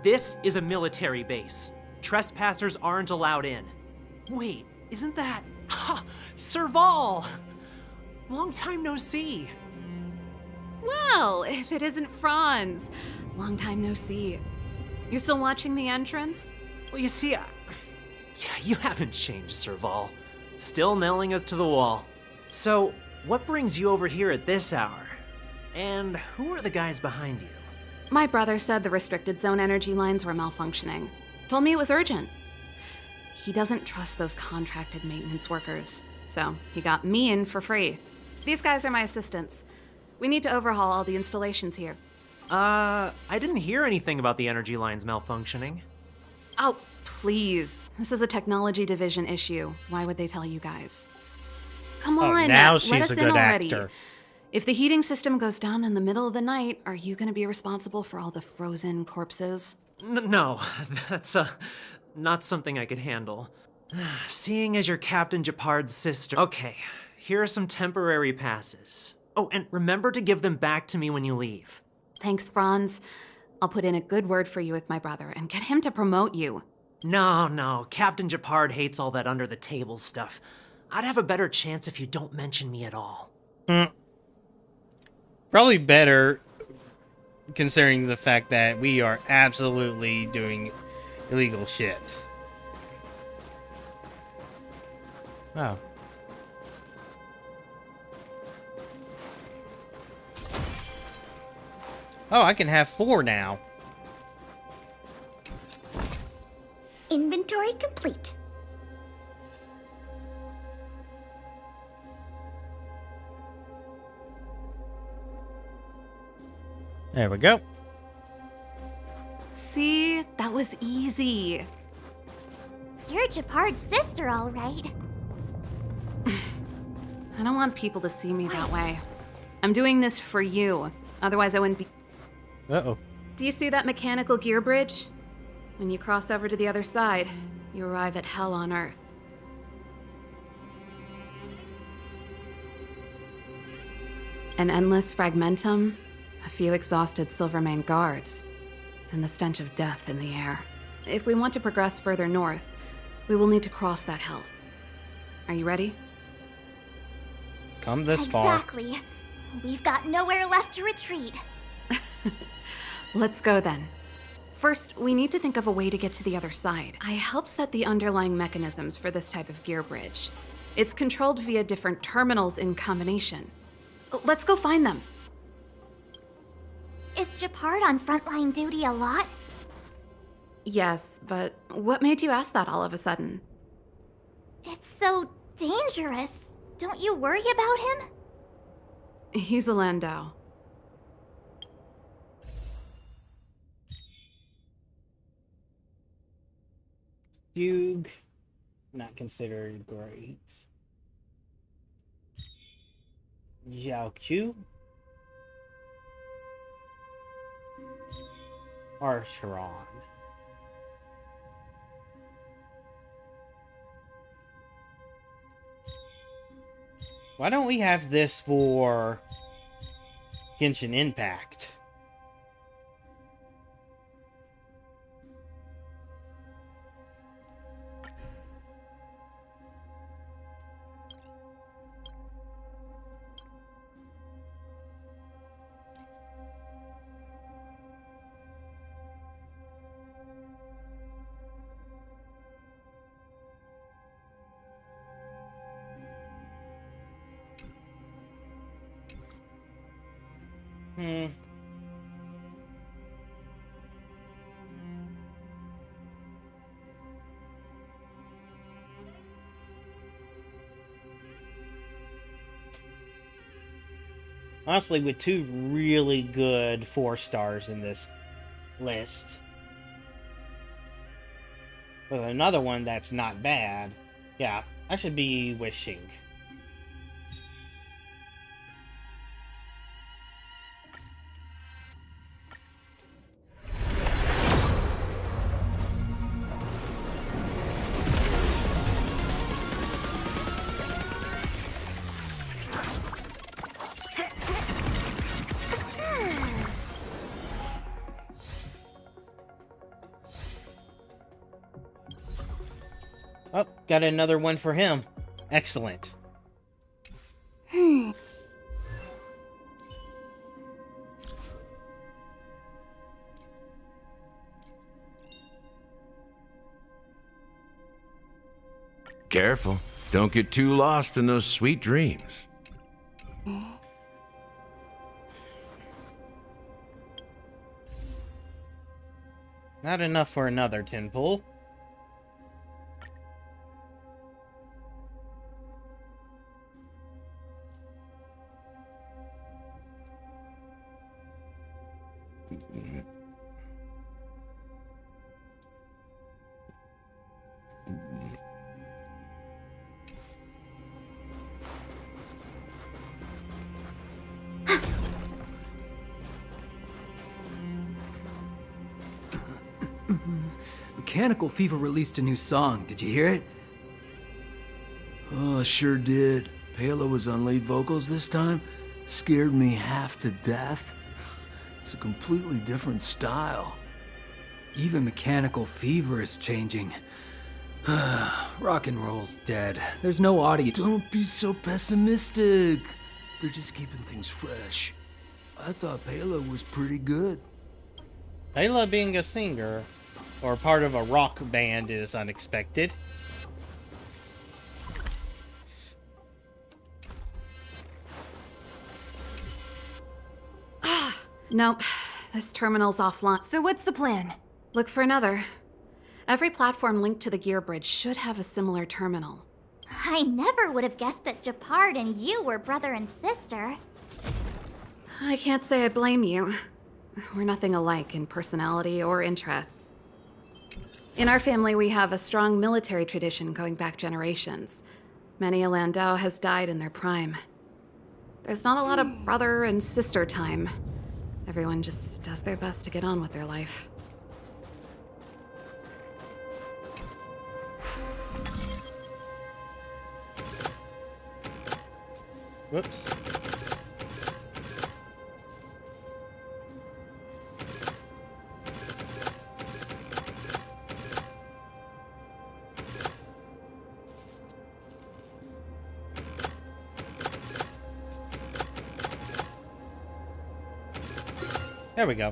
F: This is a military base. Trespassers aren't allowed in. Wait, isn't that... Ha! Serval! Long time no see.
D: Well, if it isn't Franz. Long time no see. You're still watching the entrance?
F: Well, you see, you haven't changed, Serval. Still nailing us to the wall. So, what brings you over here at this hour? And who are the guys behind you?
D: My brother said the restricted zone energy lines were malfunctioning. Told me it was urgent. He doesn't trust those contracted maintenance workers, so he got me in for free. These guys are my assistants. We need to overhaul all the installations here.
F: I didn't hear anything about the energy lines malfunctioning.
D: Oh, please. This is a technology division issue. Why would they tell you guys? Come on,
A: now
D: let
A: she's
D: us
A: a
D: in
A: good
D: already.
A: actor.
D: If the heating system goes down in the middle of the night, are you going to be responsible for all the frozen corpses?
F: No, that's not something I could handle. Seeing as you're Captain Japard's sister. Okay, here are some temporary passes. Oh, and remember to give them back to me when you leave.
D: Thanks, Franz. I'll put in a good word for you with my brother and get him to promote you.
F: No, Captain Japard hates all that under-the-table stuff. I'd have a better chance if you don't mention me at all.
A: Probably better, considering the fact that we are absolutely doing illegal shit. Oh. Oh, I can have 4 now.
B: Inventory complete.
A: There we go.
D: See? That was easy.
B: You're Japard's sister, all right.
D: I don't want people to see me that way. I'm doing this for you. Otherwise, I wouldn't be...
A: Uh-oh.
D: Do you see that mechanical gear bridge? When you cross over to the other side, you arrive at hell on Earth. An endless fragmentum, a few exhausted Silvermane guards, and the stench of death in the air. If we want to progress further north, we will need to cross that hell. Are you ready?
A: Come this far.
B: Exactly. We've got nowhere left to retreat.
D: Let's go then. First, we need to think of a way to get to the other side. I helped set the underlying mechanisms for this type of gear bridge. It's controlled via different terminals in combination. Let's go find them.
B: Is Japard on frontline duty a lot?
D: Yes, but what made you ask that all of a sudden?
B: It's so dangerous. Don't you worry about him?
D: He's a Landau.
A: Fugue, not considered great. Jiaoqiu or Sharon. Why don't we have this for Genshin Impact? Honestly, with 2 really good 4 stars in this list, with another one that's not bad, yeah, I should be wishing. Oh, got another one for him. Excellent.
T: Careful. Don't get too lost in those sweet dreams.
A: Not enough for another tin pool.
N: Mechanical Fever released a new song. Did you hear it?
G: Oh, sure did. Palo was on lead vocals this time. Scared me half to death. It's a completely different style.
N: Even Mechanical Fever is changing. Rock and roll's dead. There's no audio.
G: Don't be so pessimistic. They're just keeping things fresh. I thought Palo was pretty good.
A: Ayla being a singer, or part of a rock band, is unexpected.
D: Nope. This terminal's offline.
C: So what's the plan?
D: Look for another. Every platform linked to the gear bridge should have a similar terminal.
B: I never would have guessed that Japard and you were brother and sister.
D: I can't say I blame you. We're nothing alike in personality or interests. In our family, we have a strong military tradition going back generations. Many a Landau has died in their prime. There's not a lot of brother and sister time. Everyone just does their best to get on with their life.
A: Whoops. There we go.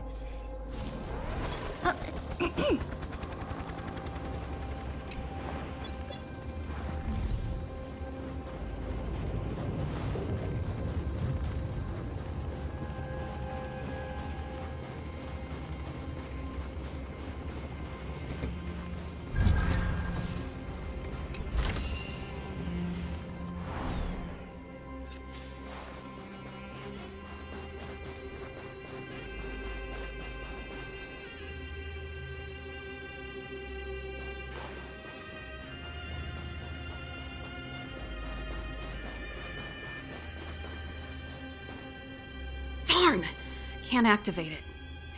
D: Darn! Can't activate it.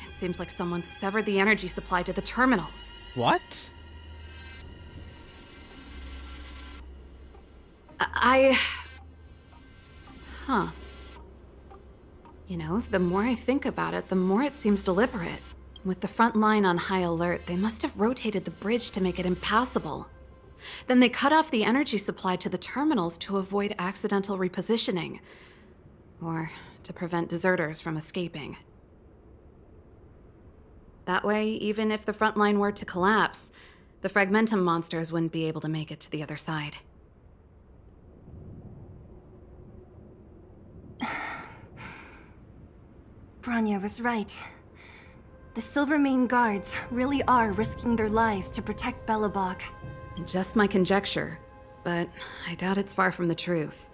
D: It seems like someone severed the energy supply to the terminals.
A: What?
D: Huh. You know, the more I think about it, the more it seems deliberate. With the front line on high alert, they must have rotated the bridge to make it impassable. Then they cut off the energy supply to the terminals to avoid accidental repositioning. Or to prevent deserters from escaping. That way, even if the front line were to collapse, the Fragmentum monsters wouldn't be able to make it to the other side.
C: Branya was right. The Silvermane guards really are risking their lives to protect Belobog.
D: Just my conjecture, but I doubt it's far from the truth.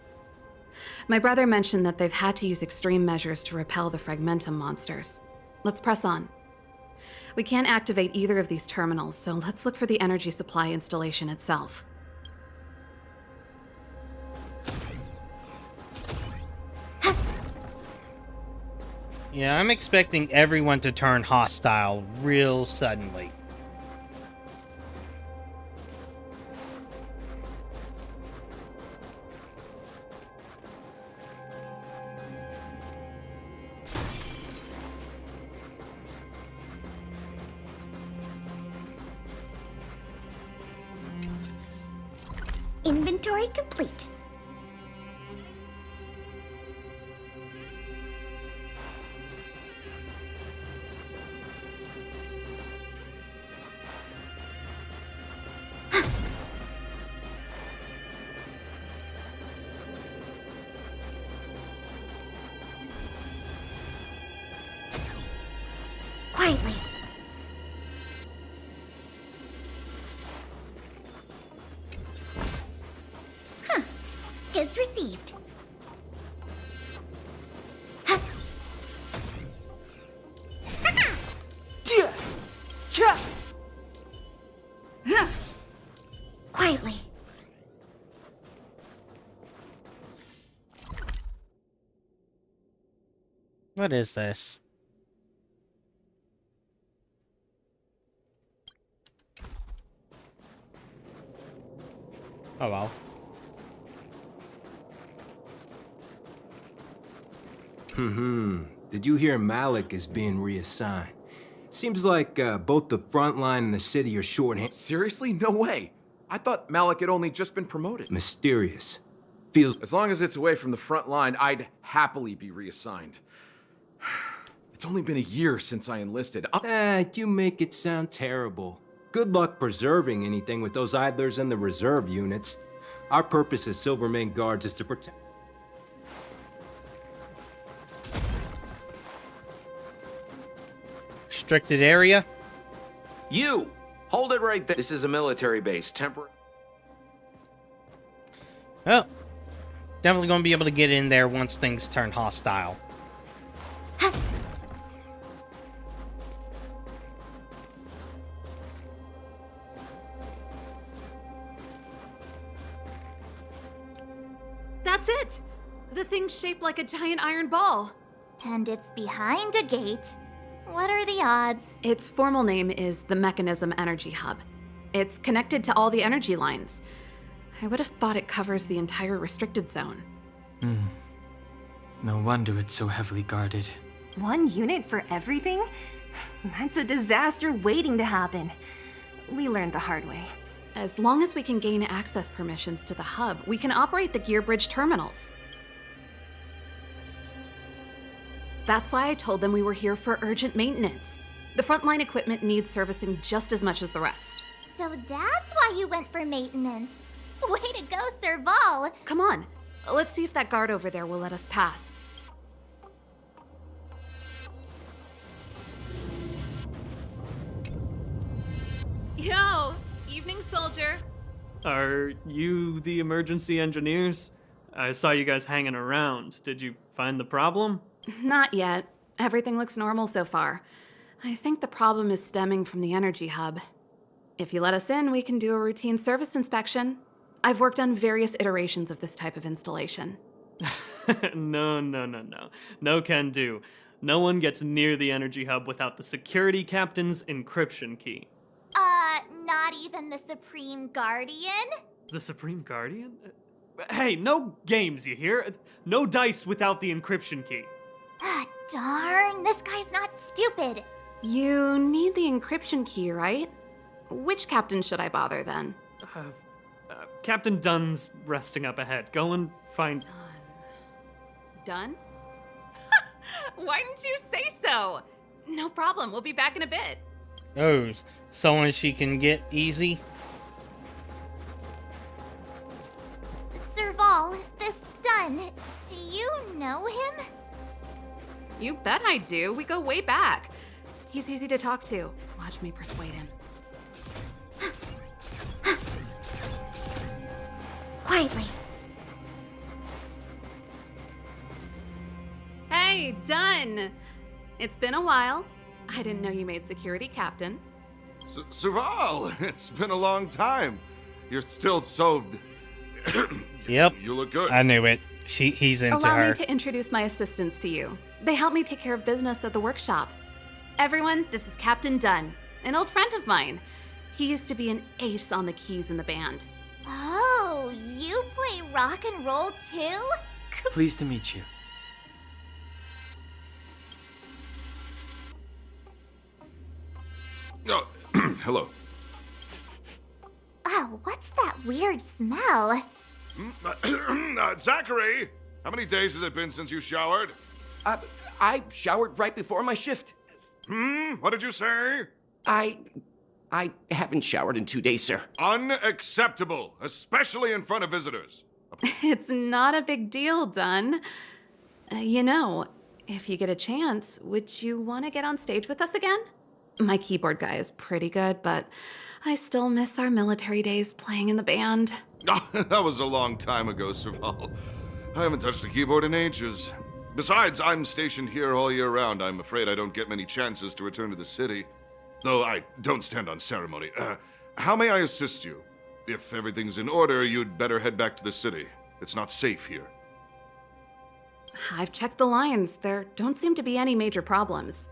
D: My brother mentioned that they've had to use extreme measures to repel the Fragmentum monsters. Let's press on. We can't activate either of these terminals, so let's look for the energy supply installation itself.
A: Yeah, I'm expecting everyone to turn hostile real suddenly.
B: Inventory complete. Quietly. Messages received. Quietly.
A: What is this? Oh well.
Q: Did you hear Malik is being reassigned? Seems like both the front line and the city are shorthanded.
U: Seriously? No way. I thought Malik had only just been promoted.
Q: Mysterious. Feels...
U: As long as it's away from the front line, I'd happily be reassigned. It's only been a year since I enlisted.
Q: You make it sound terrible. Good luck preserving anything with those idlers and the reserve units. Our purpose as Silvermane Guards is to protect...
A: Restricted area?
G: You! Hold it right there. This is a military base. Temporary.
A: Well, definitely going to be able to get in there once things turn hostile.
D: That's it! The thing's shaped like a giant iron ball.
B: And it's behind a gate. What are the odds?
D: Its formal name is the Mechanism Energy Hub. It's connected to all the energy lines. I would have thought it covers the entire restricted zone.
W: No wonder it's so heavily guarded.
C: One unit for everything? That's a disaster waiting to happen. We learned the hard way.
D: As long as we can gain access permissions to the hub, we can operate the gear bridge terminals. That's why I told them we were here for urgent maintenance. The frontline equipment needs servicing just as much as the rest.
B: So that's why you went for maintenance. Way to go, Serval!
D: Come on, let's see if that guard over there will let us pass.
J: Yo! Evening, soldier.
F: Are you the emergency engineers? I saw you guys hanging around. Did you find the problem?
D: Not yet. Everything looks normal so far. I think the problem is stemming from the energy hub. If you let us in, we can do a routine service inspection. I've worked on various iterations of this type of installation.
F: No. No can do. No one gets near the energy hub without the security captain's encryption key.
B: Not even the Supreme Guardian?
F: The Supreme Guardian? Hey, no games, you hear? No dice without the encryption key.
B: Ah, darn, this guy's not stupid.
D: You need the encryption key, right? Which captain should I bother then?
F: Captain Dunn's resting up ahead. Go and find...
D: Done? Why didn't you say so? No problem, we'll be back in a bit.
A: Oh, someone she can get easy?
B: Serval, this Dunn, do you know him?
D: You bet I do. We go way back. He's easy to talk to. Watch me persuade him.
B: Quietly.
D: Hey, Dunn! It's been a while. I didn't know you made security captain.
T: Serval, it's been a long time. You're still so...
A: Yep.
T: You look good.
A: I knew it. He's into
D: Allow
A: her.
D: me to introduce my assistants to you. They help me take care of business at the workshop. Everyone, this is Captain Dunn, an old friend of mine. He used to be an ace on the keys in the band.
B: Oh, you play rock and roll too?
W: Pleased to meet you.
T: Oh, hello.
B: Oh, what's that weird smell?
T: Zachary, how many days has it been since you showered?
V: I showered right before my shift.
T: What did you say?
V: I haven't showered in 2 days, sir.
T: Unacceptable, especially in front of visitors.
D: It's not a big deal, Dunn. You know, if you get a chance, would you want to get on stage with us again? My keyboard guy is pretty good, but I still miss our military days playing in the band.
K: That was a long time ago, Serval. I haven't touched a keyboard in ages. Besides, I'm stationed here all year round. I'm afraid I don't get many chances to return to the city. Though I don't stand on ceremony. How may I assist you? If everything's in order, you'd better head back to the city. It's not safe here.
D: I've checked the lines. There don't seem to be any major problems.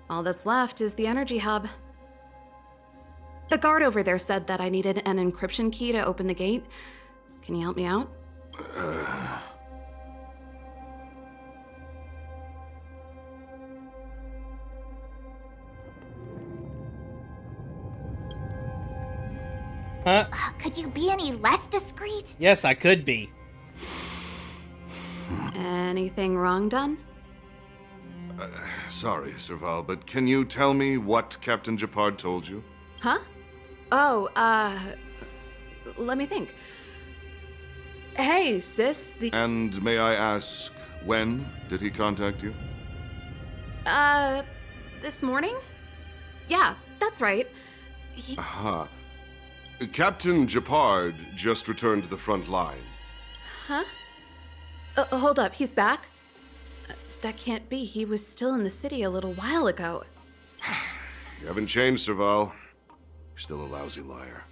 D: All that's left is the energy hub. The guard over there said that I needed an encryption key to open the gate. Can you help me out?
A: Huh?
B: Could you be any less discreet?
A: Yes, I could be.
D: Anything wrong done?
K: Sorry, Serval, but can you tell me what Captain Gepard told you?
D: Huh? Oh, let me think. Hey, sis,
K: And may I ask, when did he contact you?
D: This morning? Yeah, that's right.
K: Aha. Captain Gepard just returned to the front line.
D: Huh? Hold up, he's back? That can't be. He was still in the city a little while ago.
K: You haven't changed, Serval. You're still a lousy liar.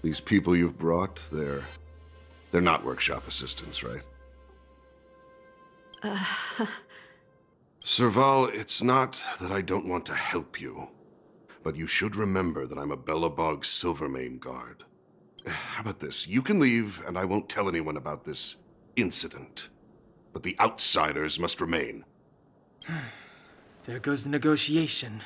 K: These people you've brought, they're not workshop assistants, right? Serval, it's not that I don't want to help you, but you should remember that I'm a Belobog Silvermane guard. How about this? You can leave, and I won't tell anyone about this incident. But the outsiders must remain.
W: There goes the negotiation.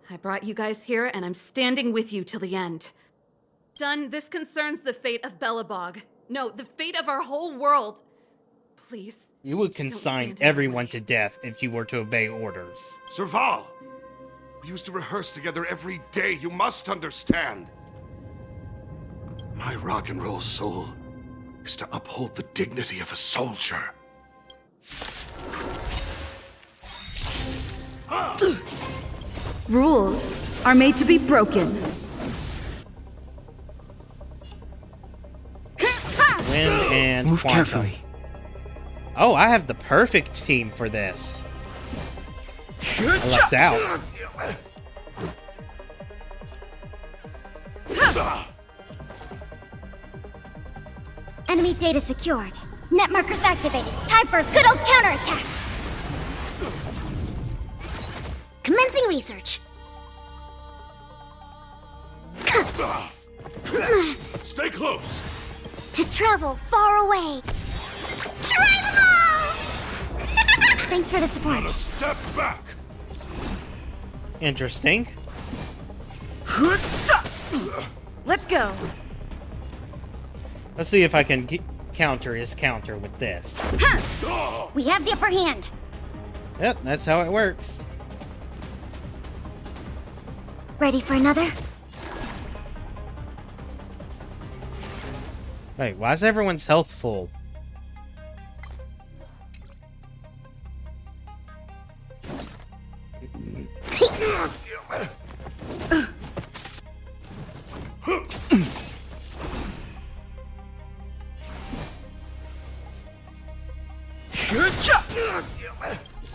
D: I brought you guys here, and I'm standing with you till the end. Done. This concerns the fate of Belobog. No, the fate of our whole world. Please.
A: You would consign everyone to death if you were to obey orders.
K: Serval! We used to rehearse together every day, you must understand. My rock and roll soul is to uphold the dignity of a soldier.
L: Rules are made to be broken.
A: Win and
W: Move
A: quantum.
W: carefully.
A: Oh, I have the perfect team for this. I lucked out.
B: Enemy data secured. Net markers activated. Time for a good old counterattack. Commencing research.
K: Stay close.
B: To travel far away. Try them all! Thanks for the support.
K: Not a step back.
A: Interesting.
L: Let's go.
A: Let's see if I can counter his counter with this.
B: We have the upper hand.
A: Yep, that's how it works.
B: Ready for another?
A: Wait, why is everyone's health full?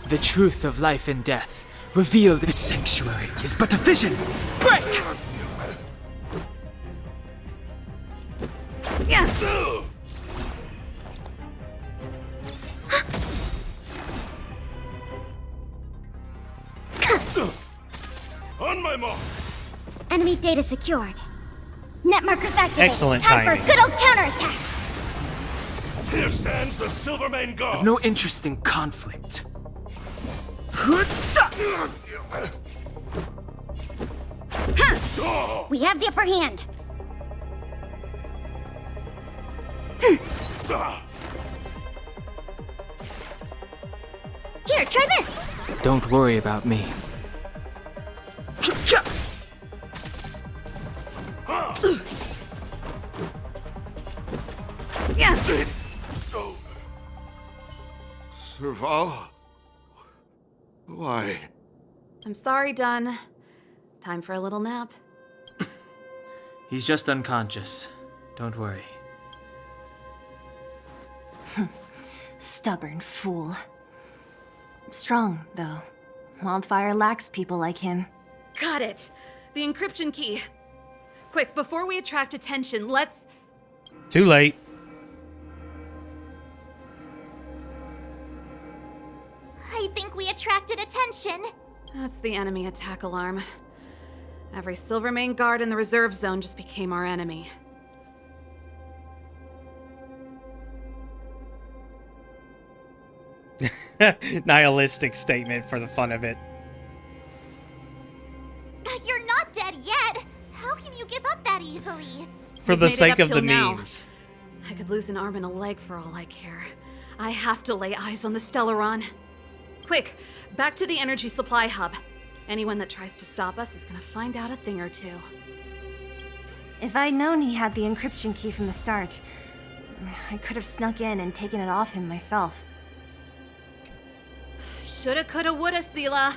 W: The truth of life and death, revealed in this sanctuary, is but a vision. Break!
K: On my mark.
B: Enemy data secured. Net markers activated.
A: Excellent
B: Time
A: timing.
B: for a good old counterattack.
K: Here stands the Silvermane
W: I've
K: Guard.
W: no interest in conflict.
B: We have the upper hand. Here, try this.
W: Don't worry about me.
K: Serval? Why?
D: I'm sorry, Dunn. Time for a little nap.
W: He's just unconscious. Don't worry.
C: Stubborn fool. Strong, though. Wildfire lacks people like him.
M: Got it. The encryption key. Quick, before we attract attention, let's...
A: Too late.
B: I think we attracted attention.
D: That's the enemy attack alarm. Every Silvermane guard in the reserve zone just became our enemy.
A: Nihilistic statement for the fun of it.
B: You're not dead yet. How can you give up that easily?
A: For the
D: Made it
A: sake
D: up
A: of the
D: till now.
A: memes.
D: I could lose an arm and a leg for all I care. I have to lay eyes on the Stellaron. Quick, back to the energy supply hub. Anyone that tries to stop us is gonna find out a thing or two.
C: If I'd known he had the encryption key from the start, I could have snuck in and taken it off him myself.
D: Shoulda, coulda, woulda, Sela.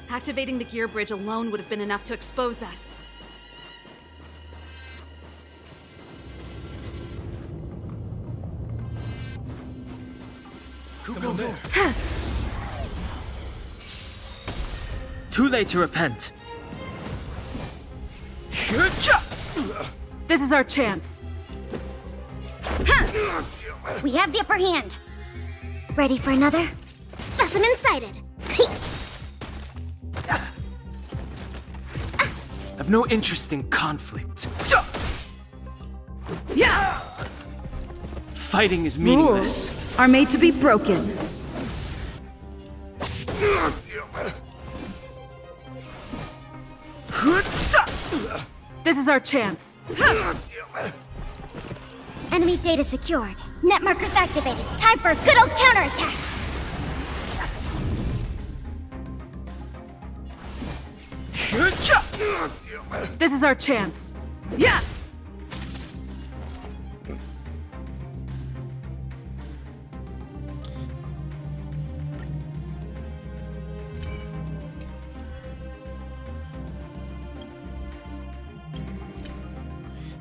D: Activating the gear bridge alone would have been enough to expose us.
T: Someone there.
W: Too late to repent.
M: This is our chance.
B: We have the upper hand. Ready for another? Specimen sighted.
W: I've no interest in conflict.
L: Yeah!
W: Fighting is meaningless.
L: Rules are made to be broken.
M: This is our chance.
B: Enemy data secured. Net markers activated. Time for a good old counterattack.
M: This is our chance.
L: Yeah!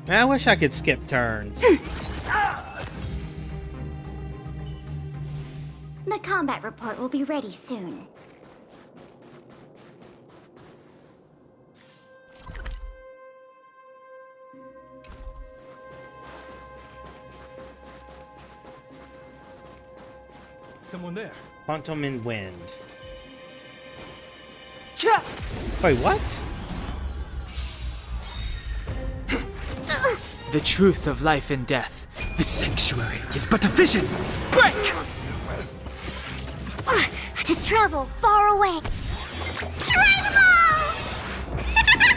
A: Man, I wish I could skip turns.
B: The combat report will be ready soon.
N: Someone there.
A: Quantum and wind. Wait, what?
W: The truth of life and death. The sanctuary is but a vision. Break!
B: To travel far away. Try them all!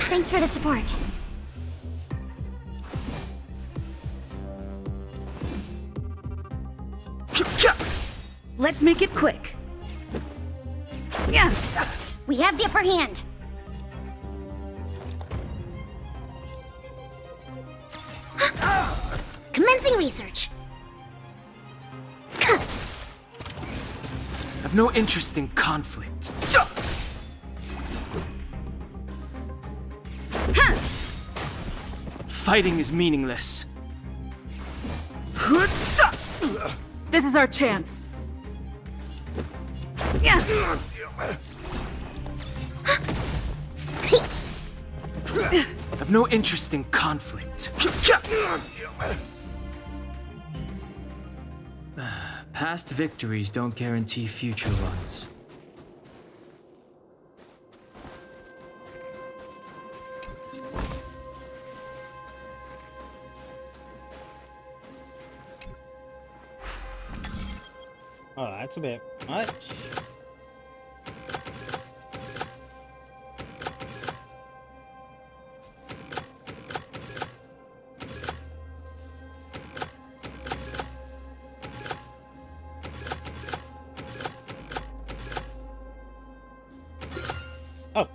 B: Thanks for the support.
L: Let's make it quick. Yeah!
B: We have the upper hand. Commencing research.
W: I've no interest in conflict. Fighting is meaningless.
M: This is our chance.
L: Yeah!
W: I've no interest in conflict. Past victories don't guarantee future ones.
A: Oh, that's a bit much. Oh.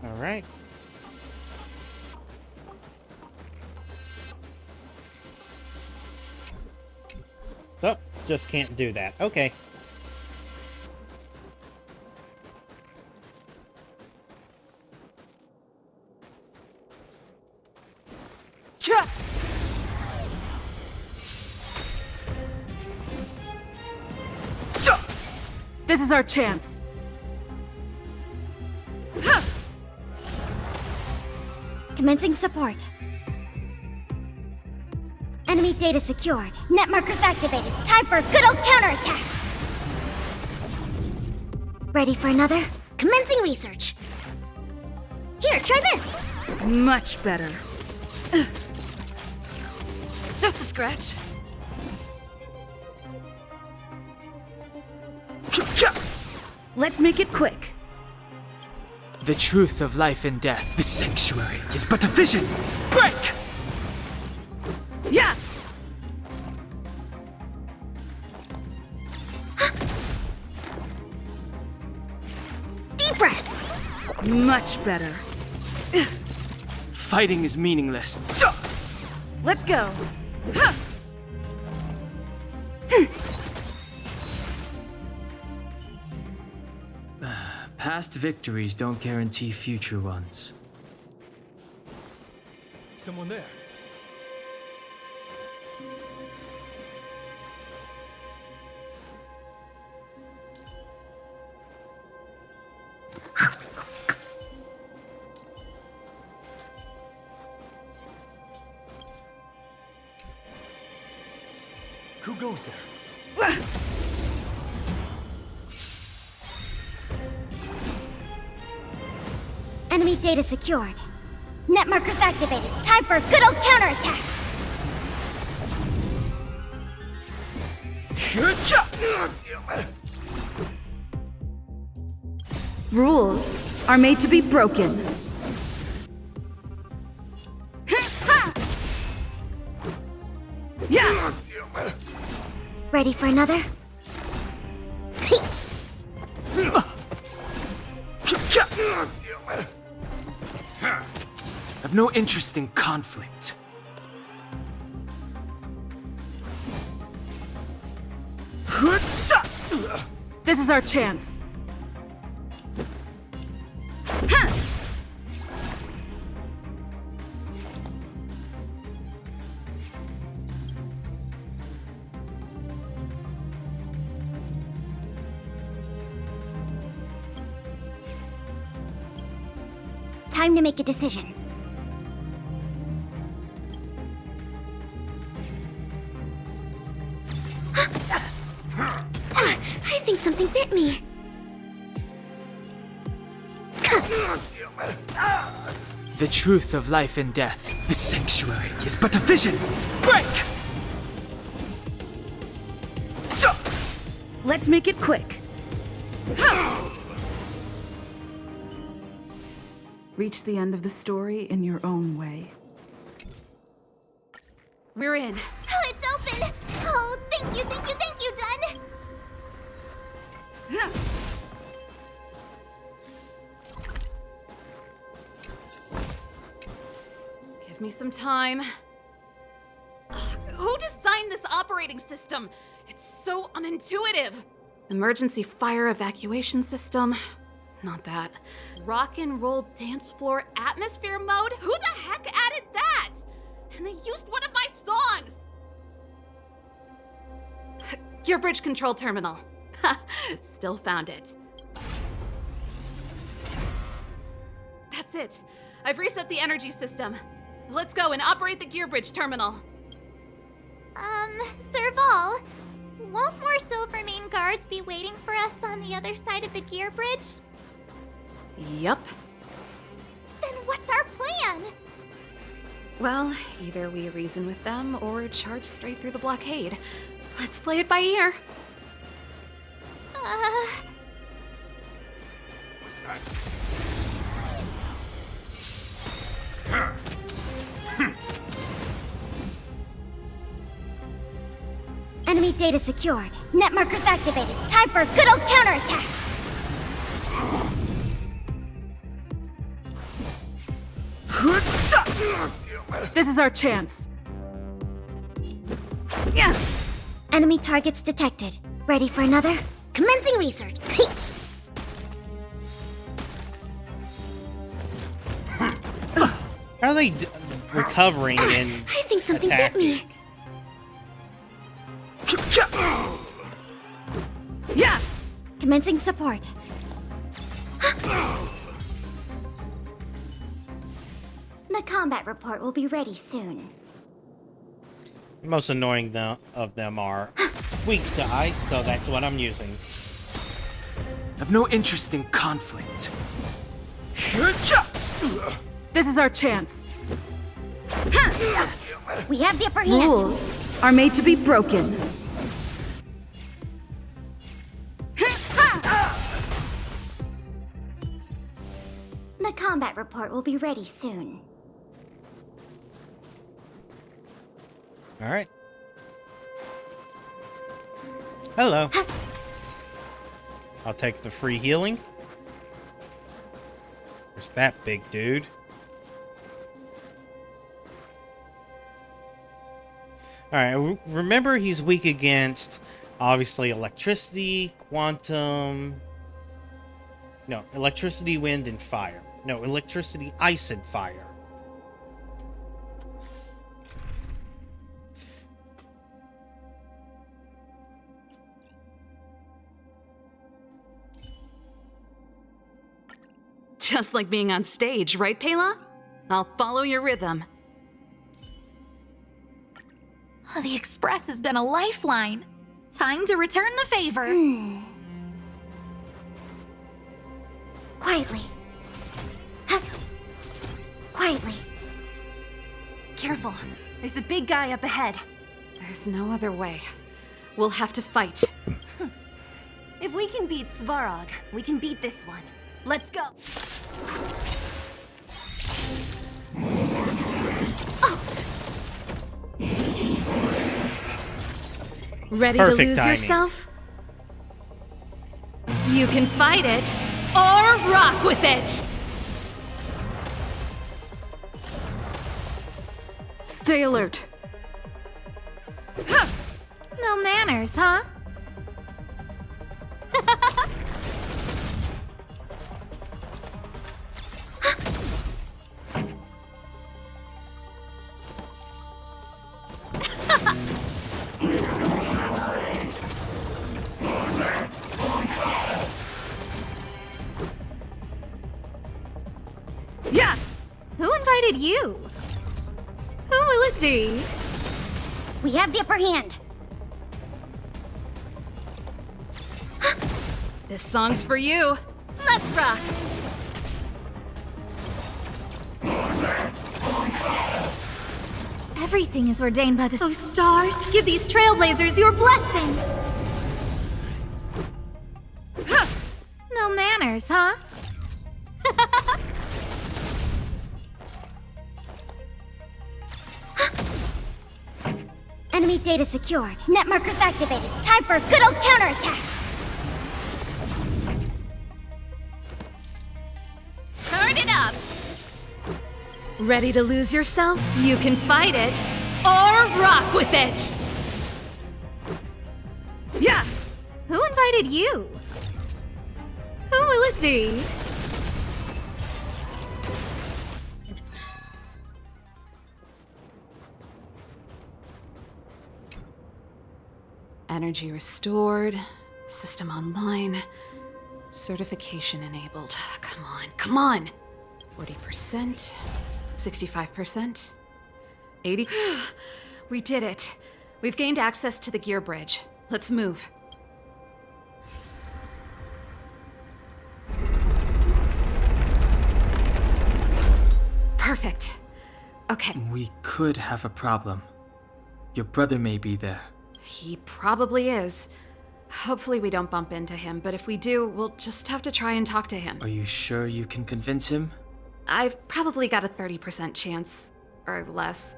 A: All right. Oh, just can't do that. Okay.
M: This is our chance.
B: Commencing support. Enemy data secured. Net markers activated. Time for a good old counterattack. Ready for another? Commencing research. Here, try this.
L: Much better.
M: Just a scratch.
L: Let's make it quick.
W: The truth of life and death, the sanctuary, is but a vision. Break!
L: Yeah!
B: Deep breaths.
L: Much better.
W: Fighting is meaningless.
L: Let's go.
W: Past victories don't guarantee future ones.
N: Someone there. Who goes there?
B: Enemy data secured. Net markers activated. Time for a good old counterattack.
L: Rules are made to be broken. Yeah!
B: Ready for another?
W: I've no interest in conflict.
M: This is our chance.
B: Time to make a decision. I think something bit me.
W: The truth of life and death, the sanctuary, is but a vision. Break!
L: Let's make it quick.
M: Reach the end of the story in your own way. We're in.
B: Oh, it's open! Oh, thank you, Dun!
J: Give me some time. Ugh, who designed this operating system? It's so unintuitive.
D: Emergency fire evacuation system? Not that.
J: Rock and roll dance floor atmosphere mode? Who the heck added that? And they used one of my songs!
D: Gear bridge control terminal. Ha! Still found it.
J: That's it. I've reset the energy system. Let's go and operate the gear bridge terminal.
B: Serval, won't more Silvermane guards be waiting for us on the other side of the gear bridge?
D: Yup.
B: Then what's our plan?
D: Well, either we reason with them or charge straight through the blockade. Let's play it by ear.
T: What's that?
B: Enemy data secured. Net markers activated. Time for a good old counterattack.
L: This is our chance.
B: Enemy targets detected. Ready for another? Commencing research.
A: How are they recovering and
B: I think something bit
A: attacking?
B: me.
L: Yeah.
B: Commencing support. The combat report will be ready soon.
A: The most annoying of them are weak to ice, so that's what I'm using.
W: Have no interest in conflict.
L: This is our chance.
B: We have the upper hand.
L: Rules are made to be broken.
B: The combat report will be ready soon.
A: Alright. Hello. I'll take the free healing. There's that big dude. Alright, remember he's weak against, obviously, electricity, quantum... No, electricity, wind, and fire. No, electricity, ice, and fire.
M: Just like being on stage, right, Pela? I'll follow your rhythm.
E: Oh, the Express has been a lifeline. Time to return the favor.
B: Quietly. Quietly.
C: Careful. There's a big guy up ahead.
M: There's no other way. We'll have to fight.
C: If we can beat Svarog, we can beat this one. Let's go.
M: Ready
A: Perfect
M: to lose
A: timing.
M: yourself? You can fight it, or rock with it!
L: Stay alert.
B: No manners, huh?
L: Yeah.
B: Who invited you? Who will it be? We have the upper hand.
M: This song's for you.
B: Let's rock. Everything is ordained by the stars. Give these trailblazers your blessing. No manners, huh? Enemy data secured. Net markers activated. Time for a good old counterattack.
M: Turn it up! Ready to lose yourself? You can fight it, or rock with it!
L: Yeah.
B: Who invited you? Who will it be?
D: Energy restored, system online, certification enabled. Come on, come on! 40%, 65%, 80. We did it. We've gained access to the gear bridge. Let's move. Perfect. Okay.
W: We could have a problem. Your brother may be there.
D: He probably is. Hopefully we don't bump into him, but if we do, we'll just have to try and talk to him.
W: Are you sure you can convince him?
D: I've probably got a 30% chance, or less.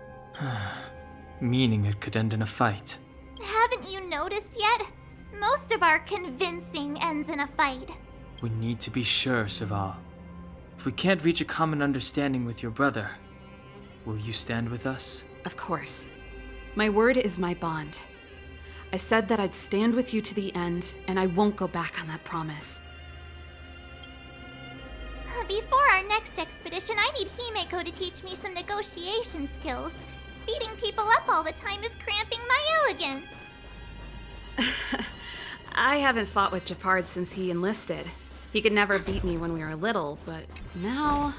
W: Meaning it could end in a fight.
B: Haven't you noticed yet? Most of our convincing ends in a fight.
W: We need to be sure, Saval. If we can't reach a common understanding with your brother, Will you stand with us?
D: Of course. My word is my bond. I said that I'd stand with you to the end, and I won't go back on that promise.
B: Before our next expedition, I need Himeko to teach me some negotiation skills. Beating people up all the time is cramping my elegance.
D: I haven't fought with Japard since he enlisted. He could never beat me when we were little, but now...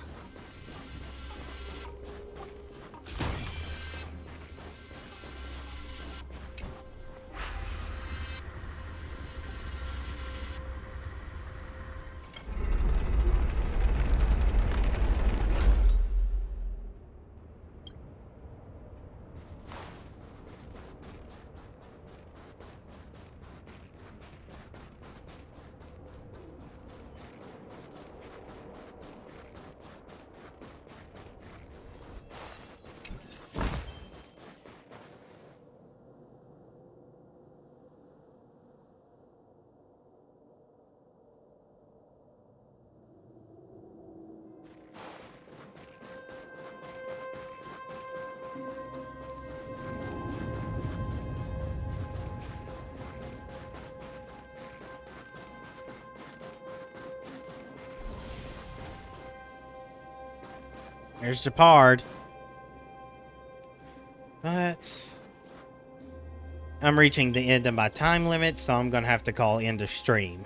A: There's Japard. But I'm reaching the end of my time limit, so I'm gonna have to call end of stream.